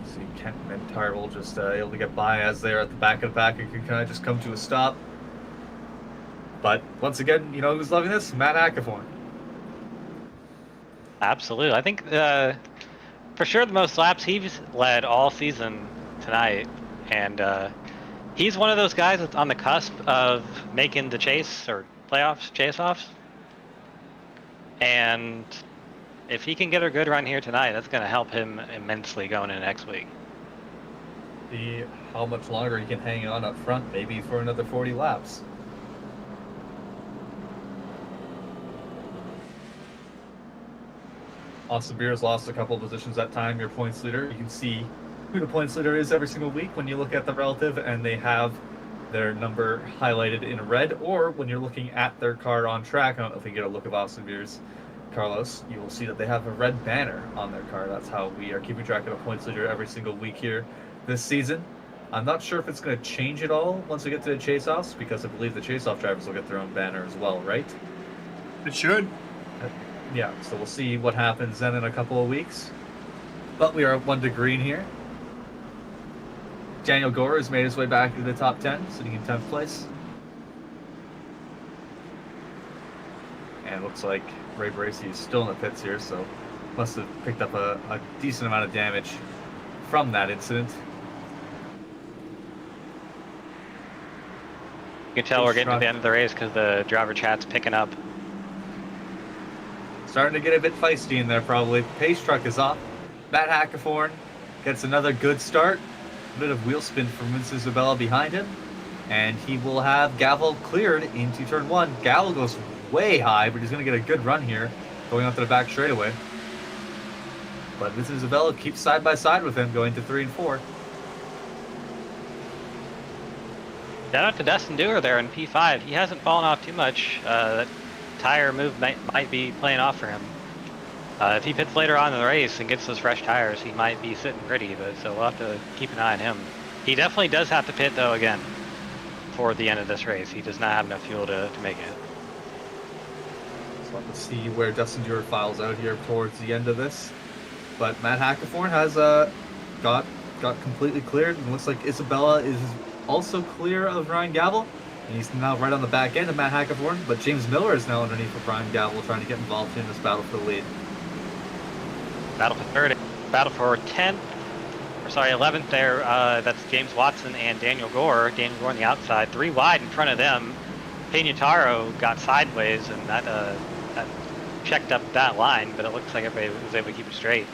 See Kent and Tyrell just able to get by as they're at the back of the pack and can kind of just come to a stop. But once again, you know who's loving this? Matt Ackerforn. Absolutely. I think for sure the most laps he's led all season tonight. And he's one of those guys that's on the cusp of making the chase or playoffs, chase-offs. And if he can get a good run here tonight, that's going to help him immensely going into next week. See how much longer he can hang on up front, maybe for another 40 laps. Austin Beers lost a couple of positions that time. Your points leader, you can see who the points leader is every single week when you look at the relative, and they have their number highlighted in red, or when you're looking at their car on track. I don't know if you get a look of Austin Beers, Carlos, you will see that they have a red banner on their car. That's how we are keeping track of the points leader every single week here this season. I'm not sure if it's going to change at all once we get to the chase-offs, because I believe the chase-off drivers will get their own banner as well, right? It should. Yeah, so we'll see what happens then in a couple of weeks. But we are 1 to green here. Daniel Gore has made his way back into the top 10, sitting in 10th place. And it looks like Ray Bracy is still in the pits here, so must have picked up a decent amount of damage from that incident. You can tell we're getting to the end of the race because the driver chat's picking up. Starting to get a bit feisty in there, probably. Pace truck is off. Matt Ackerforn gets another good start. A bit of wheel spin from Vince Isabella behind him. And he will have Gavel cleared into turn 1. Gavel goes way high, but he's going to get a good run here, going up to the back straightaway. But Vince Isabella keeps side by side with him, going to 3 and 4. Shout out to Dustin Dewar there in P5. He hasn't fallen off too much. That tire move might be playing off for him. If he pits later on in the race and gets those fresh tires, he might be sitting pretty, but so we'll have to keep an eye on him. He definitely does have to pit, though, again, for the end of this race. He does not have enough fuel to make it. So let's see where Dustin Dewar files out here towards the end of this. But Matt Ackerforn has got completely cleared, and looks like Isabella is also clear of Ryan Gavel. And he's now right on the back end of Matt Ackerforn, but James Miller is now underneath of Ryan Gavel, trying to get involved in this battle for the lead. Battle for third, battle for 10th, or sorry, 11th there. That's James Watson and Daniel Gore. Daniel Gore on the outside, 3 wide in front of them. Peñataro got sideways, and that checked up that line, but it looks like everybody was able to keep it straight.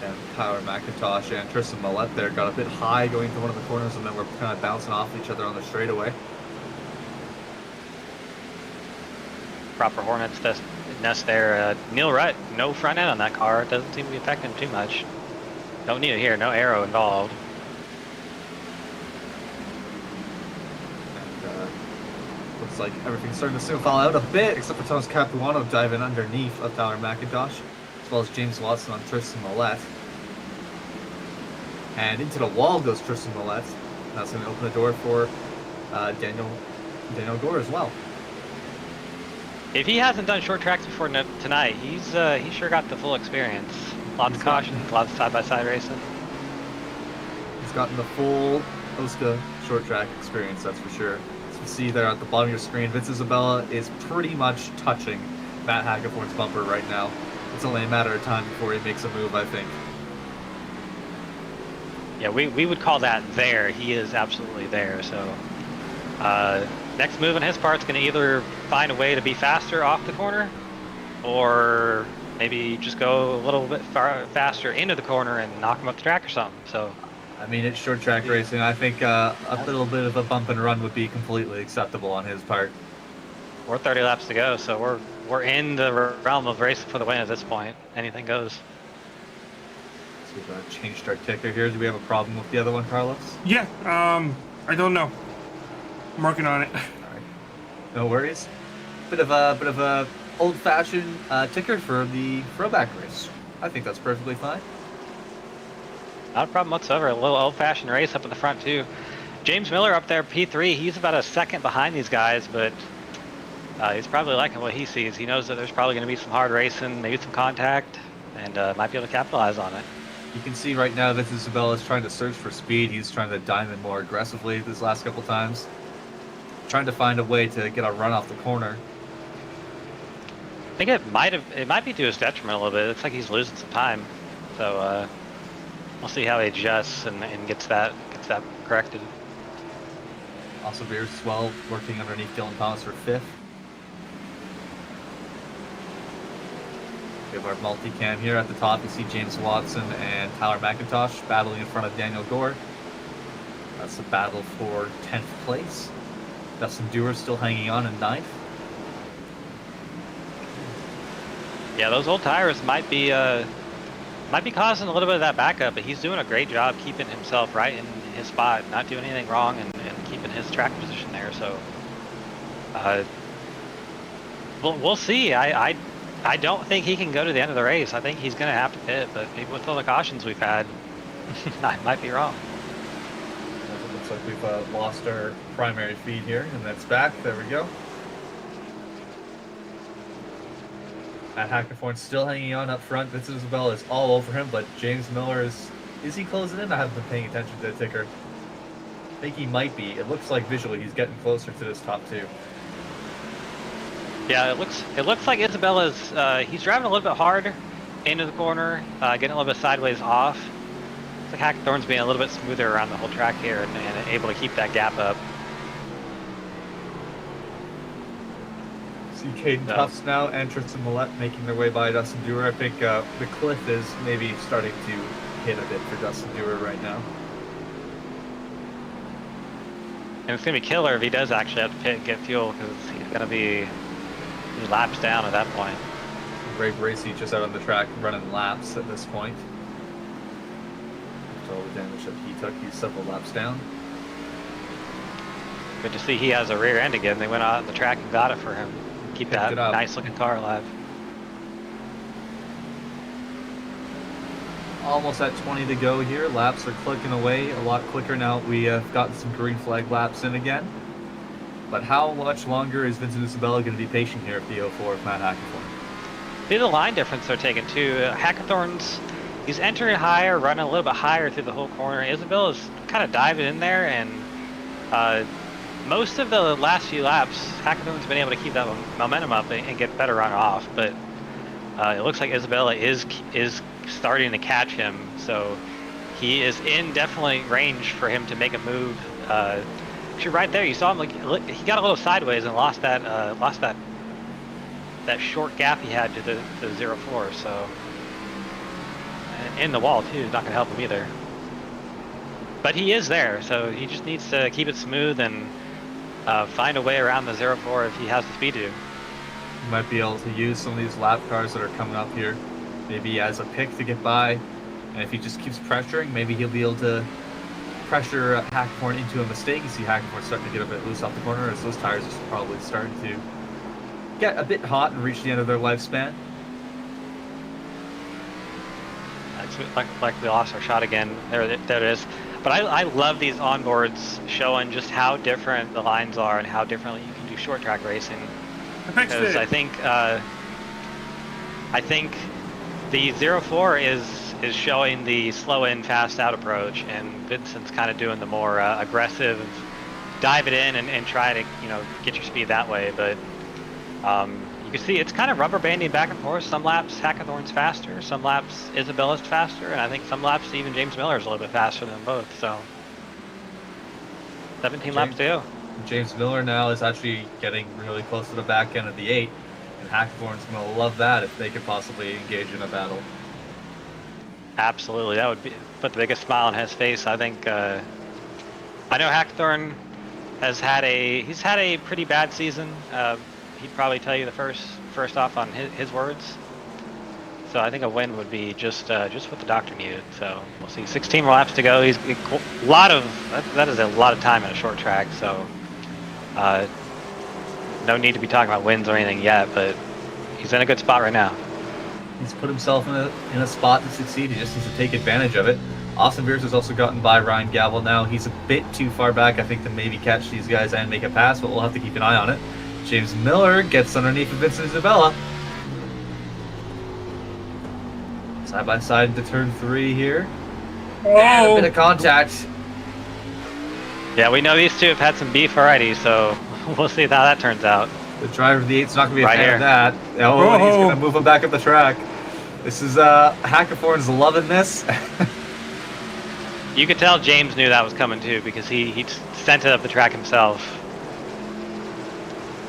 And Tyler McIntosh and Tristan Millette there got a bit high going into one of the corners, and then we're kind of bouncing off each other on the straightaway. Proper Hornets nest there. Neil Rutt, no front end on that car. It doesn't seem to be affecting him too much. Don't need it here. No aero involved. And looks like everything's starting to soon fall out a bit, except for Thomas Capuano diving underneath of Tyler McIntosh, as well as James Watson on Tristan Millette. And into the wall goes Tristan Millette. That's going to open the door for Daniel Gore as well. If he hasn't done short tracks before tonight, he's sure got the full experience. Lots of caution, lots of side-by-side racing. He's gotten the full OSCA short track experience, that's for sure. As you see there at the bottom of your screen, Vince Isabella is pretty much touching Matt Hackeforn's bumper right now. It's only a matter of time before he makes a move, I think. Yeah, we would call that there. He is absolutely there. So next move on his part is going to either find a way to be faster off the corner, or maybe just go a little bit faster into the corner and knock him up the track or something. So, I mean, it's short track racing. I think a little bit of a bump and run would be completely acceptable on his part. We're 30 laps to go, so we're in the realm of racing for the win at this point. Anything goes. So we've changed our ticker here. Do we have a problem with the other one, Carlos? Yeah, I don't know. I'm working on it. All right. No worries. Bit of a old-fashioned ticker for the throwback race. I think that's perfectly fine. Not a problem whatsoever. A little old-fashioned race up in the front too. James Miller up there, P3. He's about a second behind these guys, but he's probably liking what he sees. He knows that there's probably going to be some hard racing, maybe some contact, and might be able to capitalize on it. You can see right now that Isabella is trying to search for speed. He's trying to diamond more aggressively this last couple times. Trying to find a way to get a run off the corner. I think it might be to his detriment a little bit. It looks like he's losing some time. So we'll see how he adjusts and gets that corrected. Also Beers as well, working underneath Dylan Thomas for 5th. We have our multi-cam here at the top. You see James Watson and Tyler McIntosh battling in front of Daniel Gore. That's the battle for 10th place. Dustin Dewar still hanging on in 9th. Yeah, those old tires might be causing a little bit of that backup, but he's doing a great job keeping himself right in his spot, not doing anything wrong, and keeping his track position there. So we'll see. I don't think he can go to the end of the race. I think he's going to have to pit, but maybe with all the cautions we've had, I might be wrong. It looks like we've lost our primary feed here, and that's back. There we go. At Hackathorn still hanging on up front. Vincent Isabella is all over him, but James Miller is he closing in? I haven't been paying attention to the ticker. I think he might be. It looks like visually he's getting closer to this top 2. Yeah, it looks like Isabella's he's driving a little bit hard into the corner, getting a little bit sideways off. Looks like Hackathorn's being a little bit smoother around the whole track here and able to keep that gap up. See Caden Tufts now, Entrance and Millette making their way by Dustin Dewar. I think the cliff is maybe starting to hit a bit for Dustin Dewar right now. And it's going to be killer if he does actually have to pit and get fuel, because he's going to be laps down at that point. Ray Bracey just out on the track running laps at this point. After all the damage that he took, he's several laps down. Good to see he has a rear end again. They went out on the track and got it for him. Keep that nice looking car alive. Almost at 20 to go here. Laps are clicking away a lot quicker now. We have gotten some green flag laps in again. But how much longer is Vincent Isabella going to be patient here at the 04 of Matt Hackathorn? See the line difference they're taking too. Hackathorn's, he's entering higher, running a little bit higher through the whole corner. Isabella's kind of diving in there, and most of the last few laps, Hackathorn's been able to keep that momentum up and get better run off. But it looks like Isabella is starting to catch him, so he is in definitely range for him to make a move. Actually, right there, you saw him he got a little sideways and lost that short gap he had to the 04. So and in the wall too is not going to help him either. But he is there, so he just needs to keep it smooth and find a way around the 04 if he has the speed to. He might be able to use some of these lap cars that are coming up here, maybe as a pick to get by. And if he just keeps pressuring, maybe he'll be able to pressure Hackathorn into a mistake. You see Hackathorn starting to get a bit loose off the corner as those tires are probably starting to get a bit hot and reach the end of their lifespan. Like we lost our shot again. There it is. But I love these onboards showing just how different the lines are and how differently you can do short track racing. Because I think the 04 is showing the slow in, fast out approach, and Vincent's kind of doing the more aggressive, dive it in and try to get your speed that way. But you can see it's kind of rubber banding back and forth. Some laps Hackathorn's faster, some laps Isabella's faster, and I think some laps even James Miller's a little bit faster than both. So 17 laps to go. James Miller now is actually getting really close to the back end of the 8, and Hackathorn's going to love that if they could possibly engage in a battle. Absolutely, that would put the biggest smile on his face. I think I know Hackathorn he's had a pretty bad season. he'd probably tell you the first off on his words. So I think a win would be just what the doctor needed. So we'll see. 16 laps to go. He's a lot of that is a lot of time in a short track. So no need to be talking about wins or anything yet, but he's in a good spot right now. He's put himself in a spot to succeed. He just needs to take advantage of it. Austin Beers has also gotten by Ryan Gavel now. He's a bit too far back, I think, to maybe catch these guys and make a pass, but we'll have to keep an eye on it. James Miller gets underneath of Vincent Isabella. Side by side into turn 3 here. And a bit of contact. Yeah, we know these two have had some beef already, so we'll see how that turns out. The driver of the 8's not going to be a Right fan here. of that. Oh, he's going to move him back up the track. This is Hackathorn's loving this. You could tell James knew that was coming too because he sent it up the track himself.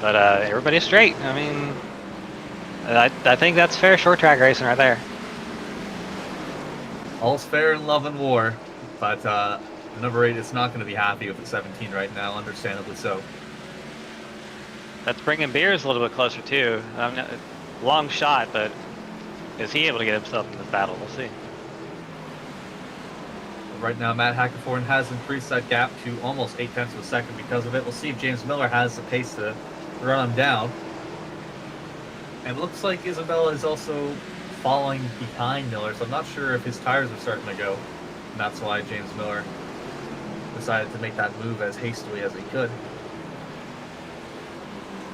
But everybody's straight. I mean, I think that's fair short track racing right there. All's fair in love and war, but number 8 is not going to be happy with the 17 right now, understandably so. That's bringing Beers a little bit closer too. Long shot, but is he able to get himself in this battle? We'll see. Right now, Matt Hackathorn has increased that gap to almost 0.8 of a second because of it. We'll see if James Miller has the pace to run him down. And it looks like Isabella is also falling behind Miller, so I'm not sure if his tires are starting to go. And that's why James Miller decided to make that move as hastily as he could.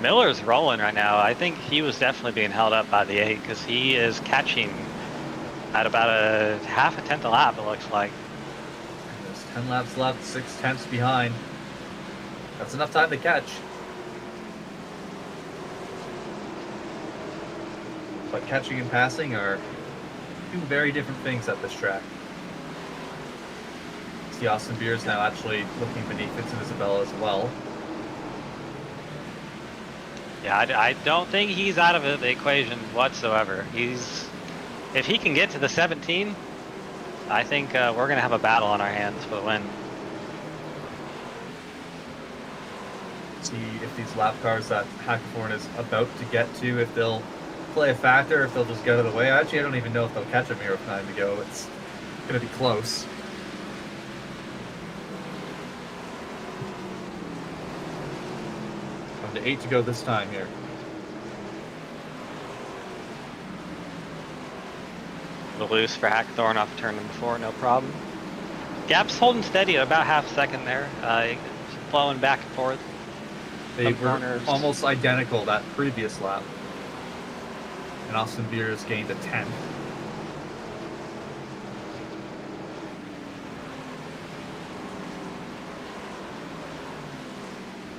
Miller's rolling right now. I think he was definitely being held up by the 8 because he is catching at about a half a tenth a lap, it looks like. There's 10 laps left, 6/10 behind. That's enough time to catch. But catching and passing are two very different things at this track. See Austin Beers now actually looking beneath Vincent Isabella as well. Yeah, I don't think he's out of the equation whatsoever. If he can get to the 17, I think we're going to have a battle on our hands for the win. See if these lap cars that Hackathorn is about to get to, if they'll play a factor, if they'll just get out of the way. Actually, I don't even know if they'll catch him here with time to go. It's going to be close. Down to 8 to go this time here. The loose for Hackathorn off turn number 4, no problem. Gap's holding steady at about half a second there, flowing back and forth. They Some were corners. almost identical that previous lap. And Austin Beers gained a 10.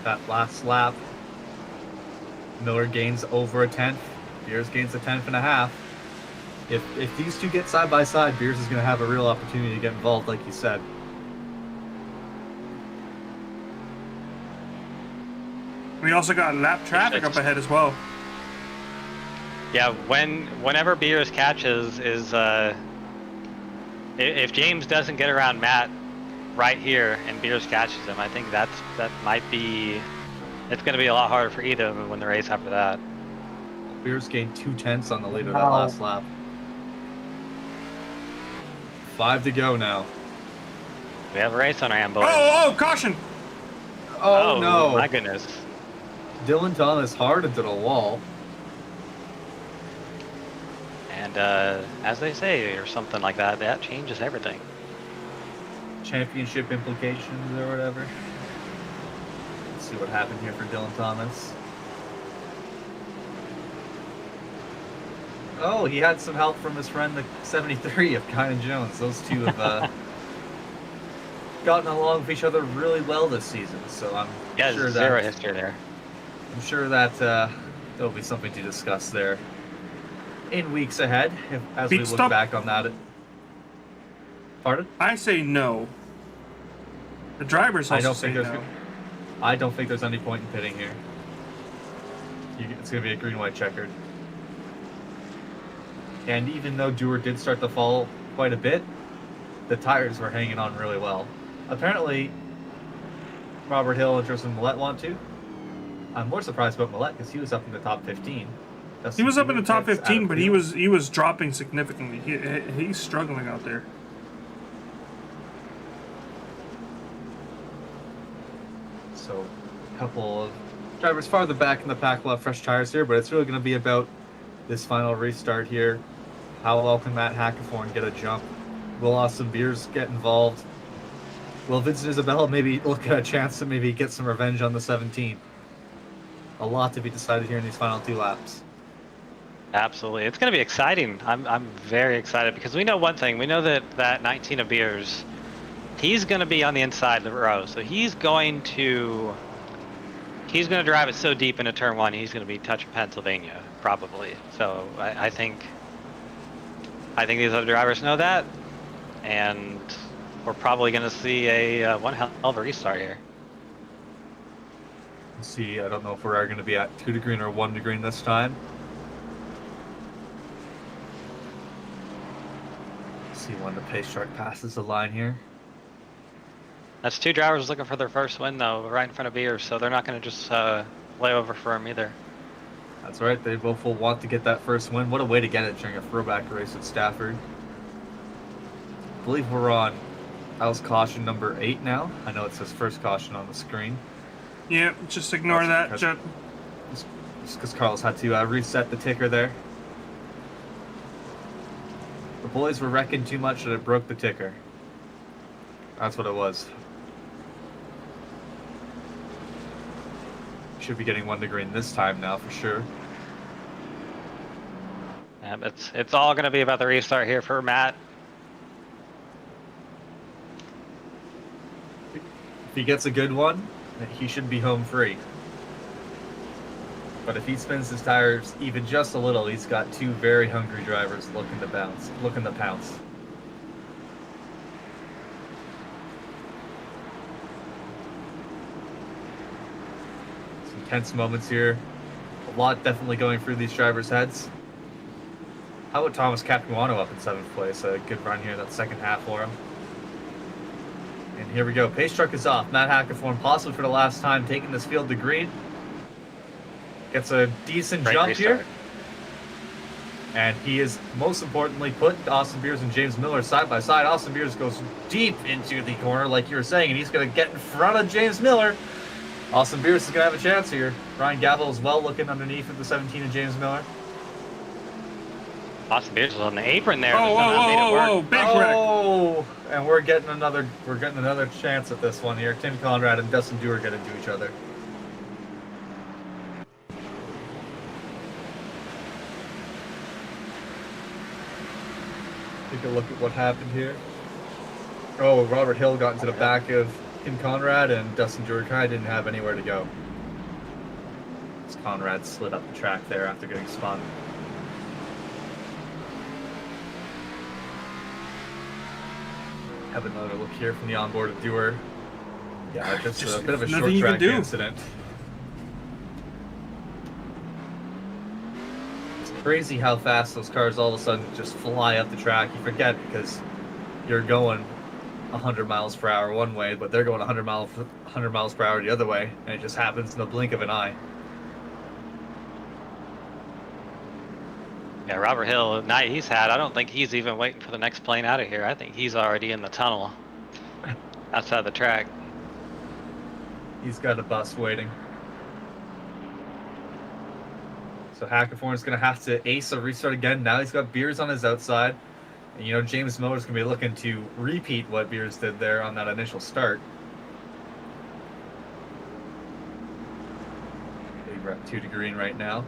That last lap, Miller gains over a tenth. Beers gains a tenth and a half. If these two get side by side, Beers is going to have a real opportunity to get involved, like you said. We also got lap traffic up ahead as well. Yeah, whenever Beers catches is if James doesn't get around Matt right here and Beers catches him, I think that might be it's going to be a lot harder for either of them when the race after that. Beers gained 2/10 on the lead of that last lap. 5 to go now. We have a race on our hand, boys. Oh, caution! Oh no! My goodness. Dylan Thomas hard into the wall. And as they say, or something like that, that changes everything. Championship implications or whatever. Let's see what happened here for Dylan Thomas. Oh, he had some help from his friend, the 73 of Kynan Jones. Those two have gotten along with each other really well this season. So I'm sure zero history there. I'm sure that there'll be something to discuss there in weeks ahead as we look back on that. Pardon? I say no. The drivers also say no. I don't think there's any point in pitting here. It's going to be a green-white checkered. And even though Dewar did start to fall quite a bit, the tires were hanging on really well. Apparently, Robert Hill and Tristan Millette want to. I'm more surprised about Millette because he was up in the top 15. He was up in the top That's 15, out but of field. he was dropping significantly. He's struggling out there. So, a couple of drivers farther back in the pack will have fresh tires here, but it's really going to be about this final restart here. How well can Matt Hackathorn get a jump? Will Austin Beers get involved? Will Vincent Isabella maybe look at a chance to maybe get some revenge on the 17? A lot to be decided here in these final 2 laps. Absolutely, it's going to be exciting. I'm very excited because we know one thing. We know that 19 of Beers, he's going to be on the inside of the row, so he's going to drive it so deep into turn 1. He's going to be touching Pennsylvania probably. So I think these other drivers know that, and we're probably going to see a one hell of a restart here. Let's see, I don't know if we're going to be at 2 to green or 1 to green this time. Let's see when the pace truck passes the line here. That's 2 drivers looking for their first win though, right in front of Beers, so they're not going to just lay over for him either. That's right, they both will want to get that first win. What a way to get it during a throwback race at Stafford. I believe we're on house caution number 8 now. I know it says first caution on the screen. Yeah, just ignore that, Jet. Just because Carlos had to reset the ticker there. The boys were wrecking too much that it broke the ticker. That's what it was. Should be getting 1 to green this time now for sure. Yeah, it's all going to be about the restart here for Matt. If he gets a good one, he should be home free. But if he spins his tires even just a little, he's got 2 very hungry drivers looking to pounce. Some tense moments here. A lot definitely going through these drivers' heads. How about Thomas Capuano up in 7th place? A good run here in that second half for him. And here we go. Pace truck is off. Matt Hackathorn, possibly for the last time, taking this field to green. Gets a decent Great jump restart here. And he is, most importantly, put Austin Beers and James Miller side by side. Austin Beers goes deep into the corner, like you were saying, and he's going to get in front of James Miller. Austin Beers is going to have a chance here. Ryan Gavel as well looking underneath of the 17 of James Miller. Austin Beers was on the apron there. Whoa, big wreck. Oh, and we're getting another chance at this one here. Tim Conrad and Dustin Dewar get into each other. Take a look at what happened here. Oh, Robert Hill got into the back of Tim Conrad, and Dustin Dewar kind of didn't have anywhere to go. As Conrad slid up the track there after getting spun. Have another look here from the onboard of Dewar. Yeah, just a bit of a short nothing you can track do. incident. It's crazy how fast those cars all of a sudden just fly up the track. You forget because you're going 100 miles per hour one way, but they're going 100 miles per hour the other way, and it just happens in the blink of an eye. Yeah, Robert Hill, night he's had, I don't think he's even waiting for the next plane out of here. I think he's already in the tunnel outside the track. He's got a bus waiting. So Hackathorn's going to have to ace a restart again. Now he's got Beers on his outside. And you know, James Miller's going to be looking to repeat what Beers did there on that initial start. We're at 2 to green right now.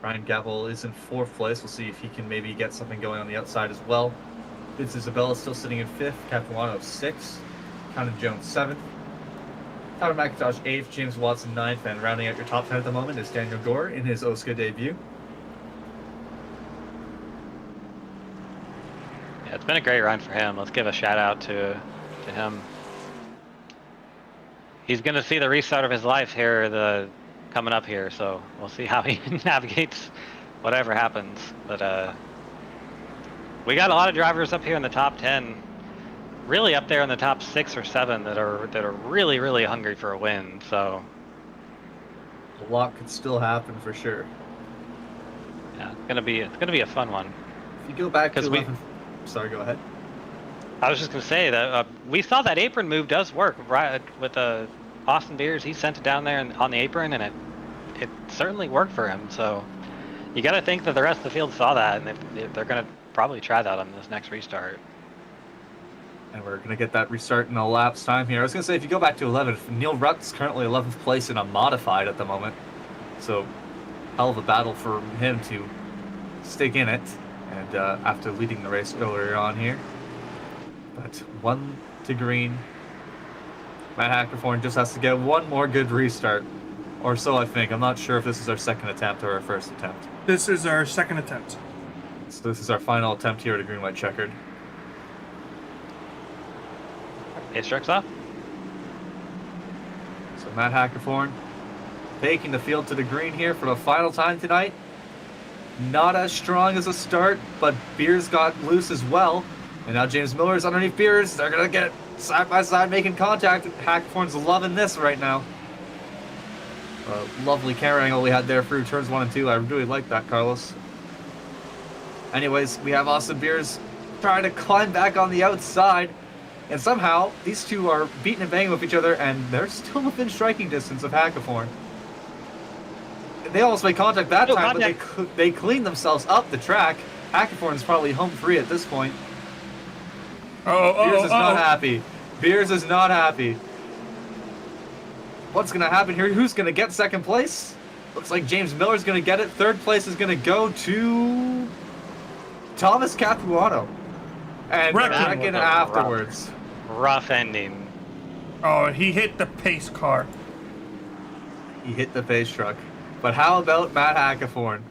Ryan Gavel is in 4th place. We'll see if he can maybe get something going on the outside as well. Vince Isabella still sitting in 5th. Capuano 6th. Conan Jones 7th. Tyler McIntosh 8th. James Watson 9th. And rounding out your top 10 at the moment is Daniel Gore in his OSCA debut. Yeah, it's been a great run for him. Let's give a shout out to him. He's going to see the restart of his life here coming up here, so we'll see how he navigates whatever happens. But we got a lot of drivers up here in the top 10. really up there in the top 6 or 7 that are really, really hungry for a win. So A lot could still happen for sure. yeah, it's gonna be a fun one. If you go back to 'Cause 11th... Sorry, go ahead. I was just gonna say that we saw that apron move does work right with Austin Beers. He sent it down there on the apron, and it certainly worked for him. So you got to think that the rest of the field saw that, and they're gonna probably try that on this next restart. And we're going to get that restart in a lapse time here. I was going to say, if you go back to 11th, Neil Rutt's currently 11th place in a modified at the moment. So, hell of a battle for him to stick in it. And after leading the race earlier on here. But 1 to green. Matt Hackerthorn just has to get one more good restart. Or so I think. I'm not sure if this is our second attempt or our first attempt. This is our second attempt. So this is our final attempt here at a green-white checkered. Pace truck's off. So Matt Hackerthorn taking the field to the green here for the final time tonight. Not as strong as a start, but Beers got loose as well. And now James Miller's underneath Beers. They're going to get side by side making contact. Hackerthorn's loving this right now. Lovely camera angle we had there through turns 1 and 2. I really like that, Carlos. Anyways, we have Austin Beers trying to climb back on the outside. And somehow, these two are beating and banging with each other, and they're still within striking distance of Hackerthorn. They almost made contact that time, but they cleaned themselves up the track. Hackerthorn's probably home free at this point. Beers is not happy. Beers is not happy. What's going to happen here? Who's going to get second place? Looks like James Miller's going to get it. Third place is going to go to Thomas Capuano. And second afterwards. Rough ending. Oh, he hit the pace car. He hit the pace truck. But how about Matt Hackerthorn?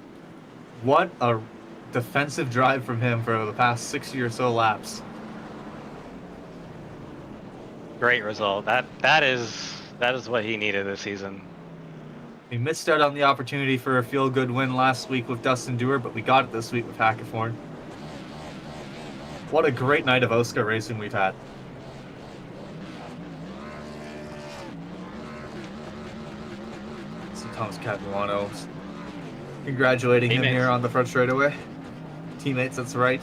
What a defensive drive from him for the past 60 or so laps. Great result. That is what he needed this season. We missed out on the opportunity for a feel-good win last week with Dustin Dewar, but we got it this week with Hackerthorn. What a great night of OSCA racing we've had. So Thomas Capuano congratulating him here on the front straightaway. Teammates, that's right.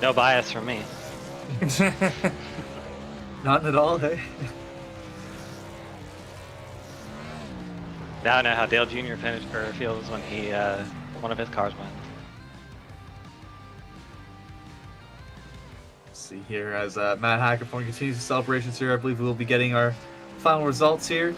No bias from me. Not at all, hey? Now I know how Dale Jr. feels when he one of his cars wins. See here as Matt Hackerthorn continues the celebrations here. I believe we'll be getting our final results here.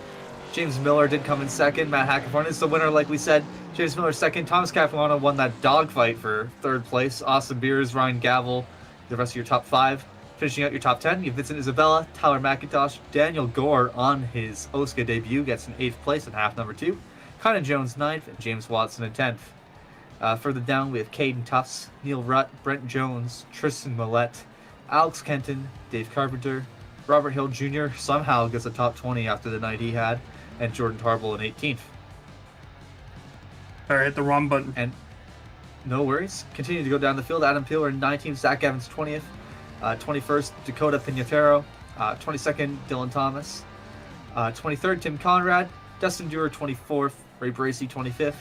James Miller did come in second. Matt Hackerthorn is the winner, like we said. James Miller second. Thomas Capuano won that dogfight for third place. Austin Beers, Ryan Gavel, the rest of your top 5. Finishing out your top 10, you have Vincent Isabella, Tyler McIntosh, Daniel Gore on his OSCA debut gets an 8th place in half number 2. Connor Jones 9th, and James Watson in 10th. Further down, we have Caden Tufts, Neil Rutt, Brent Jones, Tristan Millette, Alex Kenton, Dave Carpenter, Robert Hill Jr. somehow gets a top 20 after the night he had, and Jordan Tarble in 18th. Sorry, I hit the wrong button. And no worries. Continue to go down the field. Adam Peeler in 19th, Zach Evans 20th, 21st, Dakota Pinatero, 22nd, Dylan Thomas, 23rd, Tim Conrad, Dustin Dewar 24th, Ray Bracey 25th,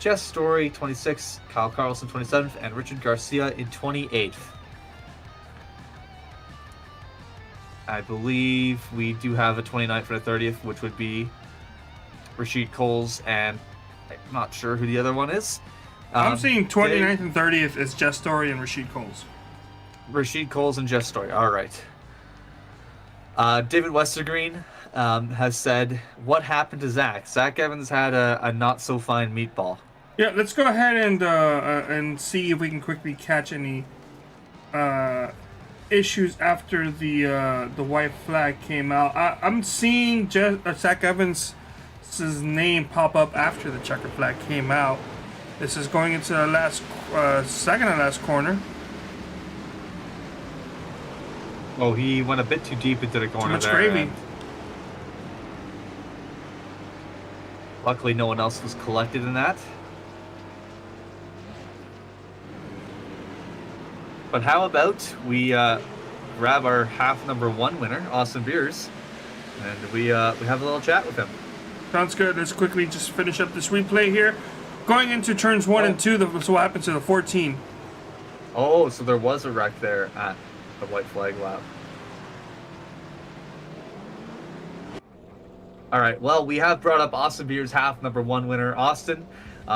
Jess Story 26th, Kyle Carlson 27th, and Richard Garcia in 28th. I believe we do have a 29th for the 30th, which would be Rashid Coles, and I'm not sure who the other one is. I'm seeing 29th and 30th is Jess Story and Rashid Coles. Rashid Coles and Jess Story. All right. David Westergreen has said, what happened to Zach? Zach Evans had a not-so-fine meatball. Yeah, let's go ahead and see if we can quickly catch any issues after the white flag came out. I'm seeing Zach Evans' name pop up after the checker flag came out. This is going into the last second to last corner. Oh, he went a bit too deep into the corner Too much gravy. Luckily, no one else was collected in that. But how about we grab our half number 1 winner, Austin Beers, and we have a little chat with him. Sounds good. Let's quickly just finish up this replay here. Going into turns 1 and 2, so what happened to the 14? Oh, so there was a wreck there at the white flag lap. All right, well, we have brought up Austin Beers' half number 1 winner. Austin,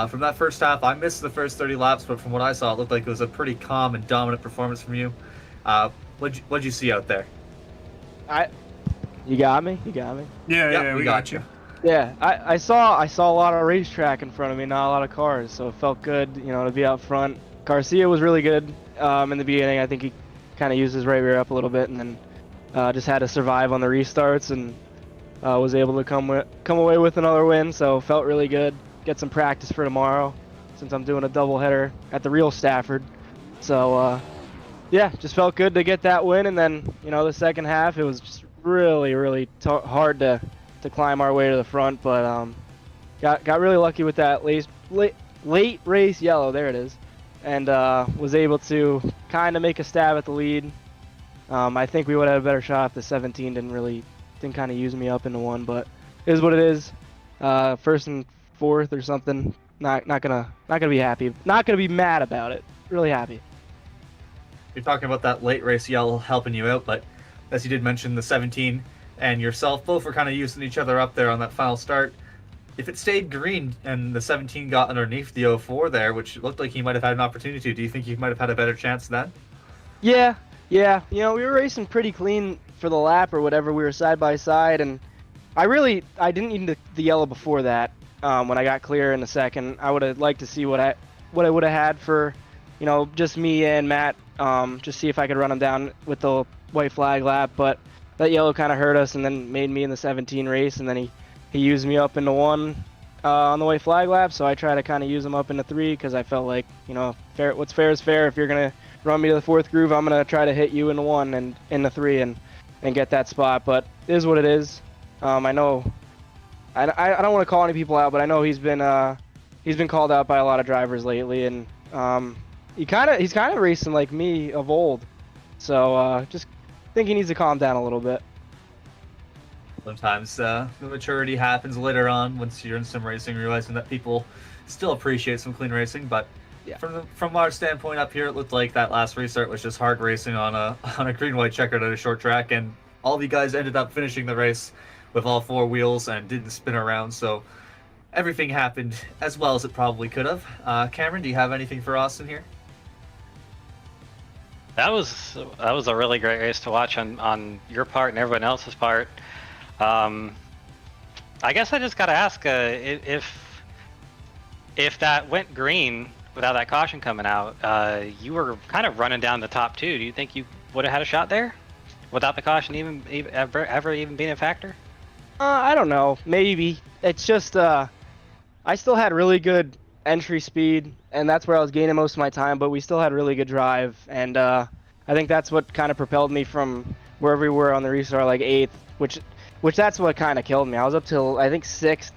from that first half, I missed the first 30 laps, but from what I saw, it looked like it was a pretty calm and dominant performance from you. What'd you see out there? You got me? You got me? Yeah, we got you. Yeah, I saw a lot of racetrack in front of me, not a lot of cars, so it felt good, to be out front. Garcia was really good in the beginning. I think he kind of used his right rear up a little bit, and then just had to survive on the restarts, and was able to come away with another win. So felt really good. Get some practice for tomorrow, since I'm doing a doubleheader at the real Stafford. So yeah, just felt good to get that win, and then the second half it was just really hard to climb our way to the front, but got really lucky with that late race yellow, there it is, and was able to kind of make a stab at the lead. I think we would have had a better shot if the 17 didn't kind of use me up into one, but it is what it is. First and fourth or something. Not gonna be happy. Not gonna be mad about it. Really happy. You're talking about that late race yellow helping you out, but as you did mention, the 17 and yourself both were kind of using each other up there on that final start. If it stayed green and the 17 got underneath the 04 there, which looked like he might have had an opportunity, do you think you might have had a better chance then? Yeah. We were racing pretty clean for the lap or whatever. We were side by side, and I didn't need the yellow before that. When I got clear in the second, I would have liked to see what I would have had for, just me and Matt. Just see if I could run him down with the white flag lap, but that yellow kind of hurt us and then made me in the 17 race, and then he used me up into one on the white flag lap, so I try to kind of use him up into 3 because I felt like, what's fair is fair. If you're going to run me to the 4th groove, I'm going to try to hit you into 1 and into 3 and get that spot, but it is what it is. I know I don't want to call any people out, but I know he's been called out by a lot of drivers lately, and he's kind of racing like me of old, so just think he needs to calm down a little bit. Sometimes the maturity happens later on once you're in some racing, realizing that people still appreciate some clean racing. But yeah, from our standpoint up here, it looked like that last restart was just hard racing on a green-white checkered at a short track, and all of you guys ended up finishing the race with all 4 wheels and didn't spin around. So everything happened as well as it probably could have. Cameron, do you have anything for Austin here? That was a really great race to watch on your part and everyone else's part. I guess I just got to ask if that went green without that caution coming out, you were kind of running down the top 2. Do you think you would have had a shot there without the caution ever even being a factor? I don't know. Maybe. It's just I still had really good entry speed, and that's where I was gaining most of my time, but we still had really good drive, and I think that's what kind of propelled me from wherever we were on the restart, like 8th, which that's what kind of killed me. I was up till, I think, 6th,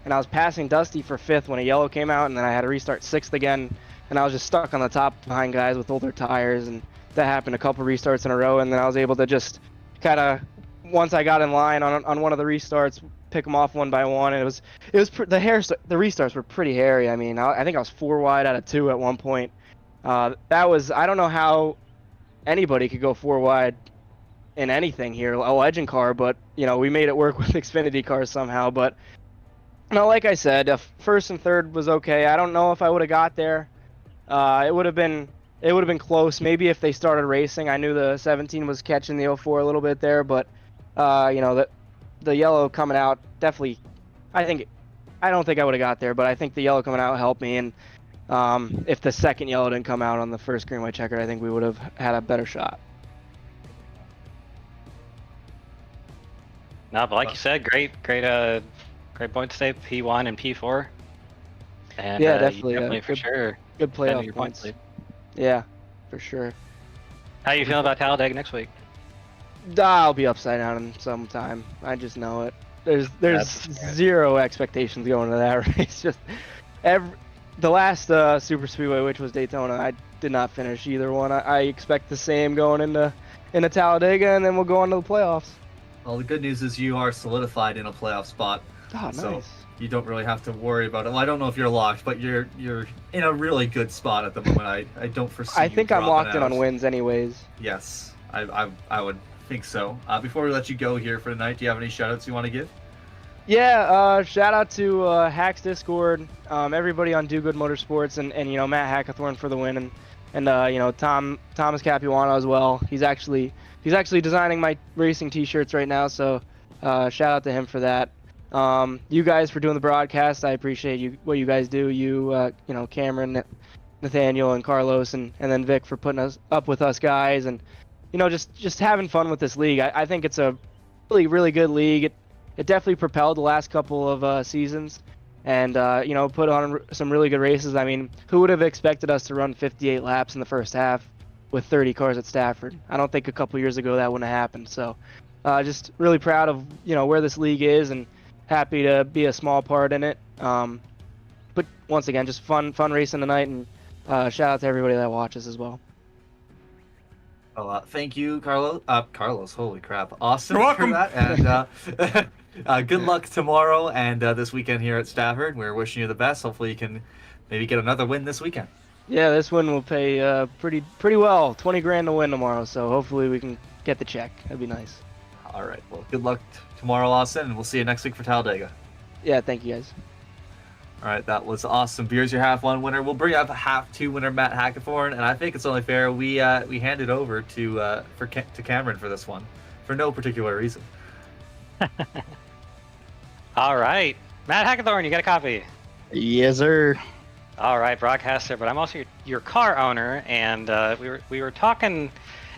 and I was passing Dusty for 5th when a yellow came out, and then I had to restart 6th again, and I was just stuck on the top behind guys with older tires, and that happened a couple restarts in a row, and then I was able to just kind of, once I got in line on one of the restarts, pick them off one by one, and the restarts were pretty hairy. I mean, I think I was 4 wide out of 2 at one point. I don't know how anybody could go 4 wide in anything here, a legend car, but we made it work with Xfinity cars somehow. But like I said, 1st and 3rd was okay. I don't know if I would have got there. It would have been close. Maybe if they started racing. I knew the 17 was catching the 04 a little bit there, but the yellow coming out definitely, I don't think I would have got there, but I think the yellow coming out helped me, and if the second yellow didn't come out on the first green white checker, I think we would have had a better shot. No, but like you said, great point stay, P1 and P4. And yeah, definitely for sure. Good playoff points. Yeah, for sure. How you feeling about Talladega next week? I'll be upside down in some time. I just know it. There's zero expectations going into that race. Just the last super speedway, which was Daytona, I did not finish either one. I expect the same going into Talladega, and then we'll go on to the playoffs. Well, the good news is you are solidified in a playoff spot. Oh, So nice. you don't really have to worry about it. Well, I don't know if you're locked, but you're in a really good spot at the moment. I don't foresee. I you think I'm dropping locked in out. on wins anyways. Yes, I would think so. Before we let you go here for tonight, do you have any shoutouts you want to give? Yeah, shout out to Hacks Discord, everybody on Do Good Motorsports, and Matt Hackathorn for the win, and Thomas Capuano as well. He's actually designing my racing T-shirts right now, so shout out to him for that. You guys for doing the broadcast, I appreciate what you guys do. You Cameron, Nathaniel, and Carlos, and then Vic for putting us up with us guys, and just having fun with this league. I think it's a really, really good league. It definitely propelled the last couple of seasons, and put on some really good races. I mean, who would have expected us to run 58 laps in the first half with 30 cars at Stafford? I don't think a couple years ago that wouldn't have happened. So, just really proud of where this league is, and happy to be a small part in it. But once again, just fun racing tonight, and shout out to everybody that watches as well. Well, thank you, Carlos. Carlos, holy crap, Austin, You're welcome. for that, and good luck tomorrow and this weekend here at Stafford. We're wishing you the best. Hopefully, you can maybe get another win this weekend. Yeah, this win will pay pretty well. 20 grand to win tomorrow, so hopefully we can get the check. That'd be nice. All right. Well, good luck tomorrow, Austin, and we'll see you next week for Talladega. Yeah, thank you guys. All right, that was awesome. Beer's your half one winner. We'll bring up half two winner Matt Hackathorn, and I think it's only fair we hand it over to Cameron for this one, for no particular reason. All right, Matt Hackathorn, you got a copy. Yes, sir. All right, broadcaster, but I'm also your car owner, and we were talking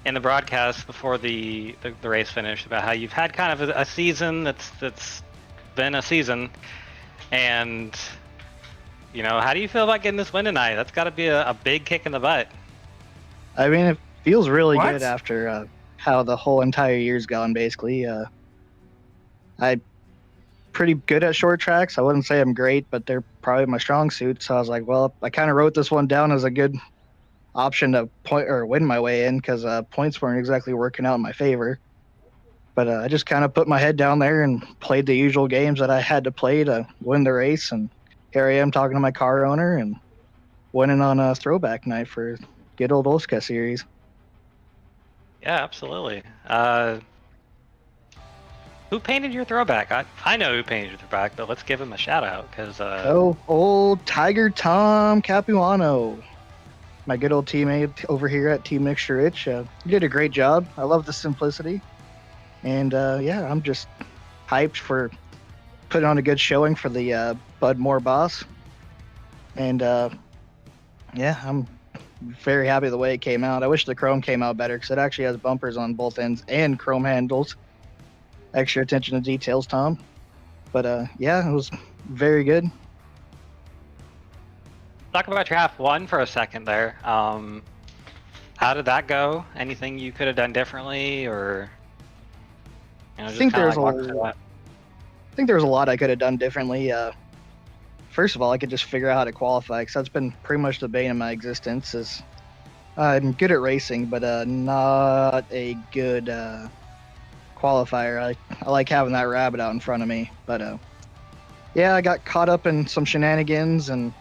in the broadcast before the race finished about how you've had kind of a season that's been a season, and how do you feel about getting this win tonight? That's got to be a big kick in the butt. I mean, it feels really What? good after how the whole entire year's gone, basically. I'm pretty good at short tracks. I wouldn't say I'm great, but they're probably my strong suit. So I was like, well, I kind of wrote this one down as a good option to point or win my way in, because points weren't exactly working out in my favor. But I just kind of put my head down there and played the usual games that I had to play to win the race. And here I am talking to my car owner and winning on a throwback night for good old OSCA series. Yeah, absolutely. Who painted your throwback? I know who painted your throwback, but let's give him a shout out, because Oh, old Tiger Tom Capuano, my good old teammate over here at Team Mixture Rich. You did a great job. I love the simplicity. And I'm just hyped for putting on a good showing for the Bud Moore boss. And I'm very happy the way it came out. I wish the chrome came out better, because it actually has bumpers on both ends and chrome handles. Extra attention to details, Tom. But it was very good. talk about your half one for a second there. How did that go? Anything you could have done differently, or I think there was a lot I could have done differently. First of all, I could just figure out how to qualify, because that's been pretty much the bane of my existence. Is I'm good at racing, but not a good qualifier. I like having that rabbit out in front of me. But I got caught up in some shenanigans and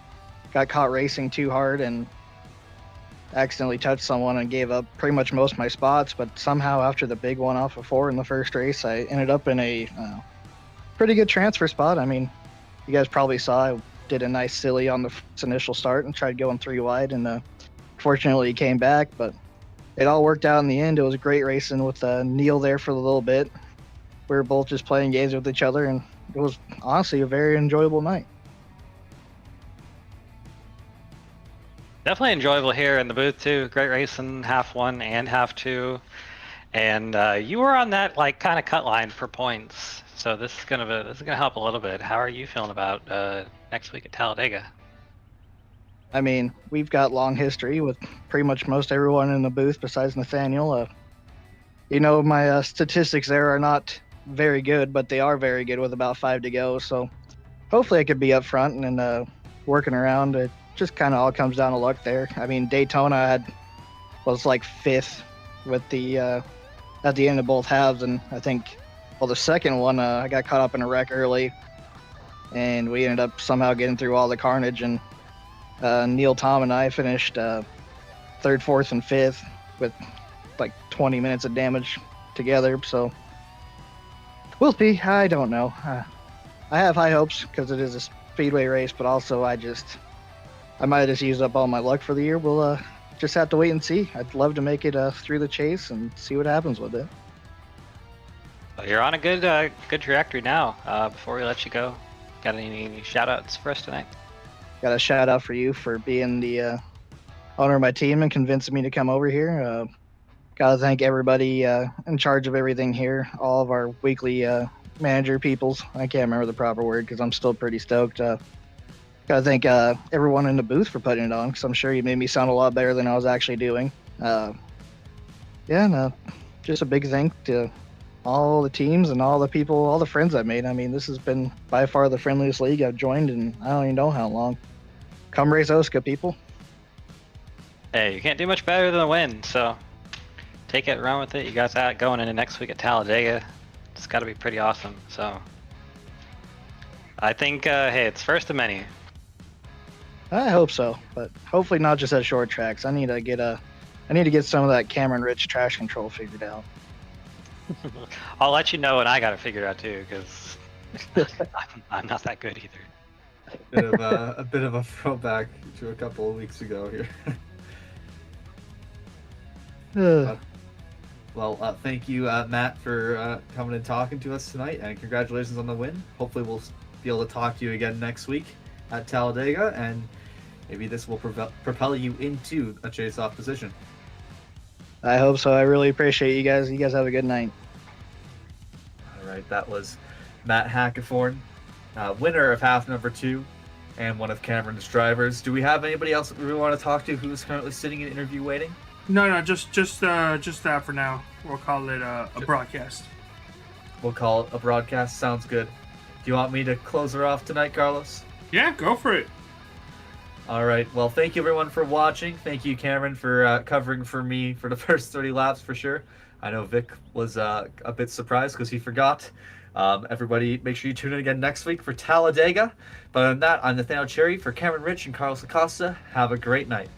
got caught racing too hard and accidentally touched someone and gave up pretty much most of my spots. But somehow, after the big one off of 4 in the first race, I ended up in a pretty good transfer spot. I mean, you guys probably saw I did a nice silly on the initial start and tried going 3 wide, and fortunately he came back, but it all worked out in the end. It was great racing with Neil there for a little bit. We were both just playing games with each other, and it was honestly a very enjoyable night. definitely enjoyable here in the booth too. Great racing, half one and half two, and you were on that kind of cut line for points. So this is gonna help a little bit. How are you feeling about next week at Talladega? I mean, we've got long history with pretty much most everyone in the booth besides Nathaniel. My statistics there are not very good, but they are very good with about 5 to go. So hopefully I could be up front and working around. just kind of all comes down to luck there. I mean, Daytona was like 5th with the at the end of both halves, and I think, well, the second one I got caught up in a wreck early, and we ended up somehow getting through all the carnage, and Neil, Tom, and I finished 3rd, 4th, and 5th with like 20 minutes of damage together. So we'll see. I don't know. I have high hopes because it is a speedway race, but also I might have just used up all my luck for the year. We'll just have to wait and see. I'd love to make it through the chase and see what happens with it. Well, you're on a good trajectory now. Before we let you go, got any shout outs for us tonight? Got a shout out for you for being the owner of my team and convincing me to come over here. Gotta thank everybody in charge of everything here, all of our weekly manager peoples. I can't remember the proper word because I'm still pretty stoked. Gotta thank everyone in the booth for putting it on because I'm sure you made me sound a lot better than I was actually doing. Just a big thank to all the teams and all the people, all the friends I've made. I mean, this has been by far the friendliest league I've joined in I don't even know how long. Come race OSCA, people. Hey, you can't do much better than a win, so take it, run with it. You guys out going into next week at Talladega. It's got to be pretty awesome. So I think, hey, it's first of many. I hope so, but hopefully not just at short tracks. I need to get some of that Cameron Rich trash control figured out. I'll let you know when I got it figured out too, because I'm not that good either. A bit of a throwback to a couple of weeks ago here. Thank you, Matt, for coming and talking to us tonight, and congratulations on the win. Hopefully we'll be able to talk to you again next week at Talladega, and maybe this will propel you into a chase-off position. I hope so. I really appreciate you guys. You guys have a good night. All right, that was Matt Hackathorn, winner of half number 2 and one of Cameron's drivers. Do we have anybody else that we want to talk to who's currently sitting in interview waiting? No, just that for now. We'll call it a broadcast. We'll call it a broadcast. Sounds good. Do you want me to close her off tonight, Carlos? Yeah, go for it. All right. Well, thank you everyone for watching. Thank you, Cameron, for covering for me for the first 30 laps for sure. I know Vic was a bit surprised because he forgot. Everybody, make sure you tune in again next week for Talladega. But other than that, I'm Nathaniel Cherry for Cameron Rich and Carlos Acosta. Have a great night.